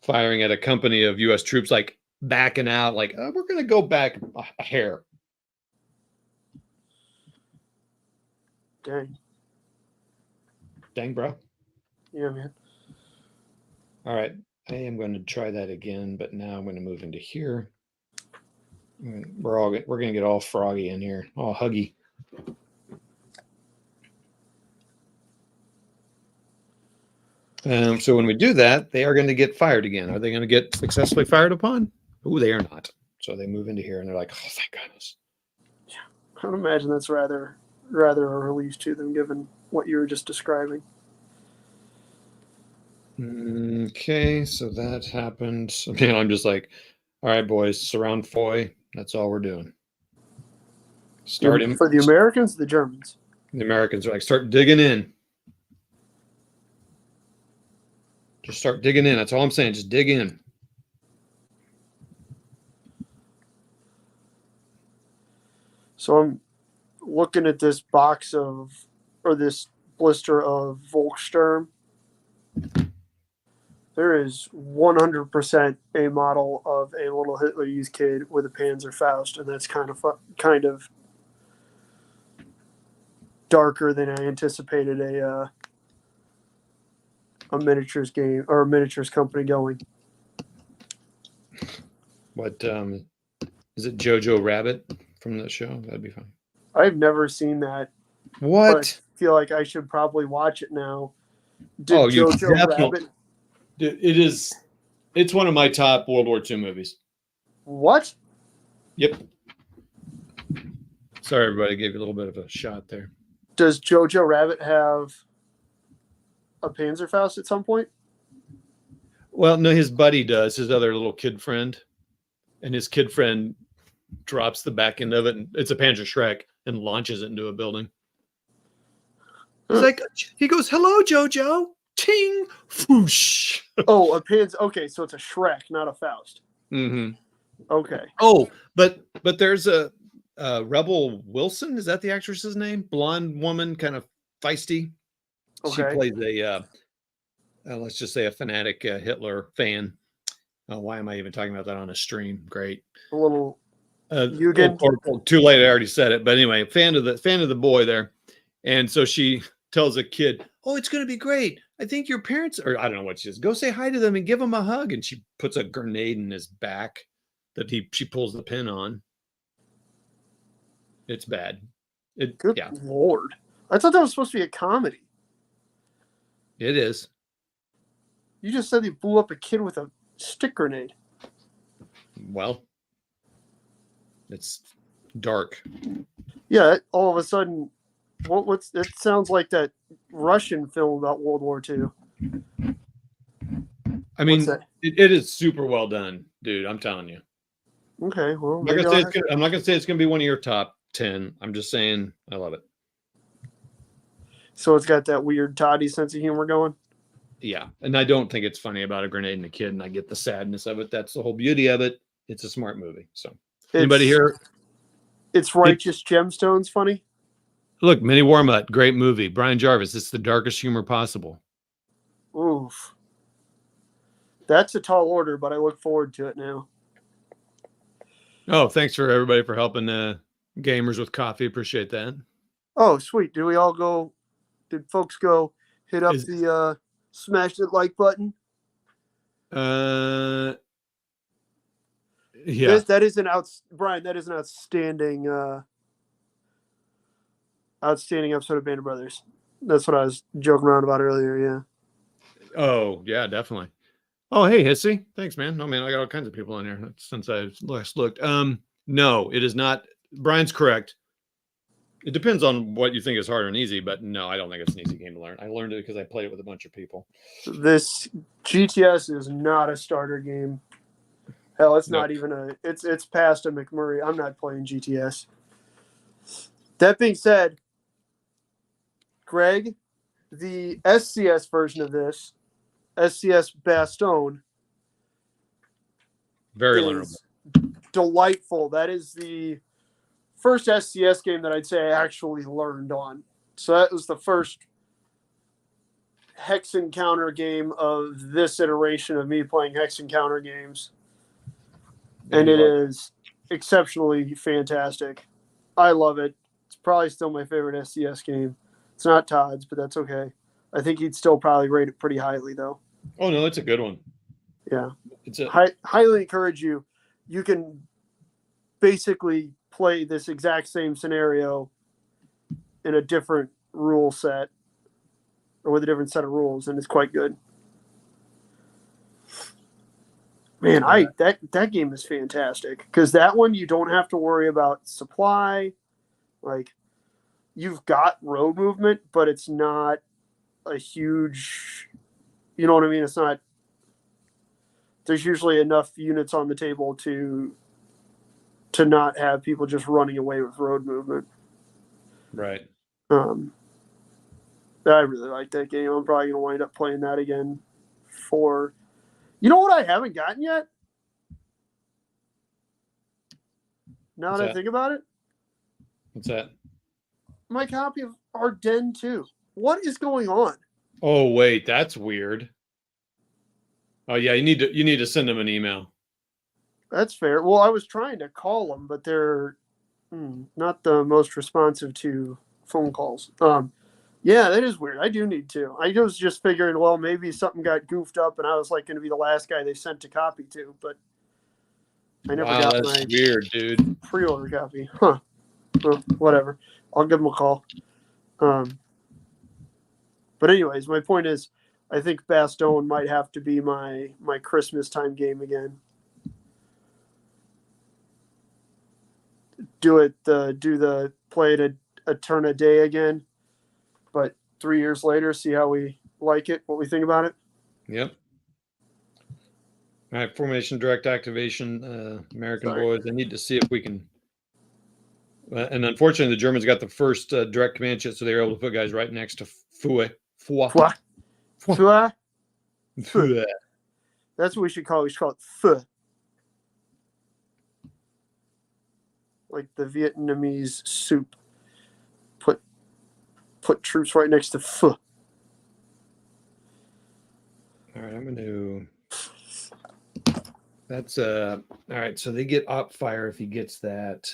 A: Firing at a company of U.S. troops, like backing out, like, oh, we're going to go back a hair.
B: Dang.
A: Dang, bro.
B: Yeah, man.
A: All right. I am going to try that again, but now I'm going to move into here. We're going to get all froggy in here, all huggy. So when we do that, they are going to get fired again. Are they going to get successfully fired upon? Oh, they are not. So they move into here and they're like, oh, thank goodness.
B: Yeah. I would imagine that's rather a relief to them, given what you were just describing.
A: Okay, so that happened. I mean, I'm just like, all right, boys, surround Foy. That's all we're doing. Start him.
B: For the Americans, the Germans.
A: The Americans are like, start digging in. Just start digging in. That's all I'm saying. Just dig in.
B: So I'm looking at this box of, or this blister of Volkssturm. There is 100% a model of a little Hitler Youth kid with a Panzerfaust, and that's kind of darker than I anticipated a miniatures game or a miniatures company going.
A: What is it? Jojo Rabbit from the show? That'd be fun.
B: I've never seen that.
A: What?
B: But I feel like I should probably watch it now. Did
A: Oh, you
B: Jojo
A: definitely.
B: Rabbit?
A: It is. It's one of my top World War II movies.
B: What?
A: Yep. Sorry, everybody. Gave you a little bit of a shot there.
B: Does Jojo Rabbit have a Panzerfaust at some point?
A: Well, no, his buddy does. His other little kid friend, and his kid friend drops the back end of it, and it's a Panzer Shrek, and launches it into a building. He's like, he goes, "Hello, Jojo." Ting, whoosh.
B: Oh, a Panzer. Okay, so it's a Shrek, not a Faust.
A: Mm-hmm.
B: Okay.
A: Oh, but there's a Rebel Wilson. Is that the actress's name? Blonde woman, kind of feisty.
B: Okay.
A: She plays a let's just say a fanatic Hitler fan. Why am I even talking about that on a stream? Great.
B: A little.
A: Too late. I already said it. But anyway, fan of the boy there, and so she tells a kid, "Oh, it's going to be great. I think your parents," or I don't know what she says. "Go say hi to them and give them a hug." And she puts a grenade in his back that she pulls the pin on. It's bad.
B: Good Lord. I thought that was supposed to be a comedy.
A: It is.
B: You just said they blew up a kid with a stick grenade.
A: Well, it's dark.
B: Yeah, all of a sudden, it sounds like that Russian film about World War II.
A: I mean, it is super well done, dude. I'm telling you.
B: Okay, well,
A: I'm not gonna say it's gonna be one of your top 10. I'm just saying I love it.
B: So it's got that weird toddy sense of humor going.
A: Yeah, and I don't think it's funny about a grenade and a kid, and I get the sadness of it. That's the whole beauty of it. It's a smart movie. So, anybody here?
B: It's Righteous Gemstones funny.
A: Look, Mini Warmutt, great movie. Brian Jarvis, it's the darkest humor possible.
B: Oof. That's a tall order, but I look forward to it now.
A: Oh, thanks for everybody for helping Gamers with coffee, appreciate that.
B: Oh, sweet. Did we all go? Did folks go hit up
A: Is-
B: the smash that like button?
A: Yeah.
B: That is an Brian. That is an outstanding episode of Band of Brothers. That's what I was joking around about earlier. Yeah.
A: Oh, yeah, definitely. Oh, hey, Hissy. Thanks, man. Oh, man, I got all kinds of people in here since I last looked. No, it is not. Brian's correct. It depends on what you think is hard and easy, but no, I don't think it's an easy game to learn. I learned it because I played it with a bunch of people.
B: This GTS is not a starter game. Hell, it's not even it's past a McMurray. I'm not playing GTS. That being said, Greg, the SCS version of this, SCS Bastogne,
A: Very
B: is
A: learnable.
B: delightful. That is the first SCS game that I'd say I actually learned on. So that was the first Hex Encounter game of this iteration of me playing Hex Encounter games. And it is exceptionally fantastic. I love it. It's probably still my favorite SCS game. It's not Todd's, but that's okay. I think he'd still probably rate it pretty highly, though.
A: Oh, no, it's a good one.
B: Yeah.
A: It's a
B: highly encourage you. You can basically play this exact same scenario in a different rule set or with a different set of rules, and it's quite good. Man, that game is fantastic because that one you don't have to worry about supply. Like, you've got road movement, but it's not a huge, you know what I mean? It's not. There's usually enough units on the table to not have people just running away with road movement.
A: right.
B: I really like that game. I'm probably gonna wind up playing that again. You know what I haven't gotten yet? Now
A: What's
B: that I
A: that?
B: think about it,
A: What's that?
B: my copy of Ardennes 2. What is going on?
A: Oh, wait, that's weird. Oh, yeah, you need to send them an email.
B: That's fair. Well, I was trying to call them, but they're not the most responsive to phone calls. Yeah, that is weird. I do need to. I was just figuring, well, maybe something got goofed up, and I was like going to be the last guy they sent a copy to, but I never got
A: that's
B: my
A: weird, dude.
B: pre-order copy. Huh. Well, whatever. I'll give them a call. But anyways, my point is, I think Bastogne might have to be my Christmas time game again. Play it a turn a day again, but 3 years later, see how we like it, what we think about it.
A: Yep. All right, formation direct activation, American boys. I need to see if we can. And unfortunately, the Germans got the first direct command shit, so they were able to put guys right next to Fua.
B: That's what we should call it. We should call it Pho. Like the Vietnamese soup. Put troops right next to Pho.
A: All right, I'm going to. That's all right. So they get op fire if he gets that.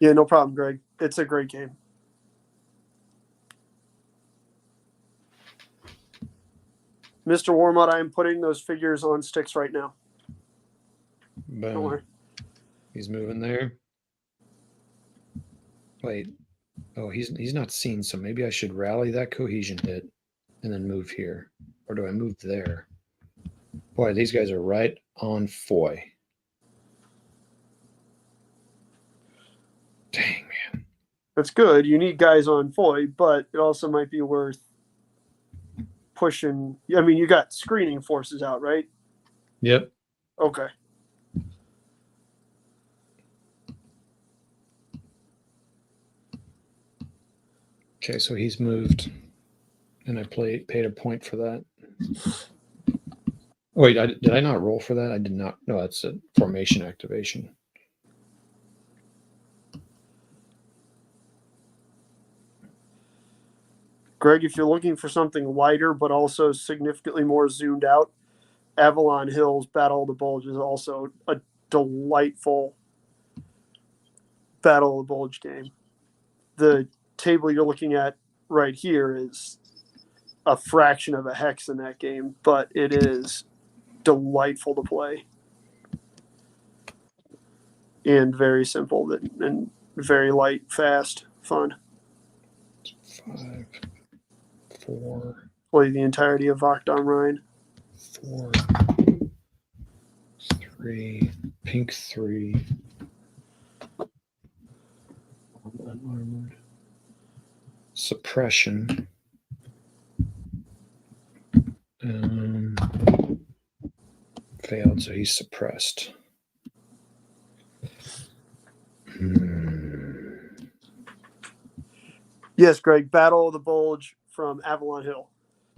B: Yeah, no problem, Greg. It's a great game. Mr. Warmut, I am putting those figures on sticks right now.
A: Boom.
B: Don't worry.
A: He's moving there. Wait. Oh, he's not seen, so maybe I should rally that cohesion hit and then move here. Or do I move there? Boy, these guys are right on Foy. Dang, man.
B: That's good. You need guys on Foy, but it also might be worth pushing. I mean, you got screening forces out, right?
A: Yep.
B: Okay.
A: Okay, so he's moved, and I paid a point for that. Oh, wait, did I not roll for that? I did not. No, that's a formation activation.
B: Greg, if you're looking for something lighter but also significantly more zoomed out, Avalon Hill's Battle of the Bulge is also a delightful Battle of the Bulge game. The table you're looking at right here is a fraction of a hex in that game, but it is delightful to play and very simple and very light, fast, fun.
A: 5, 4,
B: Play the entirety of Bastogne Rhine.
A: 4, 3, pink 3. Unarmored. Suppression. Failed, so he's suppressed.
B: Yes, Greg, Battle of the Bulge from Avalon Hill.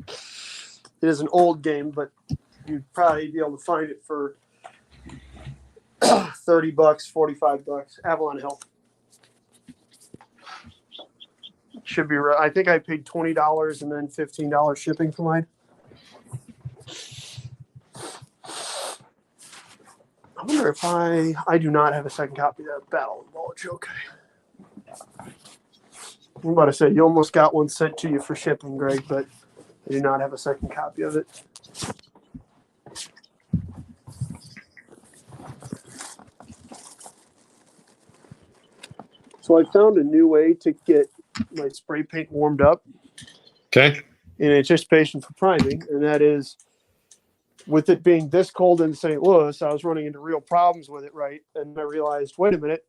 B: It is an old game, but you'd probably be able to find it for $30, $45. Avalon Hill. Should be right. I think I paid $20 and then $15 shipping for mine. I wonder if I do not have a second copy of that Battle of the Bulge. Okay. I'm about to say, you almost got one sent to you for shipping, Greg, but I do not have a second copy of it. So I found a new way to get my spray paint warmed up
A: Okay.
B: in anticipation for priming, and that is, with it being this cold in St. Louis, I was running into real problems with it, right? And I realized, wait a minute,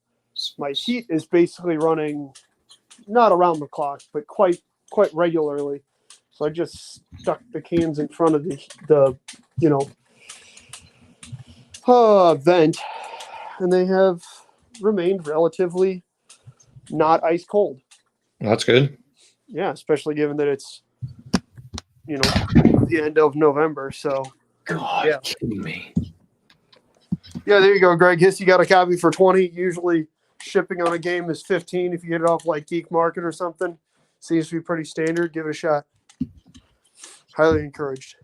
B: my heat is basically running not around the clock, but quite regularly. So I just stuck the cans in front of the vent, and they have remained relatively not ice cold.
A: That's good.
B: Yeah, especially given that it's the end of November. So
A: God,
B: yeah.
A: kidding me.
B: Yeah, there you go, Greg. Yes, you got a copy for $20. Usually shipping on a game is $15 if you get it off like Geek Market or something. Seems to be pretty standard. Give it a shot. Highly encouraged.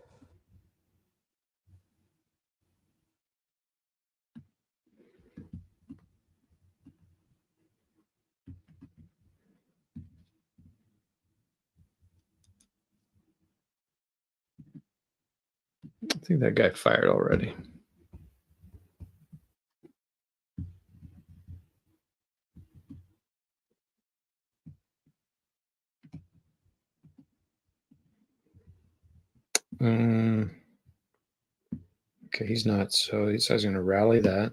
A: I think that guy fired already. Okay, he's not. So he says he's going to rally that.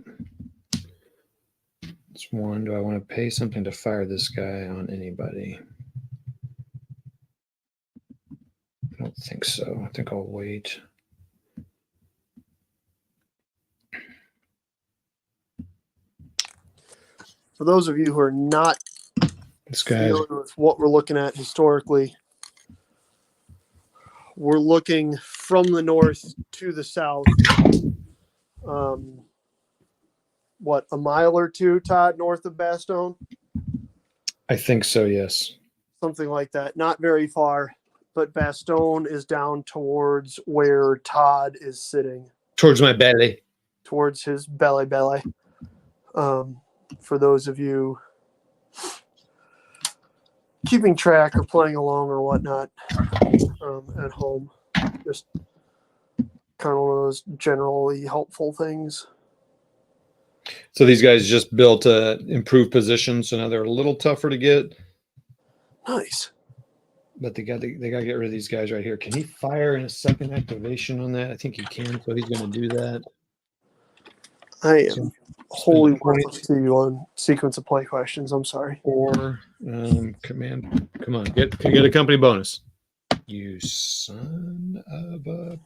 A: That's one. Do I want to pay something to fire this guy on anybody? I don't think so. I think I'll wait.
B: For those of you who are not
A: This guy.
B: familiar with what we're looking at historically, we're looking from the north to the south. What, a mile or two, Todd, north of Bastogne?
A: I think so, yes.
B: Something like that. Not very far, but Bastogne is down towards where Todd is sitting.
A: Towards my belly.
B: Towards his belly. For those of you keeping track or playing along or whatnot at home, just kind of one of those generally helpful things.
A: So these guys just built improved positions, so now they're a little tougher to get.
B: Nice.
A: But they got to get rid of these guys right here. Can he fire in a second activation on that? I think he can, so he's going to do that.
B: I am
A: So,
B: wholly worthless to you on sequence of play questions. I'm sorry.
A: Or command. Come on, can get a company bonus. You son of a.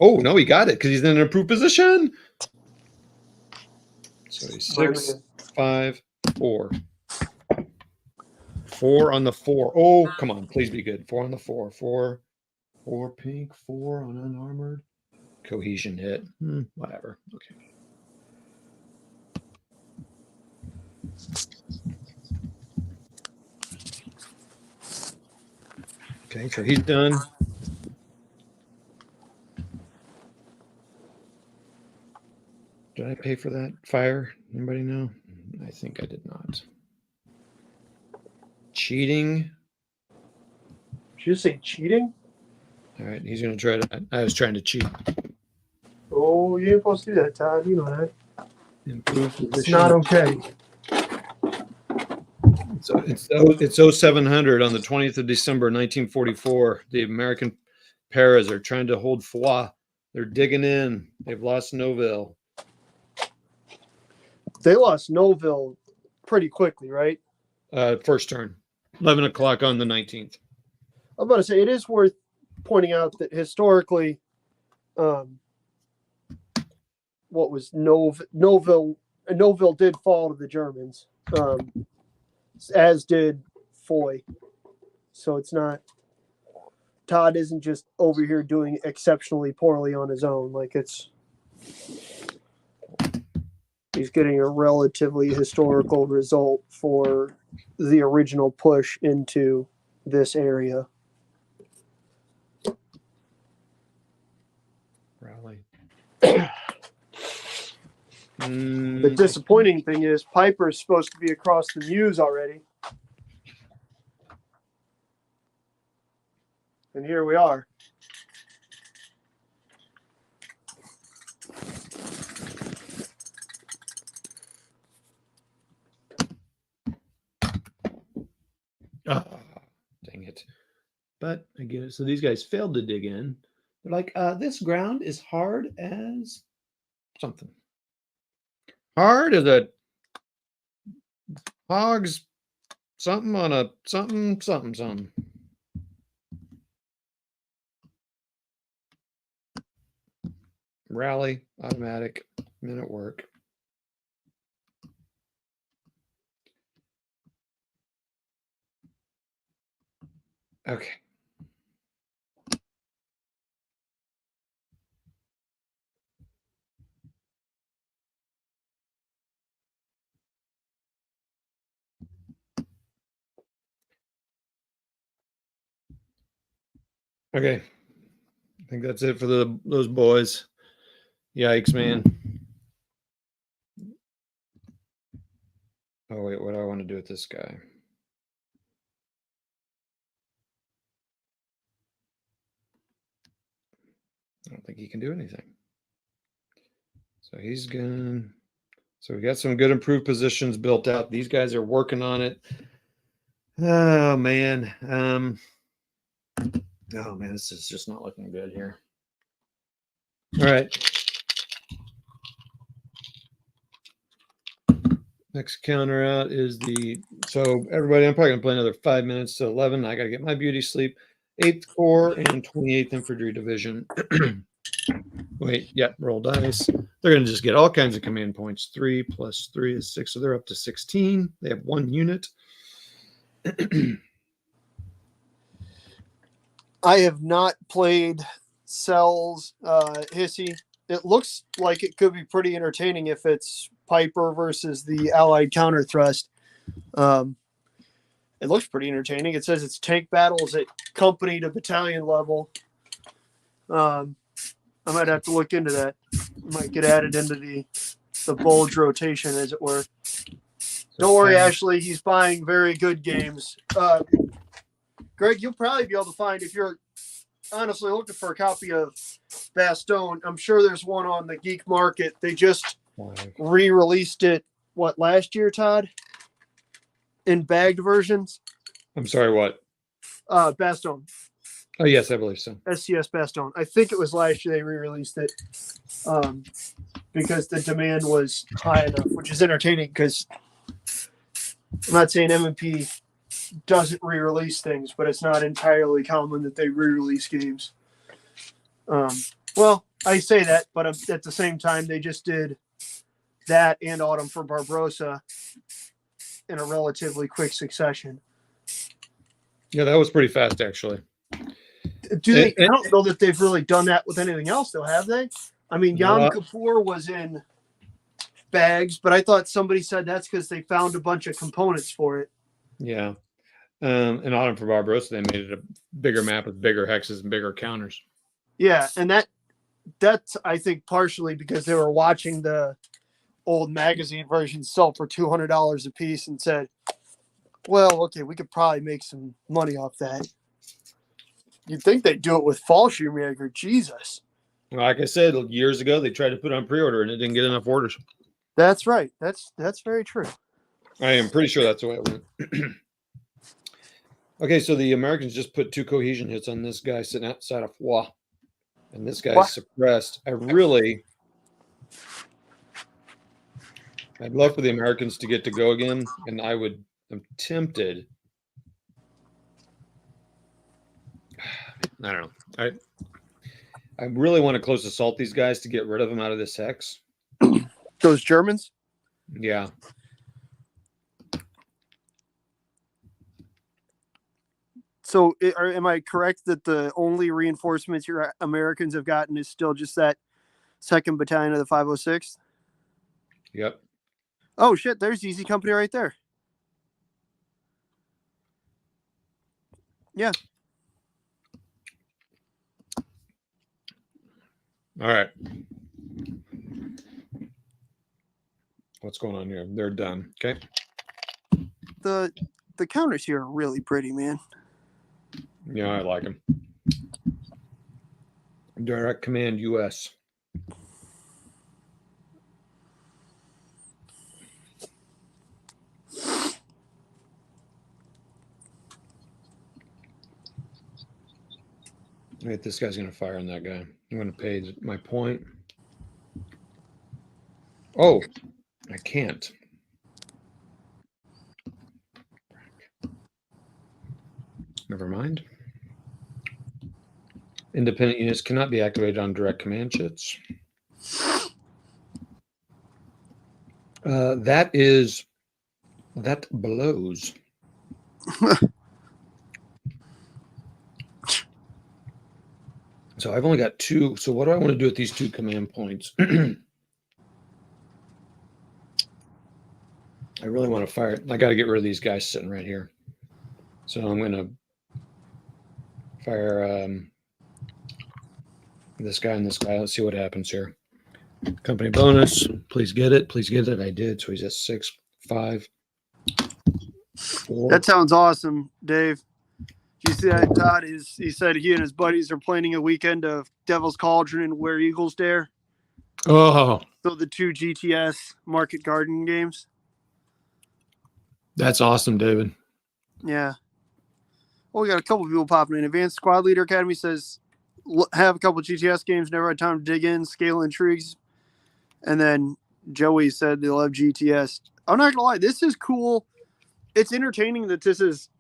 A: Oh no, he got it because he's in an improved position. So he's 6, 5, 4. 4 on the 4. Oh, come on, please be good. 4 on the 4. 4 pink. 4 on unarmored. Cohesion hit. Whatever. Okay. Okay, so he's done. Did I pay for that fire? Anybody know? I think I did not. Cheating.
B: Did you say cheating?
A: All right, he's going to try to. I was trying to cheat.
B: Oh, you ain't supposed to do that, Todd. You know that.
A: Improve
B: It's
A: position.
B: not okay.
A: So it's 0700 on the 20th of December, 1944. The American paras are trying to hold Foix. They're digging in. They've lost Noville.
B: They lost Noville pretty quickly, right?
A: First turn, 11 o'clock on the 19th.
B: I'm about to say it is worth pointing out that historically, what was Noville did fall to the Germans, as did Foy. So it's not, Todd isn't just over here doing exceptionally poorly on his own. Like he's getting a relatively historical result for the original push into this area.
A: Rally.
B: The disappointing thing is Piper's supposed to be across the Meuse already. And here we are.
A: Oh, dang it. But I get it. So these guys failed to dig in. They're like, this ground is hard as something. Hard as a hog's something on a something. Rally, automatic, minute work. Okay. Okay. I think that's it for those boys. Yikes, man. Oh, wait, what do I want to do with this guy? I don't think he can do anything. So he's gone. So we got some good improved positions built out. These guys are working on it. Oh, man. Oh, man, this is just not looking good here. All right. Next counter out is so everybody, I'm probably going to play another 5 minutes to 11. I got to get my beauty sleep. 8th Corps and 28th Infantry Division. Wait, yeah, roll dice. They're going to just get all kinds of command points. 3 plus 3 is 6, so they're up to 16. They have 1 unit.
B: I have not played Cell's Hissy. It looks like it could be pretty entertaining if it's Piper versus the Allied counter thrust. It looks pretty entertaining. It says it's tank battles at company to battalion level. I might have to look into that. Might get added into the bulge rotation, as it were. Don't worry, Ashley. He's buying very good games. Greg, you'll probably be able to find, if you're honestly looking for a copy of Bastogne, I'm sure there's one on the Geek Market. They just re-released it, last year, Todd? In bagged versions?
A: I'm sorry, what?
B: Bastogne.
A: Oh, yes, I believe so.
B: SCS Bastogne. I think it was last year they re-released it because the demand was high enough, which is entertaining because I'm not saying M&P doesn't re-release things, but it's not entirely common that they re-release games. Well, I say that, but at the same time, they just did that and Autumn for Barbarossa in a relatively quick succession.
A: Yeah, that was pretty fast, actually.
B: Do they? I don't know that they've really done that with anything else, though, have they? I mean, Yom Kippur was in bags, but I thought somebody said that's because they found a bunch of components for it.
A: Yeah. In Autumn for Barbarossa, they made it a bigger map with bigger hexes and bigger counters.
B: Yeah, and that's I think partially because they were watching the old magazine versions sell for $200 a piece and said, well, okay, we could probably make some money off that. You'd think they'd do it with Fall Shoemaker. Jesus.
A: Like I said, years ago, they tried to put on pre-order and it didn't get enough orders.
B: That's right. That's very true.
A: I am pretty sure that's the way it went. Okay, so the Americans just put 2 cohesion hits on this guy sitting outside of Foix. And this guy's suppressed. I'd love for the Americans to get to go again, and I'm tempted. I don't know. I really want to close assault these guys to get rid of them out of this hex.
B: Those Germans?
A: Yeah.
B: So am I correct that the only reinforcements your Americans have gotten is still just that 2nd Battalion of the 506th?
A: Yep.
B: Oh, shit. There's Easy Company right there. Yeah.
A: All right. What's going on here? They're done. Okay.
B: The counters here are really pretty, man.
A: Yeah, I like them. Direct Command US. Wait, this guy's going to fire on that guy. I'm going to pay my point. Oh, I can't. Never mind. Independent units cannot be activated on direct command chits. That blows. So I've only got 2. So what do I want to do with these 2 command points? I really want to fire. I got to get rid of these guys sitting right here. So I'm going to fire this guy and this guy. Let's see what happens here. Company bonus. Please get it. Please get it. I did. So he's at 6, 5, 4.
B: That sounds awesome, Dave. Did you see that, Todd? He said he and his buddies are planning a weekend of Devil's Cauldron and Where Eagles Dare.
A: Oh,
B: So the 2 GTS Market Garden games.
A: that's awesome, David.
B: Yeah. Well, we got a couple people popping in. Advanced Squad Leader Academy says, have a couple GTS games, never had time to dig in, scale intrigues. And then Joey said they love GTS. I'm not going to lie. This is cool. It's entertaining that this is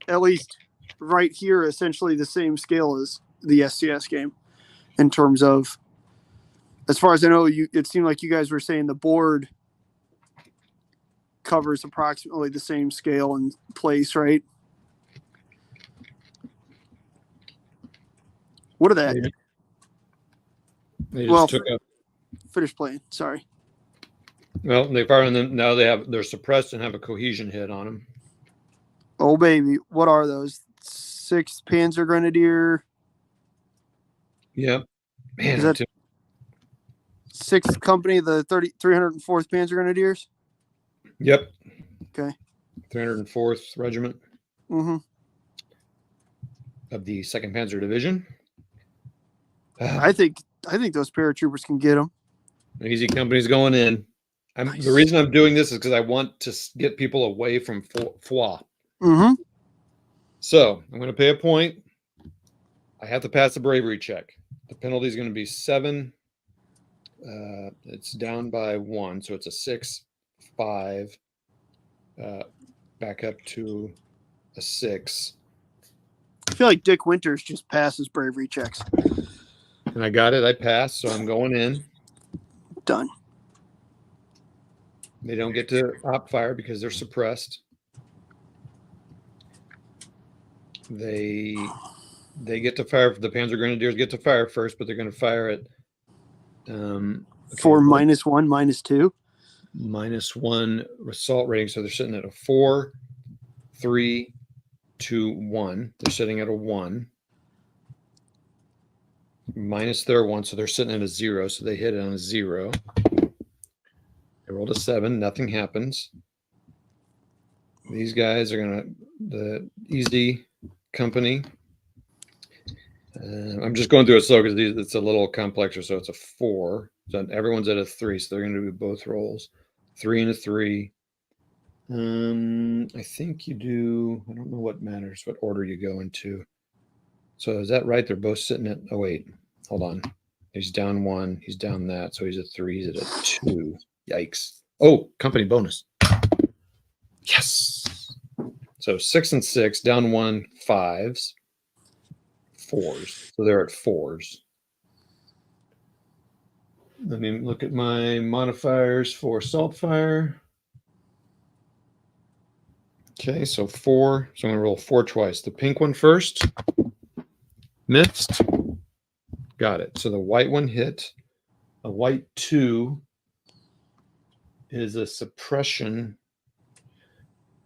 B: at least right here essentially the same scale as the SCS game in terms of, as far as I know, it seemed like you guys were saying the board covers approximately the same scale and place, right? What are that?
A: They just took up.
B: Finish playing. Sorry.
A: Well, they fire on them. Now they're suppressed and have a cohesion hit on them.
B: Oh, baby. What are those? 6 Panzer Grenadier.
A: Yep. Man,
B: Is that 6th Company, the 304th Panzer Grenadiers?
A: Yep.
B: Okay.
A: 304th Regiment
B: Mm-hmm.
A: of the 2nd Panzer Division.
B: I think those paratroopers can get them.
A: Easy Company's going in.
B: Nice.
A: The reason I'm doing this is because I want to get people away from Foix.
B: Mm-hmm.
A: So I'm going to pay a point. I have to pass the bravery check. The penalty is going to be 7. It's down by 1, so it's a 6, 5. Back up to a 6.
B: I feel like Dick Winters just passes bravery checks.
A: And I got it. I passed, so I'm going in.
B: Done.
A: They don't get to op fire because they're suppressed. They get to fire. The Panzer Grenadiers get to fire first, but they're going to fire at
B: for -1, -2.
A: -1 assault rating. So they're sitting at a 4, 3, 2, 1. They're sitting at a 1. Minus their 1, so they're sitting at a 0. So they hit it on a 0. I rolled a 7. Nothing happens. These guys are going to, the easy company. I'm just going through it slow because it's a little complexer. So it's a 4. So everyone's at a 3. So they're going to do both rolls. 3 and a 3. I think you do. I don't know what matters, what order you go into. So is that right? They're both sitting at, oh, wait, hold on. He's down 1. He's down that. So he's at 3. He's at a 2. Yikes. Oh, company bonus. Yes. So 6 and 6, down 1, 5s, 4s. So they're at 4s. Let me look at my modifiers for Saltfire. Okay, so 4. So I'm going to roll 4 twice. The pink one first. Missed. Got it. So the white one hit. A white 2 is a suppression.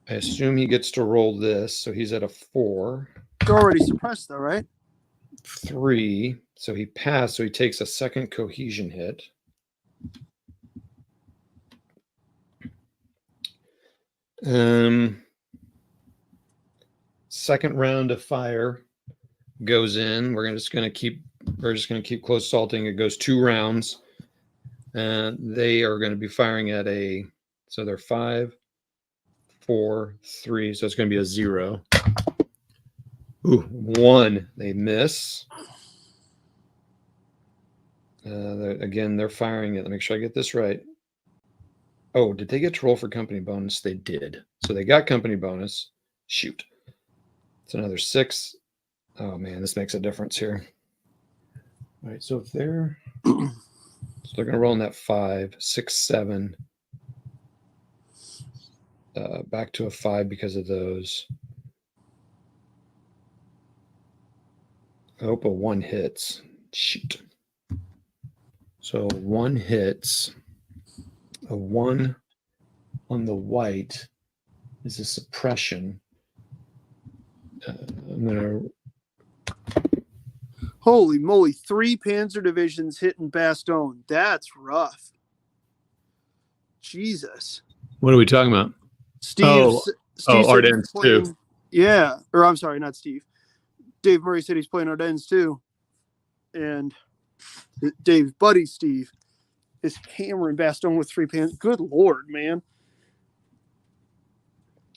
A: I assume he gets to roll this. So he's at a 4.
B: It's already suppressed, though, right?
A: 3. So he passed. So he takes a second cohesion hit. Second round of fire goes in. We're just going to keep close salting. It goes 2 rounds. And they are going to be firing at so they're 5, 4, 3. So it's going to be a 0. Ooh, 1. They miss. Again, they're firing it. Let me make sure I get this right. Oh, did they get to roll for company bonus? They did. So they got company bonus. Shoot. It's another 6. Oh, man, this makes a difference here. All right, so if they're going to roll in that 5, 6, 7. Back to a 5 because of those. I hope a 1 hits. Shoot. So 1 hits. A 1 on the white is a suppression. I'm going to.
B: Holy moly, 3 Panzer divisions hitting Bastogne. That's rough. Jesus.
A: What are we talking about?
B: Steve said he's
A: Ardennes
B: playing,
A: too.
B: Yeah. Or I'm sorry, not Steve. Dave Murray said he's playing Ardennes too. And Dave's buddy, Steve, is hammering Bastogne with 3 Panzer. Good Lord, man.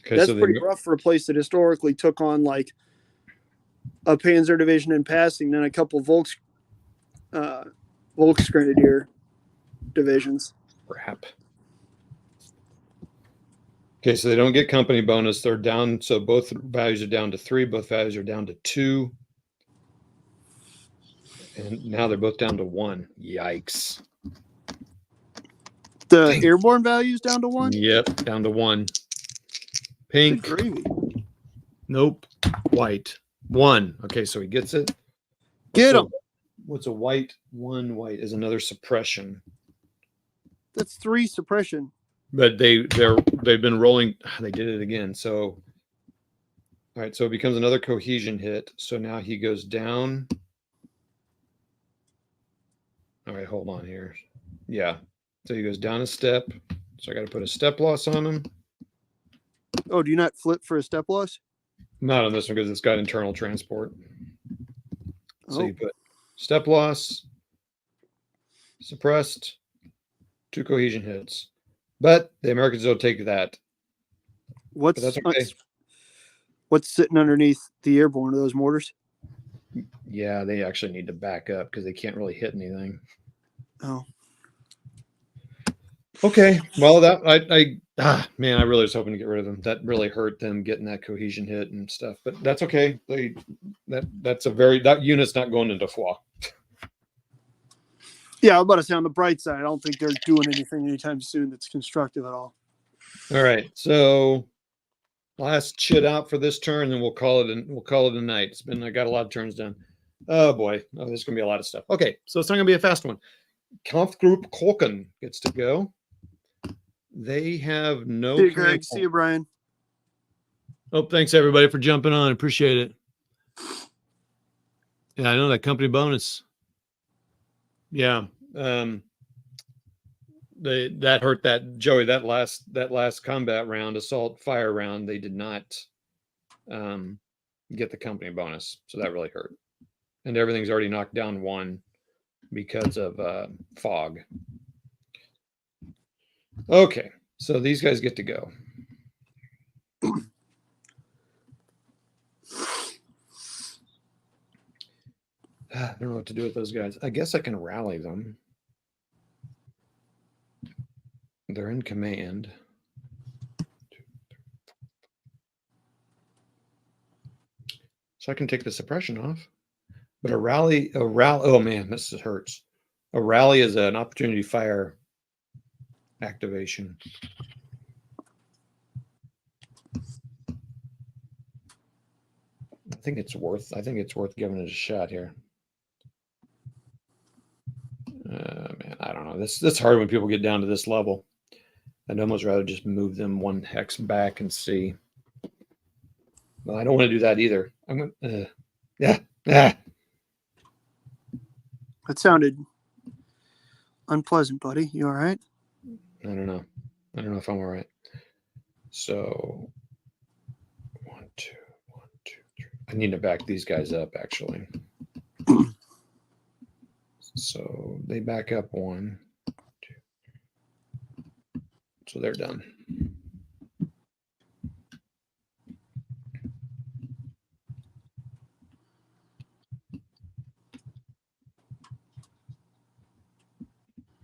A: Okay,
B: That's
A: so
B: pretty rough for a place that historically took on like a Panzer division in passing, then a couple Volksgrenadier divisions.
A: Crap. Okay, so they don't get company bonus. They're down. So both values are down to 3. Both values are down to 2. And now they're both down to 1. Yikes.
B: The
A: Dang.
B: airborne values down to 1?
A: Yep, down to 1. Pink.
B: Good gravy.
A: Nope. White. 1. Okay, so he gets it.
B: Get him.
A: What's a white? 1 white is another suppression.
B: That's 3 suppression.
A: But they've been rolling. They did it again. So, all right. So it becomes another cohesion hit. So now he goes down. All right, hold on here. Yeah. So he goes down a step. So I got to put a step loss on him.
B: Oh, do you not flip for a step loss?
A: Not on this one because it's got internal transport. So
B: Oh.
A: you put step loss, suppressed, 2 cohesion hits. But the Americans don't take that.
B: What's
A: But that's okay.
B: What's sitting underneath the airborne of those mortars?
A: Yeah, they actually need to back up because they can't really hit anything.
B: Oh.
A: Okay. Well, that man, I really was hoping to get rid of them. That really hurt them getting that cohesion hit and stuff. But that's okay. That unit's not going into foie.
B: Yeah, I'm about to say on the bright side, I don't think they're doing anything anytime soon that's constructive at all.
A: All right. So last chit out for this turn, and we'll call it a night. I got a lot of turns done. Oh boy. Oh, there's gonna be a lot of stuff. Okay, so it's not gonna be a fast one. Kampfgruppe Kolken gets to go. They have no.
B: See you, Greg. See you, Brian.
A: Oh, thanks everybody for jumping on. Appreciate it. Yeah, I know that company bonus. Yeah. that hurt that Joey, that last combat round, assault fire round, they did not get the company bonus. So that really hurt. And everything's already knocked down 1 because of fog. Okay, so these guys get to go. I don't know what to do with those guys. I guess I can rally them. They're in command. So I can take the suppression off. But a rally, oh man, this hurts. A rally is an opportunity fire activation. I think it's worth giving it a shot here. Man, I don't know. This is hard when people get down to this level. I'd almost rather just move them 1 hex back and see. Well, I don't want to do that either. I'm going yeah.
B: That sounded unpleasant, buddy. You all right?
A: I don't know. I don't know if I'm all right. So 1, 2, 1, 2, 3. I need to back these guys up, actually. So they back up 1, 2. So they're done.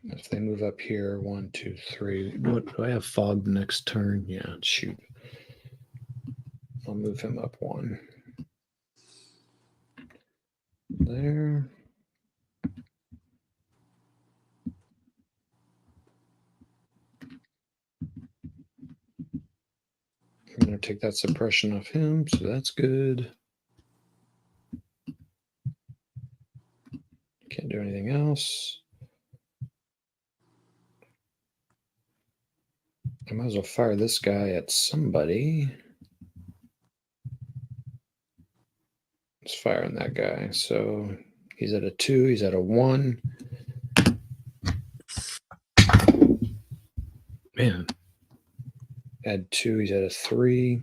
A: If they move up here, 1, 2, 3. What do I have? Fog next turn? Yeah, shoot. I'll move him up 1. There. I'm going to take that suppression off him, so that's good. Can't do anything else. I might as well fire this guy at somebody. Let's fire on that guy. So he's at a 2, he's at a 1. Man. Add 2, he's at a 3.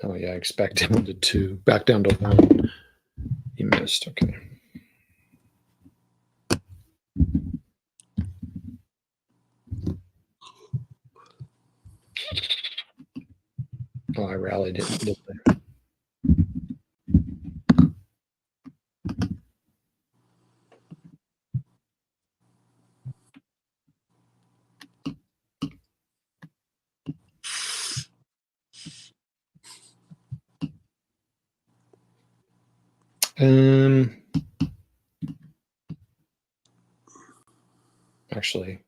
A: Oh yeah, I expect him to 2. Back down to 1. He missed. Okay. Oh, I rallied it, didn't I? Actually,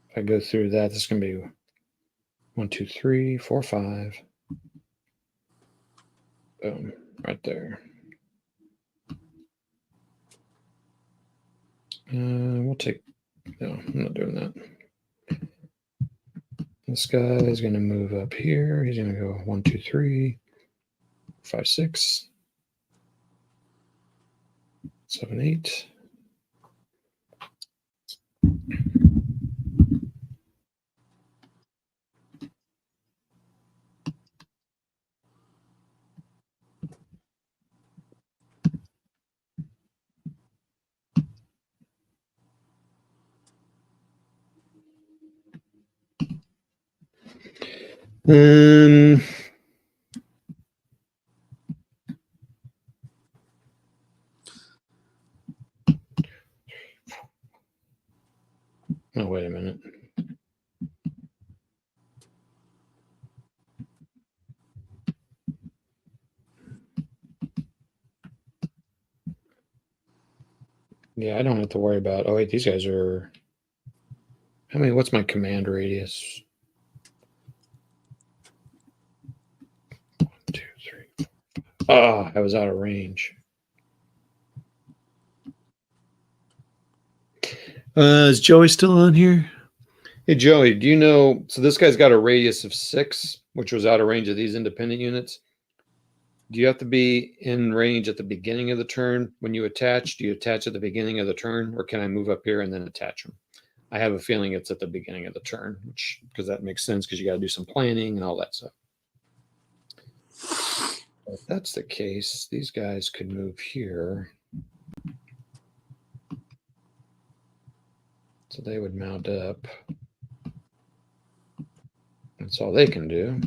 A: if I go through that, this is going to be 1, 2, 3, 4, 5. Boom, right there. We'll take, no, I'm not doing that. This guy is going to move up here. He's going to go 1, 2, 3, 5, 6, 7, 8. Oh, wait a minute. Yeah, I don't have to worry about. Oh, wait, these guys are. How many? What's my command radius? 1, 2, 3, 4, 5. Oh, I was out of range. Is Joey still on here? Hey, Joey, do you know? So this guy's got a radius of 6, which was out of range of these independent units. Do you have to be in range at the beginning of the turn when you attach? Do you attach at the beginning of the turn, or can I move up here and then attach them? I have a feeling it's at the beginning of the turn, which because that makes sense because you got to do some planning and all that stuff. If that's the case, these guys could move here. So they would mount up. That's all they can do.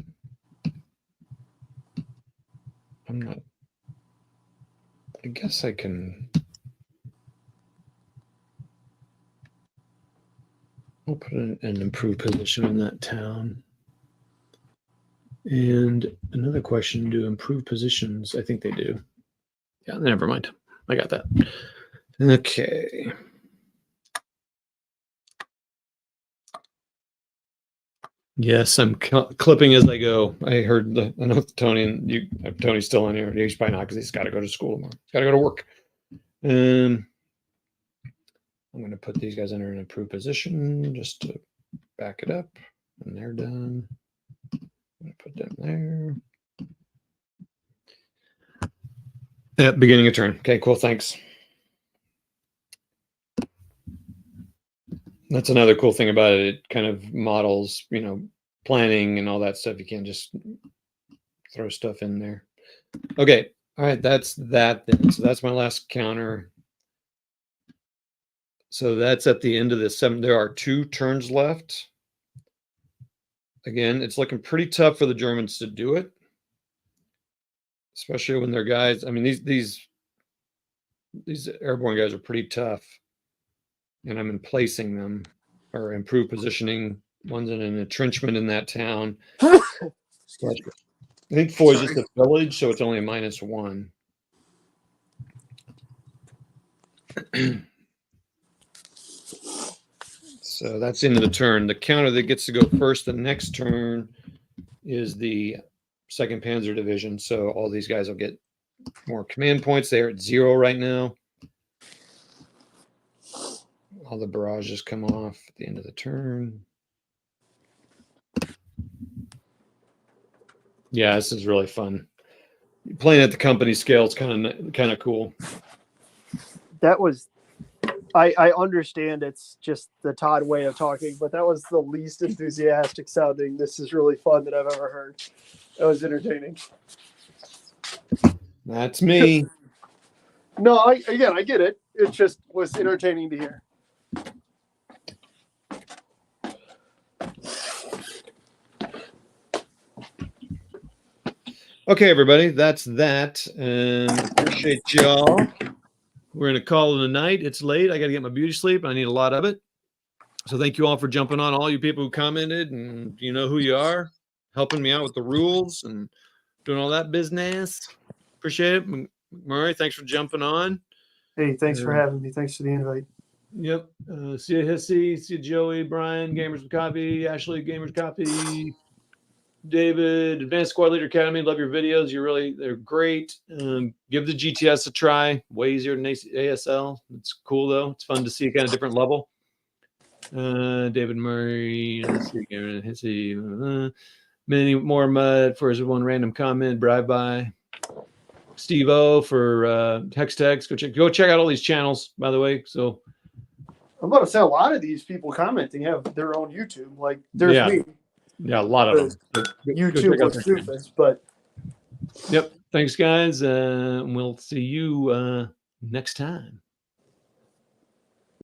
A: I'm not. I guess I can. I'll put an improved position in that town. And another question, do improve positions? I think they do. Yeah, never mind. I got that. Okay. Yes, I'm clipping as I go. I heard I know Tony and Tony's still in here. He's probably not because he's got to go to school tomorrow. He's got to go to work. I'm going to put these guys under an improved position just to back it up. And they're done. I'm going to put them there. Yeah, beginning of turn. Okay, cool. Thanks. That's another cool thing about it. It kind of models, planning and all that stuff. You can't just throw stuff in there. Okay. All right. That's that then. So that's my last counter. So that's at the end of this 7. There are 2 turns left. Again, it's looking pretty tough for the Germans to do it, especially when their guys. I mean, these airborne guys are pretty tough, and I'm placing them or improved positioning. One's in an entrenchment in that town. I think Foy's just a village, so it's only a -1. So that's the end of the turn. The counter that gets to go first the next turn is the 2nd Panzer Division. So all these guys will get more command points. They're at 0 right now. All the barrages come off at the end of the turn. Yeah, this is really fun. Playing at the company scale is kind of cool.
B: That was, I understand it's just the Todd way of talking, but that was the least enthusiastic sounding. This is really fun that I've ever heard. That was entertaining.
A: That's me.
B: No, I get it. It just was entertaining to hear.
A: Okay, everybody, that's that. Appreciate y'all. We're going to call it a night. It's late. I got to get my beauty sleep. I need a lot of it. So thank you all for jumping on, all you people who commented, and you know who you are, helping me out with the rules and doing all that business. Appreciate it. Murray, thanks for jumping on.
B: Hey, thanks for having me. Thanks for the invite.
A: Yep. See you, Hissy. See you, Joey, Brian, Gamers with Copy, Ashley, Gamers Copy, David, Advanced Squad Leader Academy. Love your videos. They're great. Give the GTS a try. Way easier than ASL. It's cool though. It's fun to see a kind of different level. David Murray. Let's see. Many more mud for his one random comment. Drive-by. Steve O for Hex Text. Go check out all these channels, by the way. So
B: I'm about to say a lot of these people commenting have their own YouTube. Like there's me.
A: Yeah, a lot of them.
B: YouTube was stupid, but
A: yep. Thanks, guys. We'll see you next time.